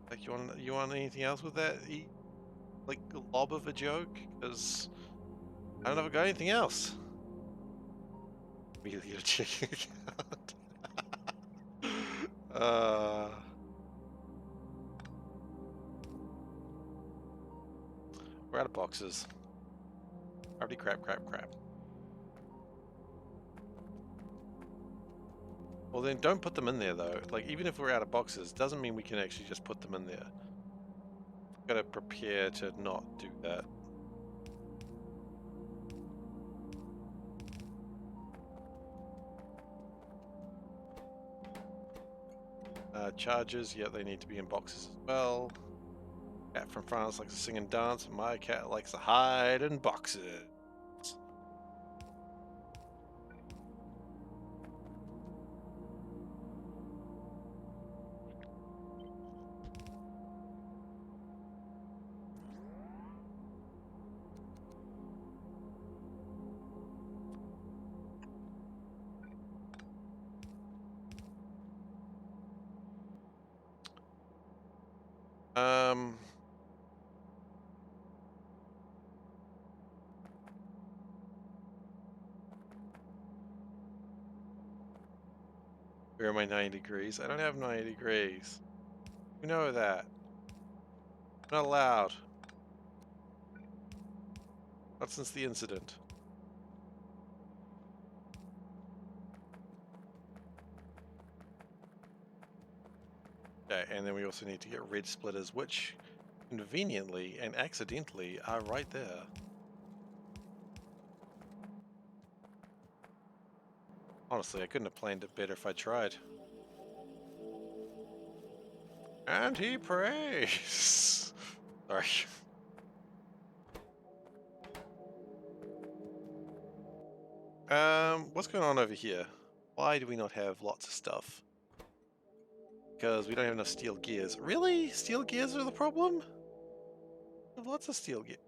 Like, you want anything else with that? Like, a lob of a joke? Because I don't know if I got anything else. Really a checking account. We're out of boxes. Already crap. Well then, don't put them in there though. Like, even if we're out of boxes, doesn't mean we can actually just put them in there. Gotta prepare to not do that. Charges, yeah, they need to be in boxes as well. Cat from France likes to sing and dance. My cat likes to hide in boxes. Where are my 90 degrees? I don't have 90 degrees. You know that. I'm not allowed. Not since the incident. Okay, and then we also need to get red splitters, which conveniently and accidentally are right there. Honestly, I couldn't have planned it better if I tried. Anti-praise! Sorry. What's going on over here? Why do we not have lots of stuff? Because we don't have enough steel gears. Really? Steel gears are the problem? We have lots of steel gear.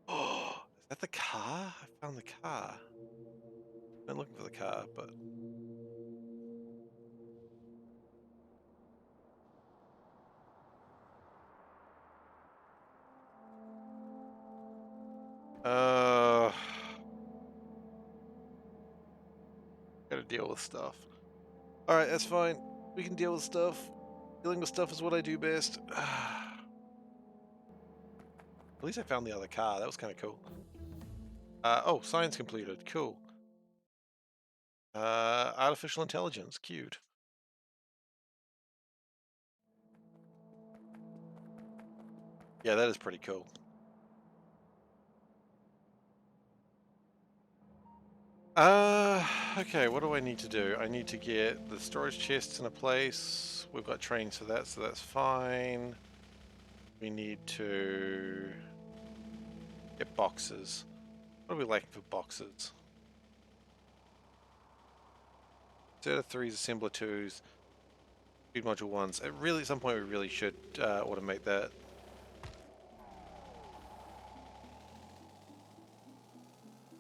Oh, is that the car? I found the car. I'm looking for the car, but... Gotta deal with stuff. Alright, that's fine. We can deal with stuff. Dealing with stuff is what I do best. At least I found the other car. That was kind of cool. Oh, science completed. Cool. Artificial intelligence. Cute. Yeah, that is pretty cool. Okay, what do I need to do? I need to get the storage chests in a place. We've got trains for that, so that's fine. We need to get boxes. What are we lacking for boxes? Zeta 3s, assembler 2s, speed module 1s. Really, at some point we really should automate that.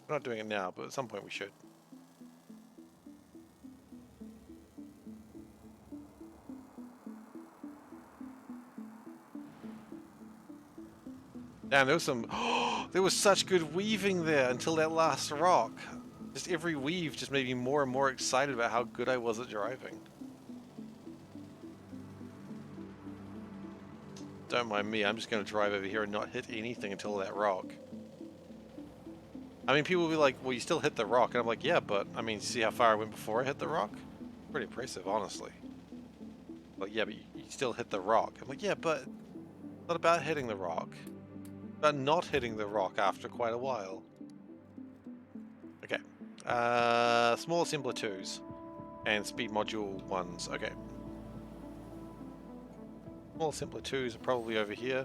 We're not doing it now, but at some point we should. Damn, there was some... there was such good weaving there until that last rock. Just every weave just made me more and more excited about how good I was at driving. Don't mind me, I'm just going to drive over here and not hit anything until that rock. I mean, people will be like, well, you still hit the rock. And I'm like, yeah, but, I mean, see how far I went before I hit the rock? Pretty impressive, honestly. Like, yeah, but you still hit the rock. I'm like, yeah, but it's not about hitting the rock. It's about not hitting the rock after quite a while. Okay. Small assembler 2s. And speed module 1s. Okay. Small assembler 2s are probably over here.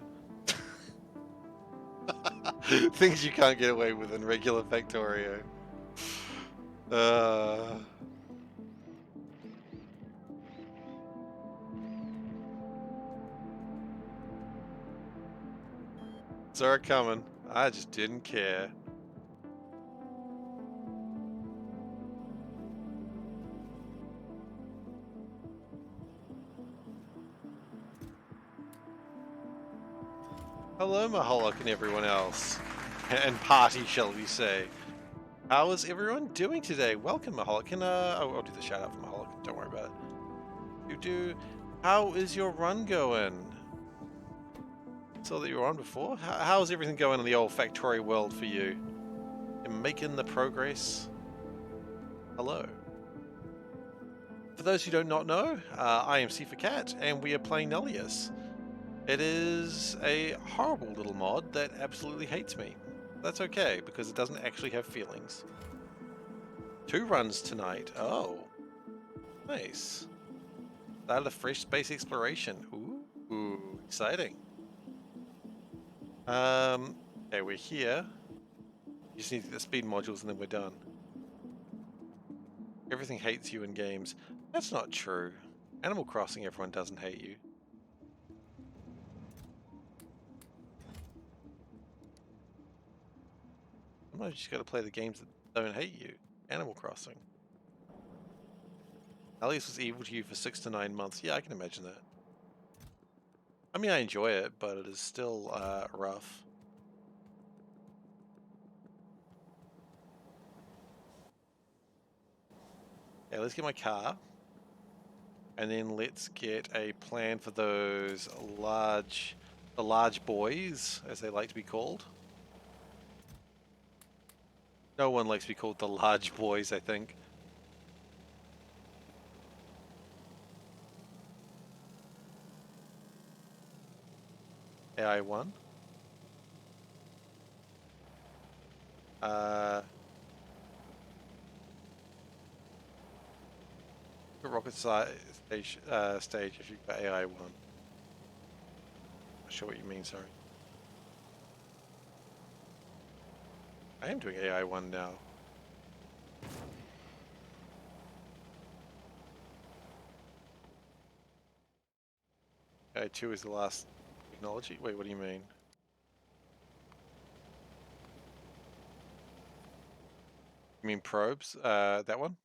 Things you can't get away with in regular Factorio. Saw it coming. I just didn't care. Hello, Maholic and everyone else. And party, shall we say. How is everyone doing today? Welcome, Maholic. Can, I'll do the shout out for Maholic. Don't worry about it. How is your run going? Saw that you were on before. How's everything going in the old Factorio world for you? You're making the progress? Hello. For those who do not know, I am SeiferKatt, and we are playing Nullius. It is a horrible little mod that absolutely hates me. That's okay, because it doesn't actually have feelings. 2 runs tonight. Oh. Nice. Started a fresh space exploration. Ooh, exciting. Okay, we're here. You just need to get the speed modules and then we're done. Everything hates you in games. That's not true. Animal Crossing, everyone doesn't hate you. Sometimes you just gotta play the games that don't hate you. Animal Crossing. Alias was evil to you for 6 to 9 months. Yeah, I can imagine that. I mean, I enjoy it, but it is still rough. Yeah, let's get my car. And then let's get a plan for those the large boys, as they like to be called. No one likes to be called the large boys, I think. AI1. Rocket stage if you've got AI1. Not sure what you mean, sorry. I am doing AI1 now. AI2 is the last technology? Wait, what do you mean? You mean probes? That one?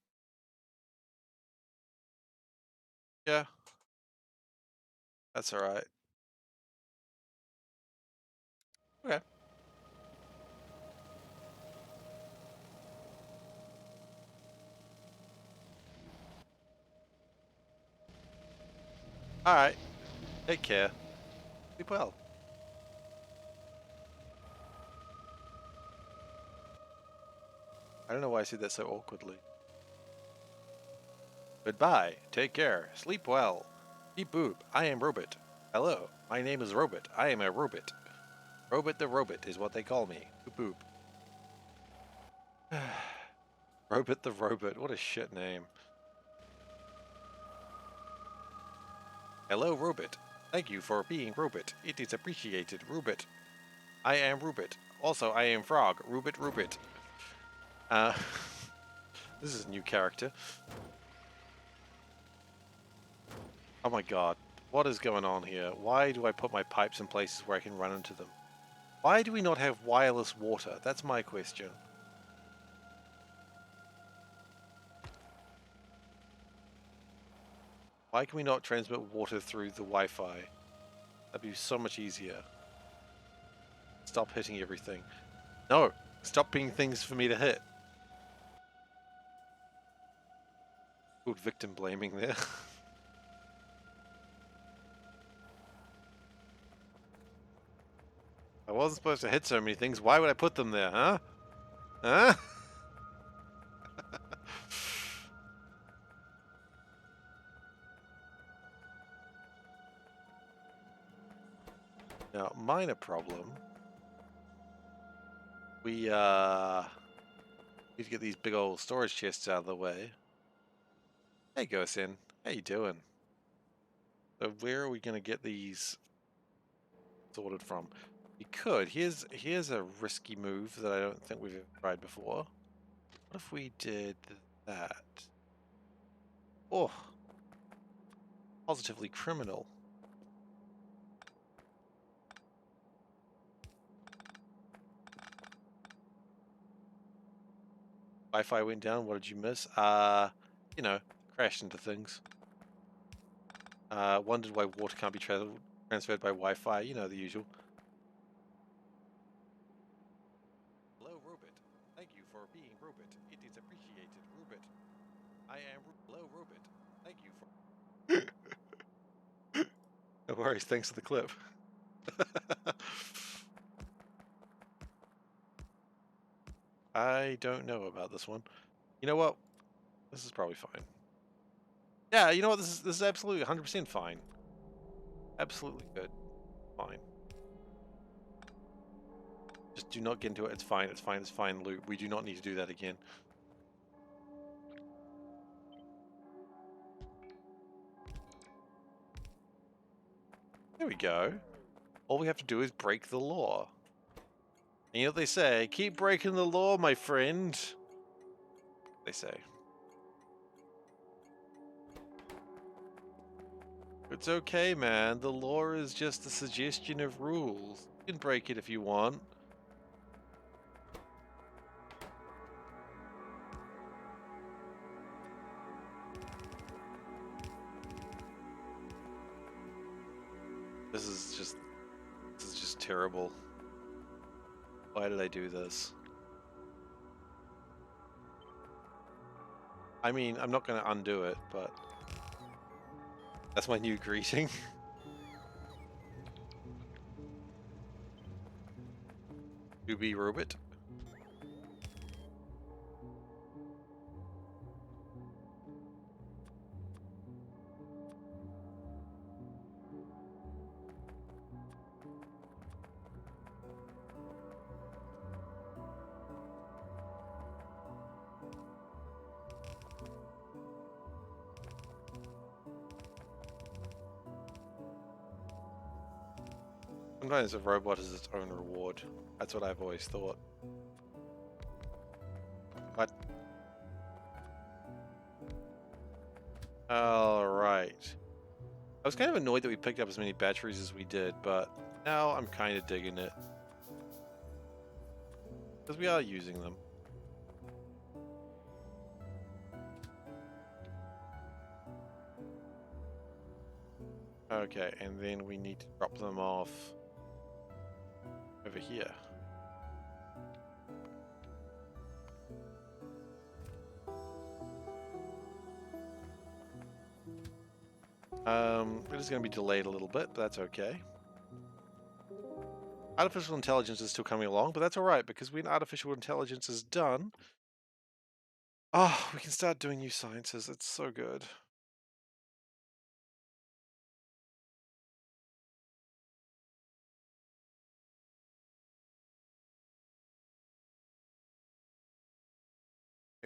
Yeah. That's alright. Okay. Alright. Take care. Sleep well. I don't know why I said that so awkwardly. Goodbye. Take care. Sleep well. Beep boop. I am Robot. Hello. My name is Robot. I am a robot. Robot the Robot is what they call me. Boop boop. Robot the Robot. What a shit name. Hello, Robot. Thank you for being Robot. It is appreciated, Robot. I am Robot. Also, I am Frog. Robot. Uh, this is a new character. Oh my god. What is going on here? Why do I put my pipes in places where I can run into them? Why do we not have wireless water? That's my question. Why can we not transmit water through the Wi-Fi? That'd be so much easier. Stop hitting everything. No! Stop being things for me to hit. Good victim blaming there. I wasn't supposed to hit so many things. Why would I put them there, huh? Huh? Now, minor problem. We need to get these big old storage chests out of the way. Hey, Gosin. How you doing? So where are we going to get these sorted from? We could. Here's a risky move that I don't think we've ever tried before. What if we did that? Oh, positively criminal. Wi-Fi went down. What did you miss? You know, crashed into things. Wondered why water can't be transferred by Wi-Fi. You know, the usual. Hello, Robot. Thank you for being Robot. It is appreciated, Robot. I am Hello, Robot. Thank you for. No worries. Thanks for the clip. I don't know about this one. You know what? This is probably fine. Yeah, you know what? This is absolutely 100% fine. Absolutely good. Fine. Just do not get into it. It's fine. It's fine. It's fine, loot. We do not need to do that again. There we go. All we have to do is break the law. And you know what they say? Keep breaking the law, my friend. They say. It's okay, man. The law is just a suggestion of rules. You can break it if you want. This is just terrible. Why did I do this? I mean, I'm not going to undo it, but that's my new greeting. To be Robot. Sometimes a robot is its own reward. That's what I've always thought. What? Alright. I was kind of annoyed that we picked up as many batteries as we did, but now I'm kind of digging it. Because we are using them. Okay, and then we need to drop them off over here. It is going to be delayed a little bit, but that's okay. Artificial intelligence is still coming along, but that's alright, because when artificial intelligence is done, oh, we can start doing new sciences. It's so good.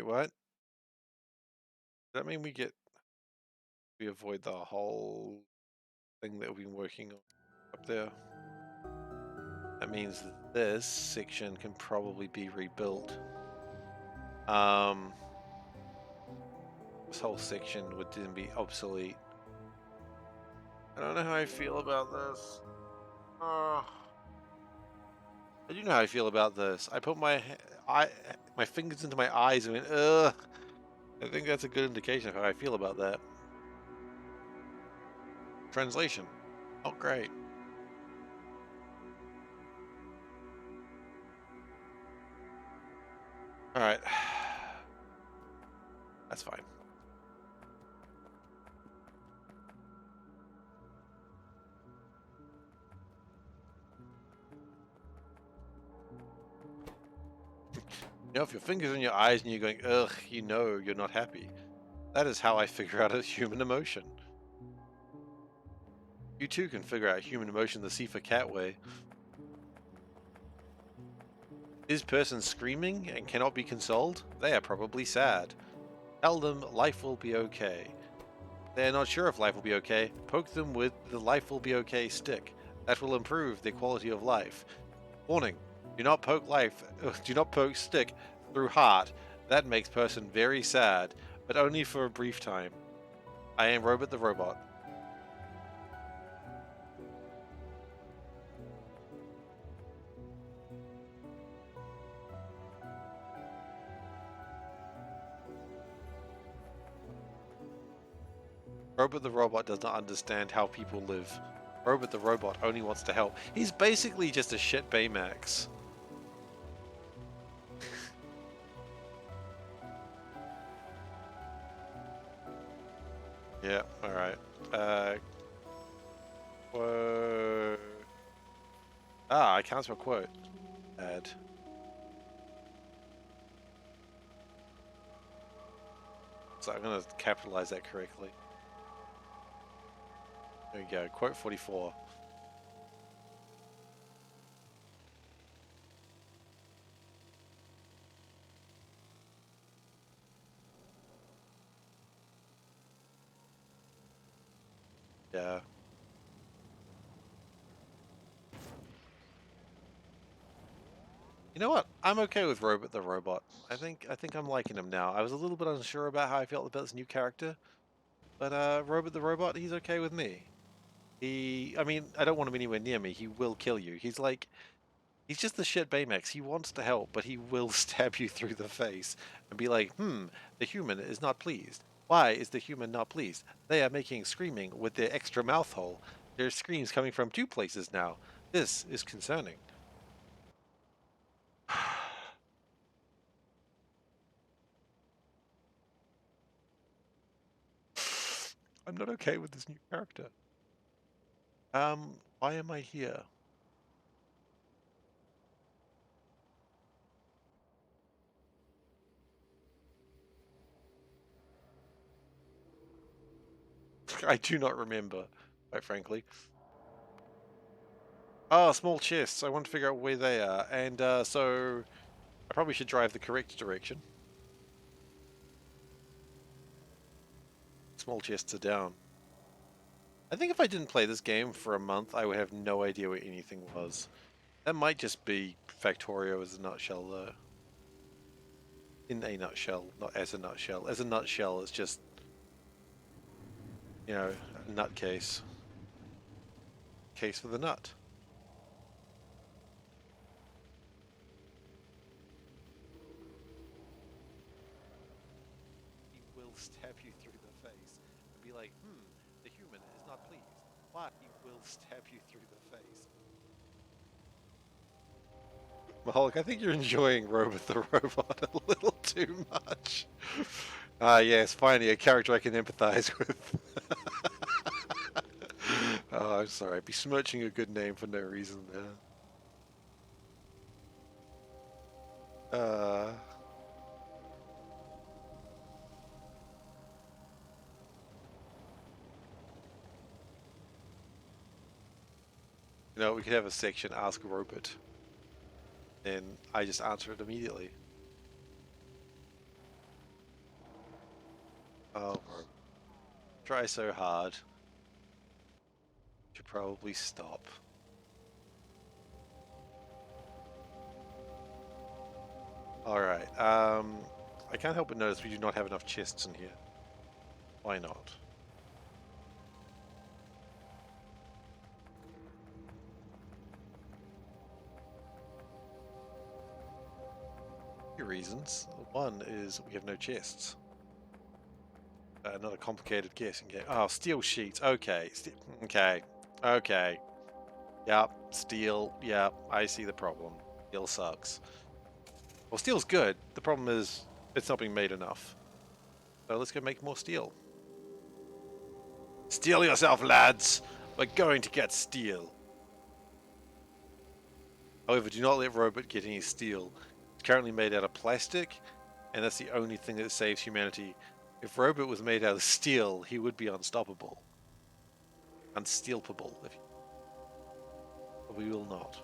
Wait, what? Does that mean we avoid the whole thing that we've been working on up there? That means this section can probably be rebuilt. This whole section would then be obsolete. I don't know how I feel about this. I do know how I feel about this. I put my fingers into my eyes and went, ugh. I think that's a good indication of how I feel about that. Translation. Oh, great. All right. That's fine. You know, if your fingers in your eyes and you're going, ugh, you know you're not happy. That is how I figure out a human emotion. You too can figure out human emotion the SeiferKatt way. Is person screaming and cannot be consoled? They are probably sad. Tell them life will be okay. They are not sure if life will be okay. Poke them with the life will be okay stick. That will improve their quality of life. Warning: do not poke do not poke stick through heart. That makes person very sad, but only for a brief time. I am Robot the Robot. Robot the Robot does not understand how people live. Robot the Robot only wants to help. He's basically just a shit Baymax. Yeah, alright. Quote. I can't spell quote. Add. So I'm gonna capitalize that correctly. There we go, quote 44. Yeah. You know what? I'm okay with Robot the Robot. I think I'm liking him now. I was a little bit unsure about how I felt about this new character, but Robot the Robot, he's okay with me. I mean, I don't want him anywhere near me. He will kill you. He's just the shit Baymax. He wants to help, but he will stab you through the face and be like, the human is not pleased. Why is the human not pleased? They are making screaming with their extra mouth hole. There's screams coming from 2 places now. This is concerning. I'm not okay with this new character. Why am I here? I do not remember, quite frankly. Oh, small chests. I want to figure out where they are. And so I probably should drive the correct direction. Small chests are down. I think if I didn't play this game for a month, I would have no idea where anything was. That might just be Factorio as a nutshell, though. In a nutshell, not as a nutshell. As a nutshell, it's just, you know, a nutcase. Case for the nut. He will stab you through the face and be like, the human is not pleased. Why? He will stab you through the face. Mahalik, I think you're enjoying Robot the Robot a little too much. Yes, finally a character I can empathize with. Oh, I'm sorry. I'd be smirching a good name for no reason there. Uh, we could have a section, Ask a Robot. And I just answer it immediately. try so hard. Should probably stop. Alright, I can't help but notice we do not have enough chests in here. Why not? Two reasons. One is we have no chests. Another complicated guessing game. Oh, steel sheets. Okay. Okay. Okay. Yep. Steel. Yep. I see the problem. Steel sucks. Well, steel's good. The problem is it's not being made enough. So let's go make more steel. Steel yourself, lads! We're going to get steel. However, do not let Robot get any steel. It's currently made out of plastic, and that's the only thing that saves humanity. If Robot was made out of steel, he would be unstoppable. Unstealpable, if you... But we will not.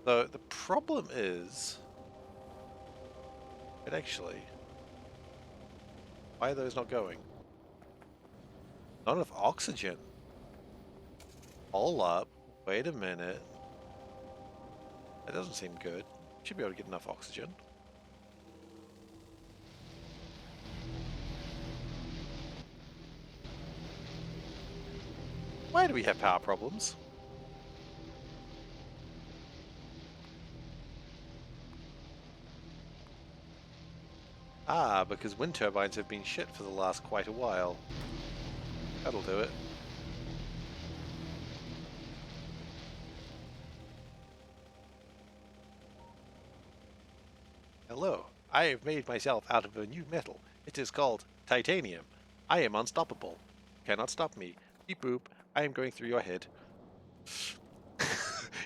So the problem is... But actually... Why are those not going? Not enough oxygen. All up. Wait a minute. That doesn't seem good. Should be able to get enough oxygen. Why do we have power problems? Ah, because wind turbines have been shit for the last quite a while. That'll do it. Hello, I have made myself out of a new metal. It is called titanium. I am unstoppable. Cannot stop me. Beep boop, I am going through your head.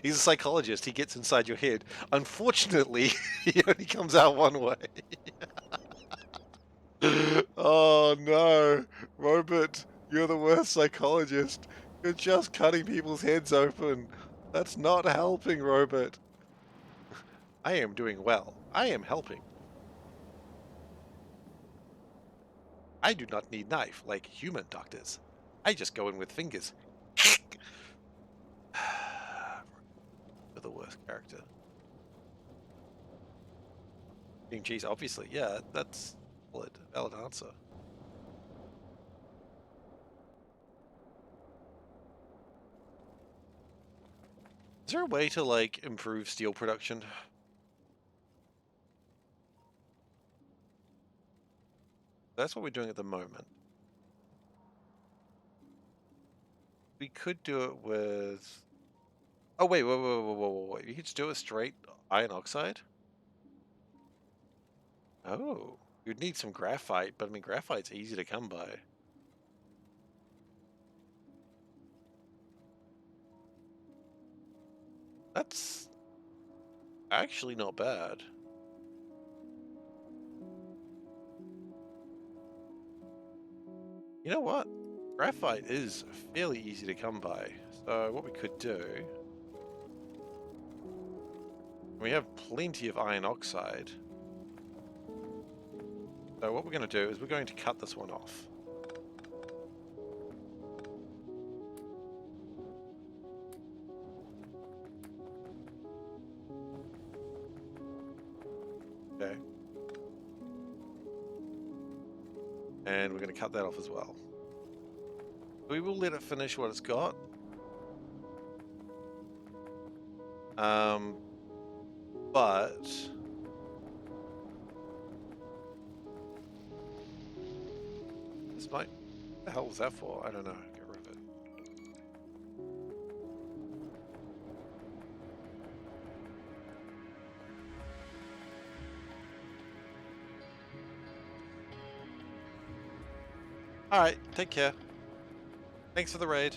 He's a psychologist, he gets inside your head. Unfortunately, he only comes out one way. Oh no, Robert, you're the worst psychologist. You're just cutting people's heads open. That's not helping, Robert. I am doing well. I am helping. I do not need knife like human doctors. I just go in with fingers. You're the worst character. Cream cheese, obviously. Yeah, that's valid answer. Is there a way to, like, improve steel production? That's what we're doing at the moment. We could do it with... Oh, wait. You could just do it with straight iron oxide? Oh. You'd need some graphite, but I mean, graphite's easy to come by. That's actually not bad. You know what? Graphite is fairly easy to come by. So what we could do... We have plenty of iron oxide. So what we're going to do is we're going to cut this one off. Okay. And we're going to cut that off as well. We will let it finish what it's got. But... This might... What the hell was that for? I don't know. Get rid of it. Alright, take care. Thanks for the raid.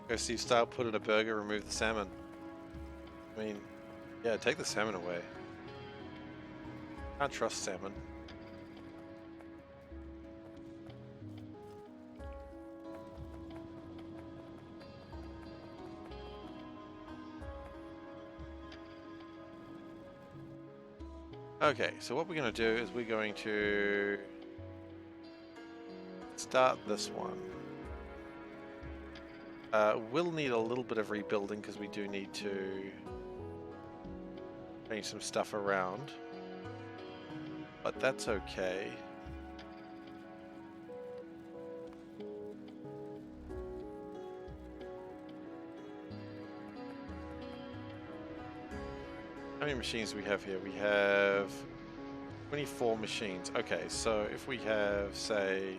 Go Steve style, put in a burger, remove the salmon. I mean, yeah, take the salmon away. Can't trust salmon. Okay, so what we're going to do is we're going to start this one. We'll need a little bit of rebuilding because we do need to change some stuff around, but that's okay. How many machines do we have here? We have 24 machines. Okay, so if we have, say,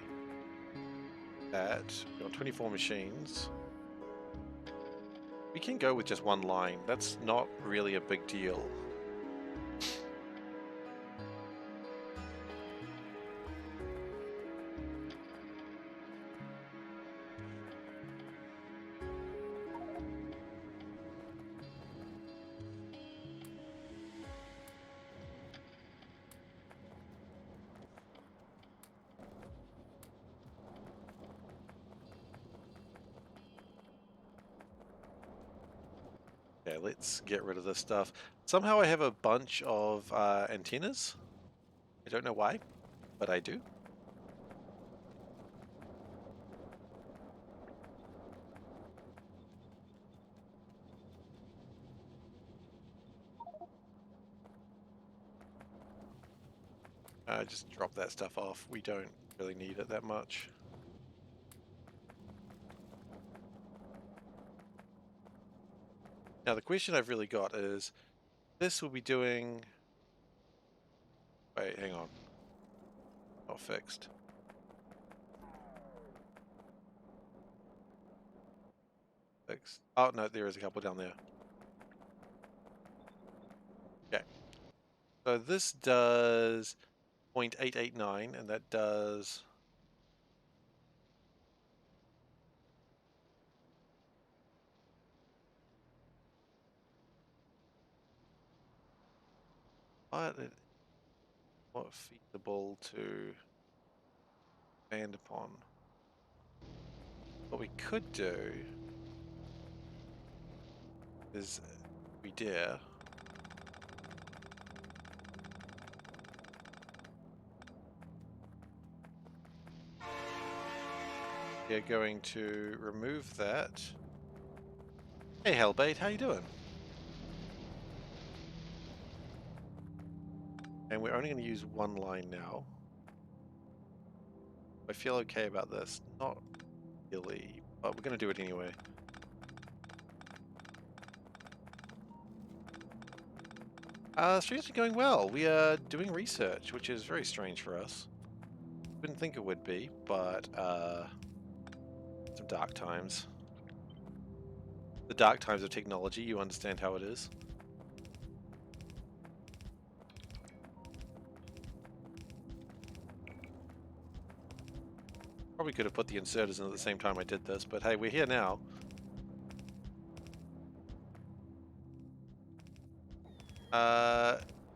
that, we've got 24 machines. We can go with just one line. That's not really a big deal. Okay, let's get rid of this stuff. Somehow I have a bunch of antennas. I don't know why, but I do. Just drop that stuff off. We don't really need it that much. Now the question I've really got is, this will be doing... Wait, hang on. Not fixed. Fixed. Oh, no, there is a couple down there. Okay. So this does 0.889, and that does... What? Not feasible to expand upon. What we could do is, if we dare, we're going to remove that. Hey Hellbait, how you doing? And we're only going to use one line now. I feel okay about this. Not really, but we're going to do it anyway. Stream's going well. We are doing research, which is very strange for us. Wouldn't think it would be, but some dark times. The dark times of technology, you understand how it is. Probably could have put the inserters in at the same time I did this, but hey, we're here now.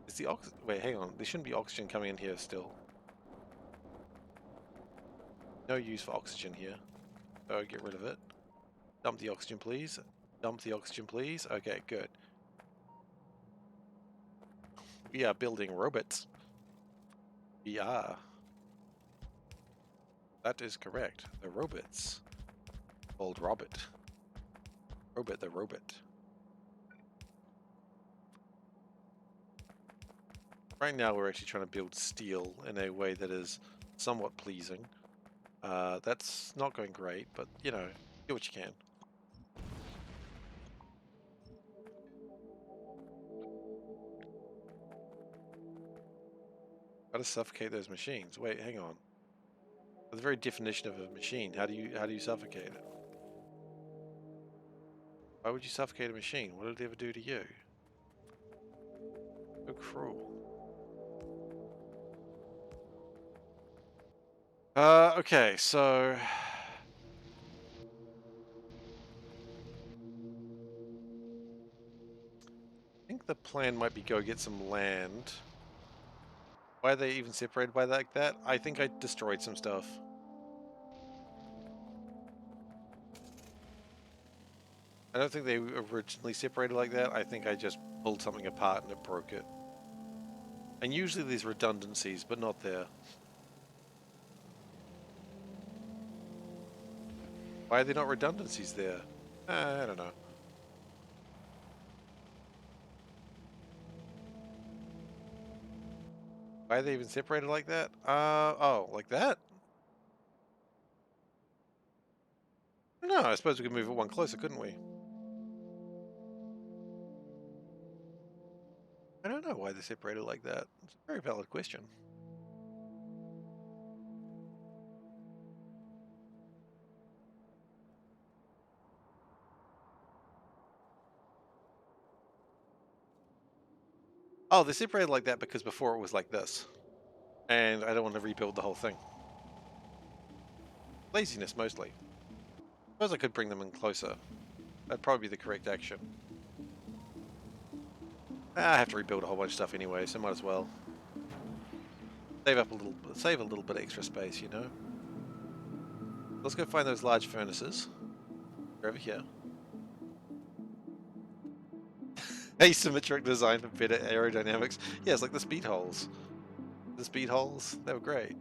Is the wait, hang on. There shouldn't be oxygen coming in here still. No use for oxygen here. So get rid of it. Dump the oxygen, please. Dump the oxygen, please. Okay, good. We are building robots. We are. That is correct. The robots. Called Robert. Robot the robot. Right now we're actually trying to build steel in a way that is somewhat pleasing. That's not going great, but you know, do what you can. Gotta suffocate those machines. Wait, hang on. The very definition of a machine, how do you suffocate it? Why would you suffocate a machine? What did it ever do to you? So cruel. Okay, so... I think the plan might be go get some land. Why are they even separated by like that? I think I destroyed some stuff. I don't think they originally separated like that. I think I just pulled something apart and it broke it. And usually there's redundancies, but not there. Why are there not redundancies there? I don't know. Why are they even separated like that? Oh, like that? No, I suppose we could move it one closer, couldn't we? I don't know why they're separated like that. It's a very valid question. Oh, they're separated like that because before it was like this. And I don't want to rebuild the whole thing. Laziness, mostly. Suppose I could bring them in closer. That'd probably be the correct action. I have to rebuild a whole bunch of stuff anyway, so might as well. Save a little bit of extra space, you know? Let's go find those large furnaces. They're over here. Asymmetric design for better aerodynamics. Yeah, it's like the speed holes. The speed holes, they were great.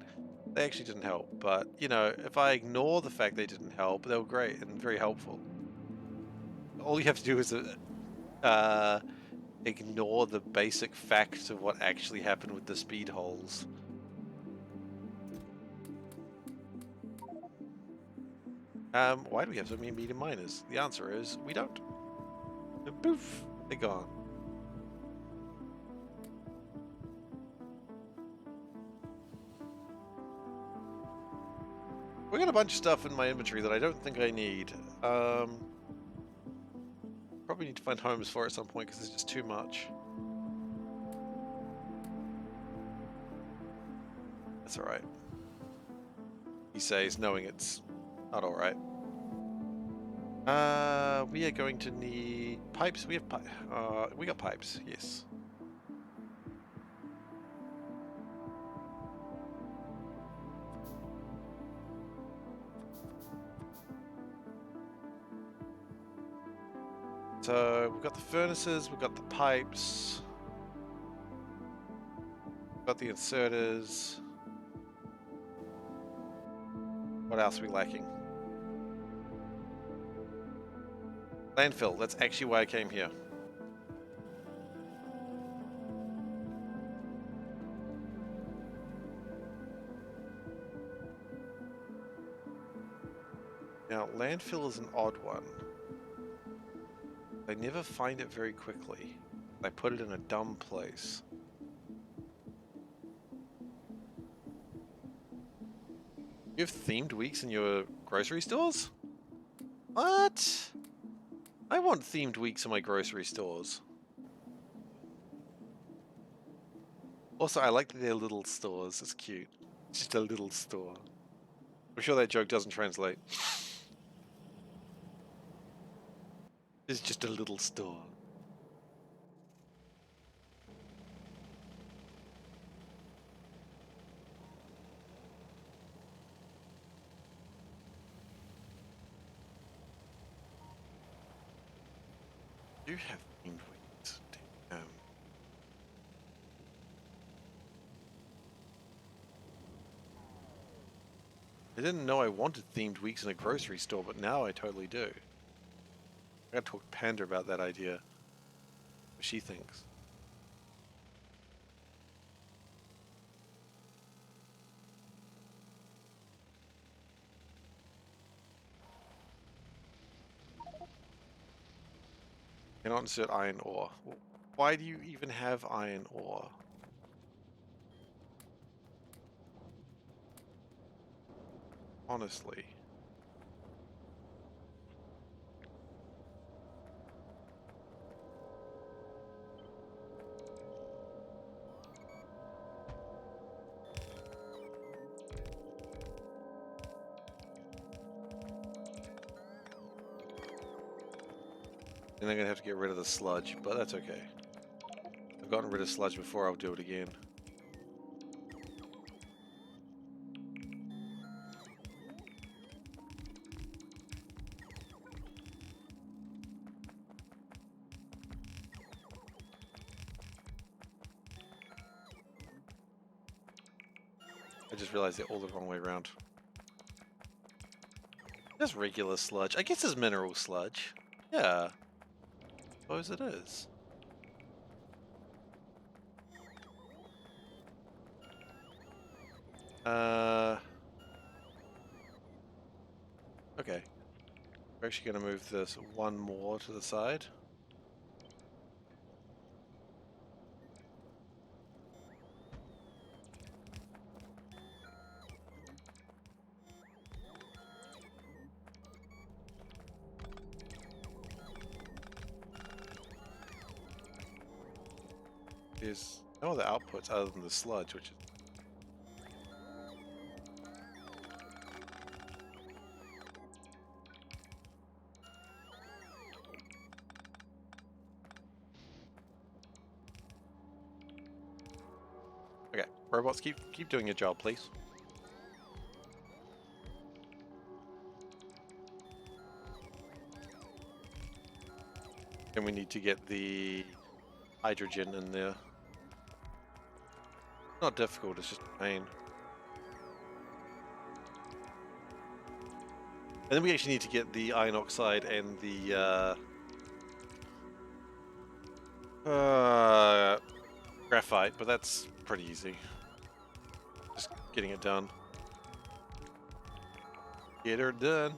They actually didn't help, but, you know, if I ignore the fact they didn't help, they were great and very helpful. All you have to do is ignore the basic facts of what actually happened with the speed holes. Why do we have so many medium miners? The answer is we don't. And poof, they're gone. We got a bunch of stuff in my inventory that I don't think I need. Probably need to find homes for at some point because there's just too much. That's alright. He says, knowing it's not alright. We are going to need pipes. We have we got pipes, yes. So we've got the furnaces, we've got the pipes, we've got the inserters. What else are we lacking? Landfill, that's actually why I came here. Now, landfill is an odd one. I never find it very quickly. I put it in a dumb place. You have themed weeks in your grocery stores? What? I want themed weeks in my grocery stores. Also, I like that they're little stores. It's cute. It's just a little store. I'm sure that joke doesn't translate. It's just a little store. You have themed weeks. Damn. I didn't know I wanted themed weeks in a grocery store, but now I totally do. I gotta talk to Panda about that idea. What she thinks. Cannot insert iron ore. Why do you even have iron ore? Honestly. And I'm gonna have to get rid of the sludge, but that's okay. I've gotten rid of sludge before, I'll do it again. I just realized they're all the wrong way around. There's regular sludge. I guess it's mineral sludge. Yeah. Suppose it is. Okay. We're actually going to move this one more to the side. There's no other outputs other than the sludge, which is... Okay, robots, keep doing your job, please. And we need to get the hydrogen in there. Not difficult, it's just a pain. And then we actually need to get the iron oxide and the graphite, but that's pretty easy. Just getting it done. Get her done.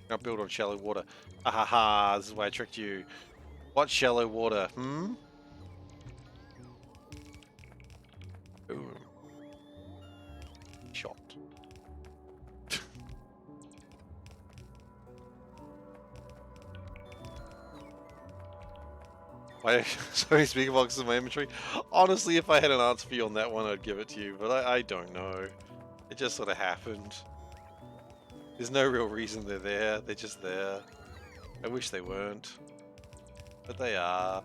Now build on shallow water. Ahaha, this is why I tricked you. What shallow water? Boom. Shot. Why? Sorry, speaker box in my inventory. Honestly, if I had an answer for you on that one, I'd give it to you, but I don't know. It just sort of happened. There's no real reason they're there. They're just there. I wish they weren't, but they are.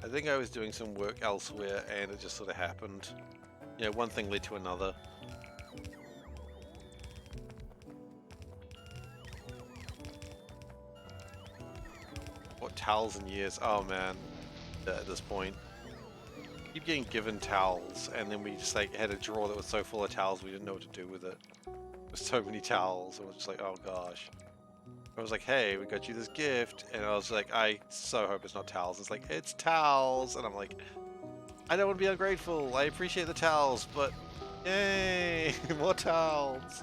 I think I was doing some work elsewhere and it just sort of happened. You know, one thing led to another. What towels and years? Oh man, at this point. Keep getting given towels and then we just like had a drawer that was so full of towels we didn't know what to do with it. There's so many towels, it was just like, oh gosh. I was like, hey, we got you this gift, and I was like, I so hope it's not towels. It's like, it's towels, and I'm like, I don't want to be ungrateful. I appreciate the towels, but yay, more towels.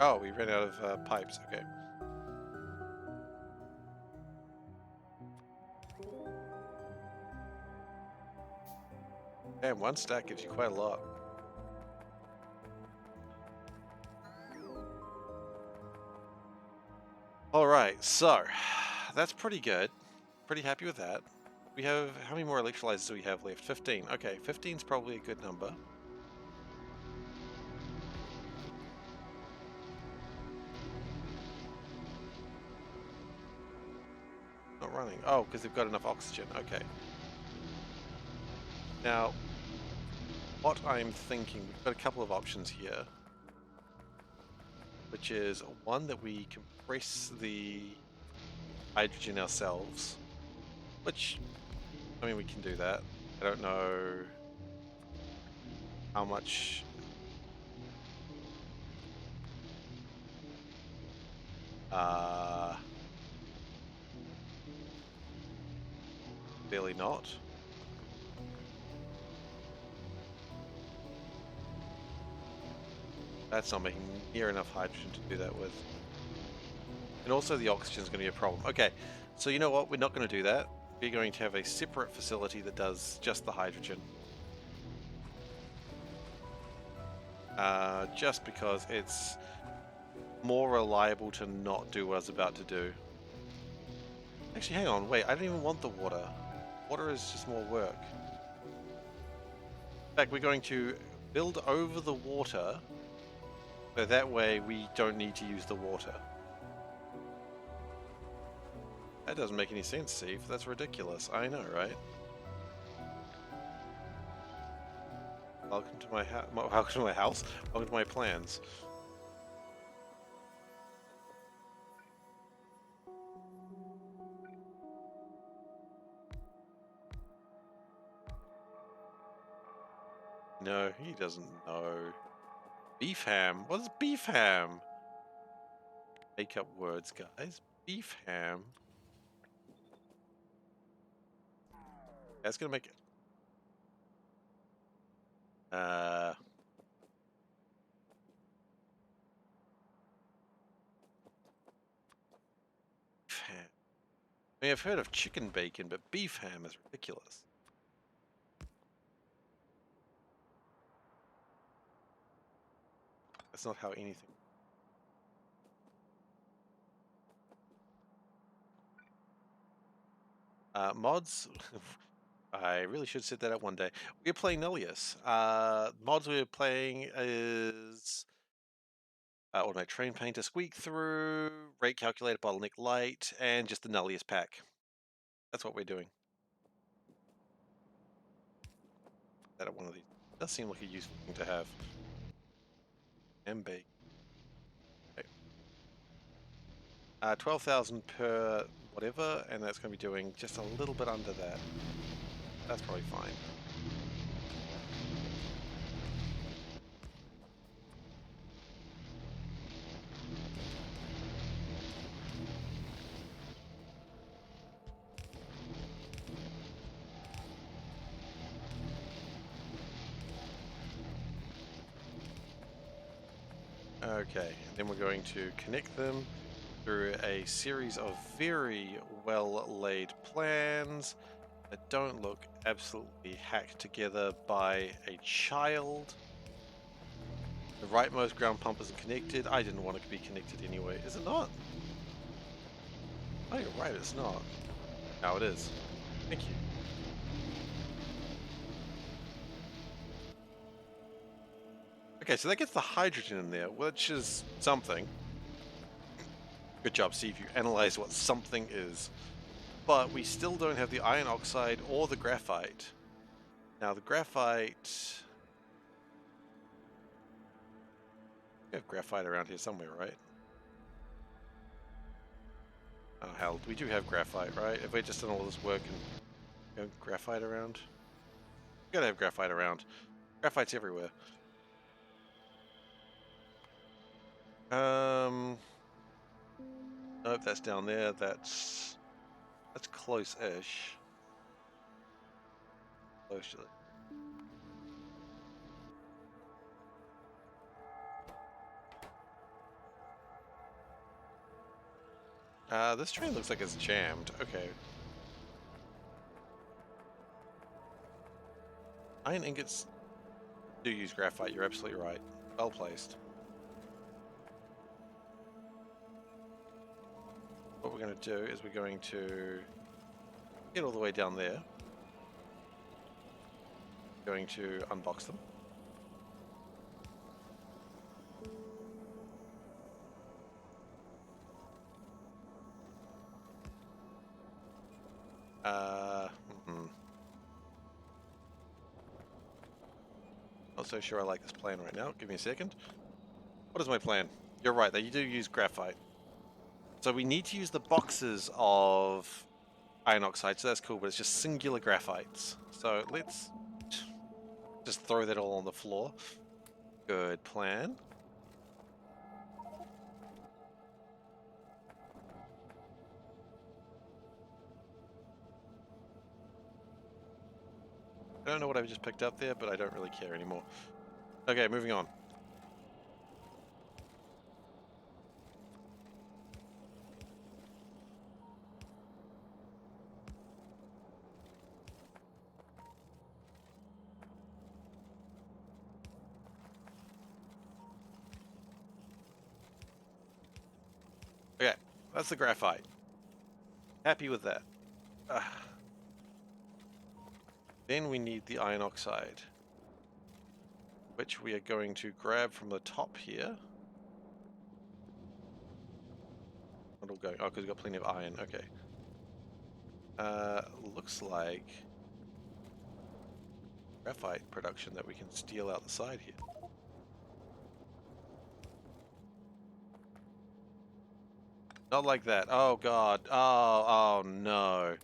Oh, we ran out of pipes. Okay. Damn, one stack gives you quite a lot. Alright, so that's pretty good. Pretty happy with that. We have, how many more electrolyzers do we have left? 15. Okay, 15 is probably a good number. Not running. Oh, because they've got enough oxygen. Okay. Now, what I'm thinking, we've got a couple of options here. Which is one that we compress the hydrogen ourselves. Which, I mean, we can do that. I don't know how much... Barely not. That's not making near enough hydrogen to do that with. And also the oxygen is going to be a problem. Okay, so you know what? We're not going to do that. We're going to have a separate facility that does just the hydrogen. Just because it's more reliable to not do what I was about to do. Actually, hang on, wait, I don't even want the water. Water is just more work. In fact, we're going to build over the water, so that way we don't need to use the water. That doesn't make any sense, Steve. That's ridiculous. I know, right? Welcome to my welcome to my house. Welcome to my plans. No, he doesn't know. Beef ham? What is beef ham? Make up words, guys. Beef ham. That's gonna make it. Beef ham. I mean, I've heard of chicken bacon, but beef ham is ridiculous. That's not how anything. Mods. I really should set that up one day. We're playing Nullius. Mods we're playing is Automatic Train Painter Squeak Through, Rate Calculator Bottleneck Light, and just the Nullius pack. That's what we're doing. That at one of these. Does seem like a useful thing to have. And bake. Okay. 12,000 per whatever, and that's going to be doing just a little bit under that. That's probably fine. Okay, and then we're going to connect them through a series of very well laid plans that don't look absolutely hacked together by a child. The rightmost ground pump isn't connected. I didn't want it to be connected anyway. Is it not? Oh, you're right, it's not. Now it is. Thank you. Okay, so that gets the hydrogen in there, which is something. Good job, Steve. You analyzed what something is. But we still don't have the iron oxide or the graphite. Now, the graphite... We have graphite around here somewhere, right? Oh, hell, we do have graphite, right? If we're just done all this work and you know, graphite around? We gotta have graphite around. Graphite's everywhere. Nope, that's down there. That's close-ish. Close to this train looks like it's jammed. Okay. Iron ingots do use graphite. You're absolutely right. Well placed. What we're going to do is we're going to get all the way down there. Going to unbox them. Not so sure I like this plan right now. Give me a second. What is my plan? You're right, they do use graphite. So we need to use the boxes of iron oxide, so that's cool, but it's just singular graphites. So let's just throw that all on the floor. Good plan. I don't know what I've just picked up there, but I don't really care anymore. Okay, moving on. Okay, that's the graphite. Happy with that. Then we need the iron oxide. which we are going to grab from the top here. What'll go? Oh, because we've got plenty of iron. Okay. Looks like graphite production that we can steal out the side here. Not like that. Oh god. Oh no.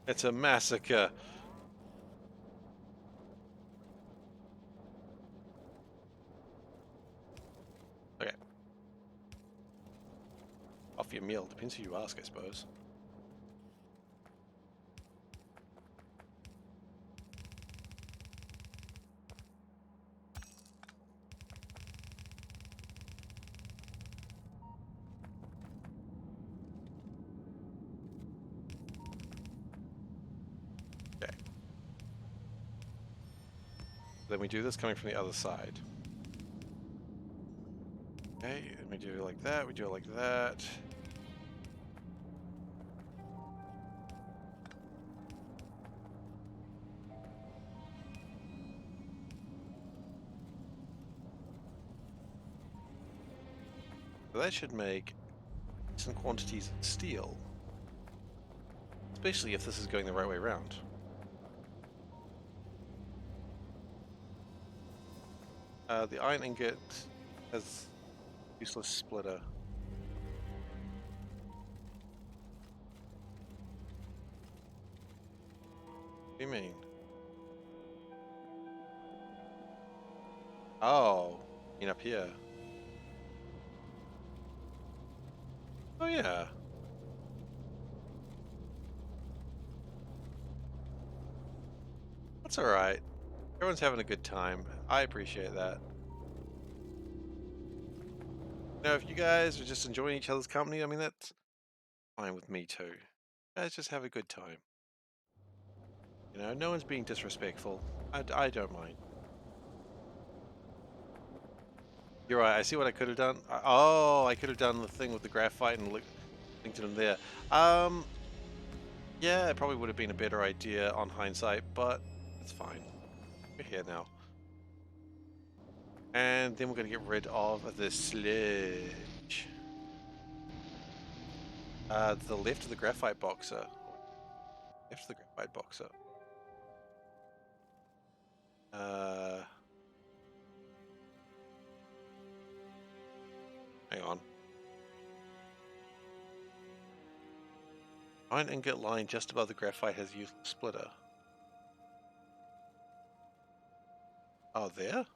It's a massacre. Okay. Off your meal. Depends who you ask, I suppose. Okay. Then we do this coming from the other side. Okay, and we do it like that, we do it like that. So that should make decent quantities of steel. Especially if this is going the right way around. The iron ingot has useless splitter. What do you mean? Oh, you mean up here? Oh yeah. That's alright. Everyone's having a good time. I appreciate that. You know, if you guys are just enjoying each other's company, I mean, that's fine with me too. You guys just have a good time. You know, no one's being disrespectful. I don't mind. You're right, I see what I could have done. Oh, I could have done the thing with the graphite and linked them there. Yeah, it probably would have been a better idea on hindsight, but it's fine. We're here now. And then we're going to get rid of the sludge. The left of the graphite boxer. Left of the graphite boxer. Hang on. Iron ingot line just above the graphite has useless splitter. Oh, there?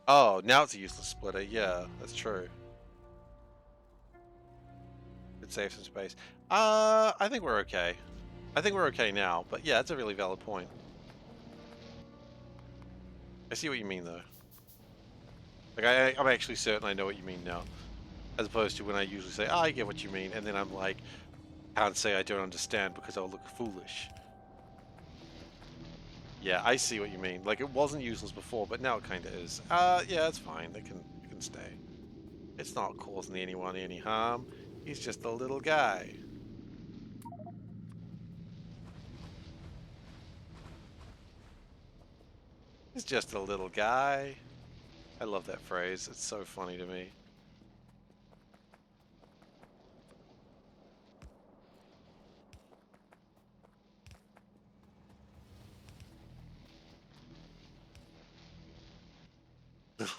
Oh, now it's a useless splitter. Yeah, that's true. Could save some space. I think we're okay. I think we're okay now, but yeah, it's a really valid point. I see what you mean, though. Like, I'm actually certain I know what you mean now. As opposed to when I usually say, oh, I get what you mean, and then I'm like, can't say I don't understand because I'll look foolish. Yeah, I see what you mean. Like, it wasn't useless before, but now it kind of is. Yeah, it's fine. It can stay. It's not causing anyone any harm. He's just a little guy. He's just a little guy. I love that phrase. It's so funny to me.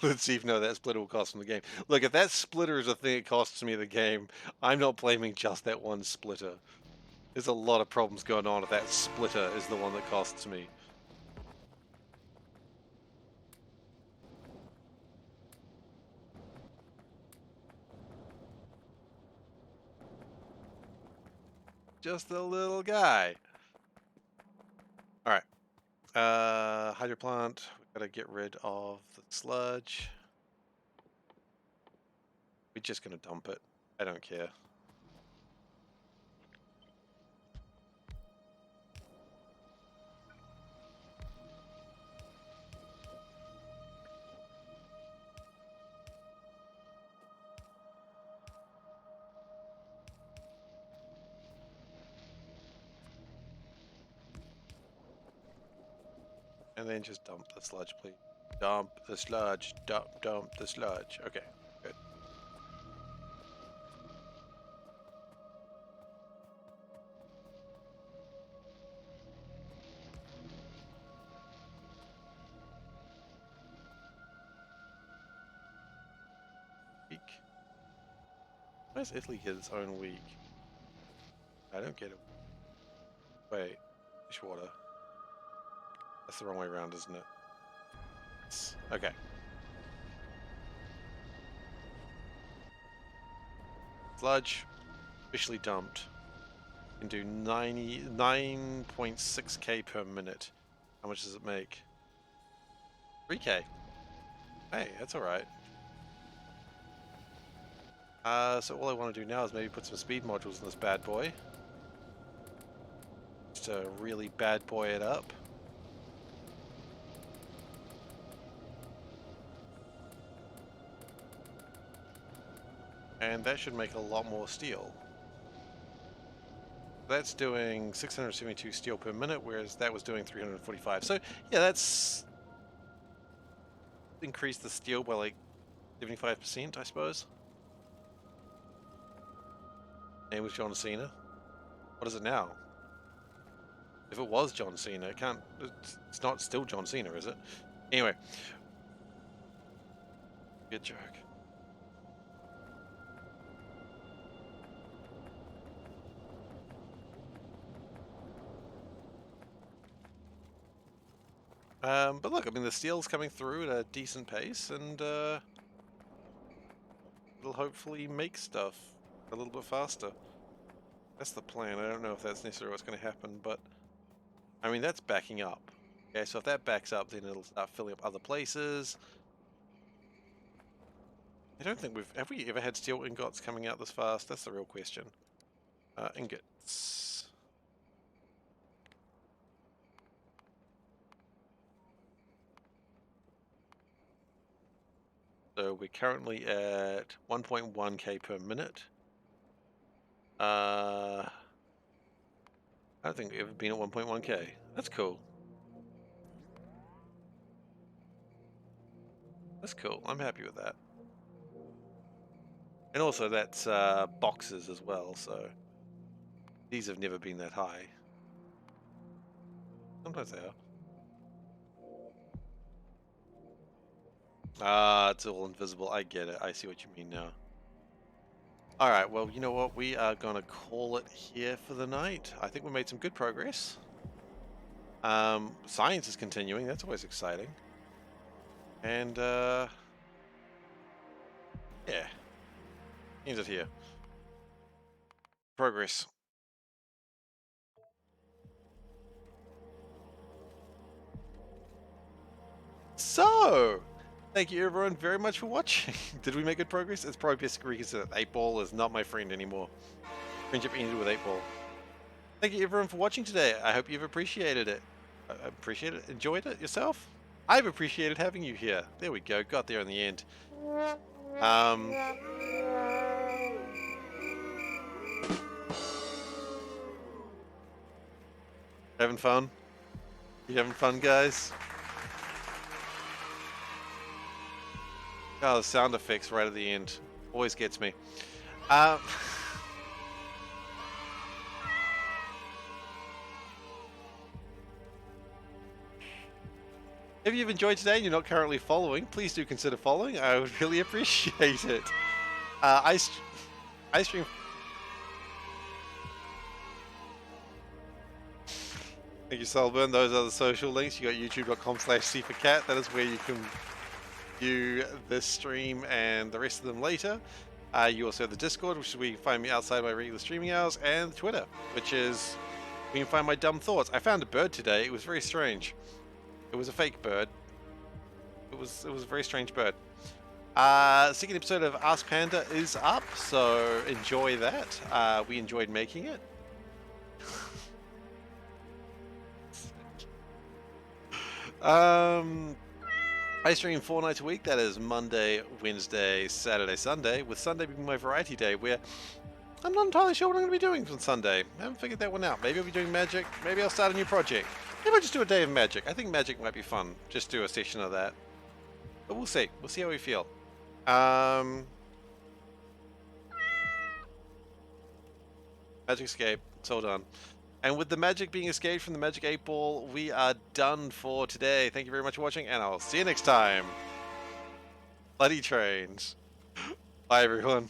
Let's see if that splitter will cost from the game. Look, if that splitter is a thing it costs me the game, I'm not blaming just that one splitter. There's a lot of problems going on if that splitter is the one that costs me. Just a little guy. Alright. Hydro plant. We've got to get rid of the sludge. We're just going to dump it. I don't care. And then just dump the sludge, please. Dump the sludge. Dump the sludge. Okay, good. Week. Why does Italy get its own week? I don't get it. Wait, dishwater. That's the wrong way around, isn't it? Okay. Sludge, officially dumped. Can do 99.6k per minute. How much does it make? 3k. Hey, that's alright. So all I want to do now is maybe put some speed modules in this bad boy. Just to really bad boy it up. And that should make a lot more steel. That's doing 672 steel per minute, whereas that was doing 345. So yeah, that's increased the steel by like 75%, I suppose. And with John Cena. What is it now? If it was John Cena, it can't. It's not still John Cena, is it? Anyway. Good joke. But look, I mean, the steel's coming through at a decent pace, and it'll hopefully make stuff a little bit faster. That's the plan. I don't know if that's necessarily what's going to happen, but I mean, that's backing up. Okay, so if that backs up, then it'll start filling up other places. I don't think have we ever had steel ingots coming out this fast? That's the real question. Ingots. So we're currently at 1.1k per minute. I don't think we've ever been at 1.1k. That's cool. That's cool. I'm happy with that. And also that's boxes as well, so these have never been that high. Sometimes they are. Ah, it's all invisible. I get it. I see what you mean now. Alright, well, you know what? We are going to call it here for the night. I think we made some good progress. Science is continuing. That's always exciting. And, yeah. Ends it here. Progress. So, thank you everyone very much for watching. Did we make good progress? It's probably best to reconsider that 8-Ball is not my friend anymore. Friendship ended with 8-Ball. Thank you everyone for watching today. I hope you've appreciated it. Appreciate it? Enjoyed it yourself? I've appreciated having you here. There we go. Got there in the end. Having fun? You having fun, guys? Oh, the sound effects right at the end always gets me. If you've enjoyed today and you're not currently following, please do consider following. I would really appreciate it. I stream. Thank you, Solburn. Those are the social links. You got youtube.com/SeiferKatt. That is where you can view this stream and the rest of them later. You also have the Discord, which is where you can find me outside my regular streaming hours, and Twitter, which is where you can find my dumb thoughts. I found a bird today. It was very strange. It was a fake bird. It was a very strange bird. Second episode of Ask Panda is up, so enjoy that. We enjoyed making it. I stream 4 nights a week. That is Monday, Wednesday, Saturday, Sunday, with Sunday being my variety day, where I'm not entirely sure what I'm going to be doing on Sunday. I haven't figured that one out. Maybe I'll be doing magic. Maybe I'll start a new project. Maybe I'll just do a day of magic. I think magic might be fun. Just do a session of that. But we'll see. We'll see how we feel. Magic escape. It's all done. And with the magic being escaped from the magic 8 ball, we are done for today. Thank you very much for watching, and I'll see you next time. Bloody trains. Bye, everyone.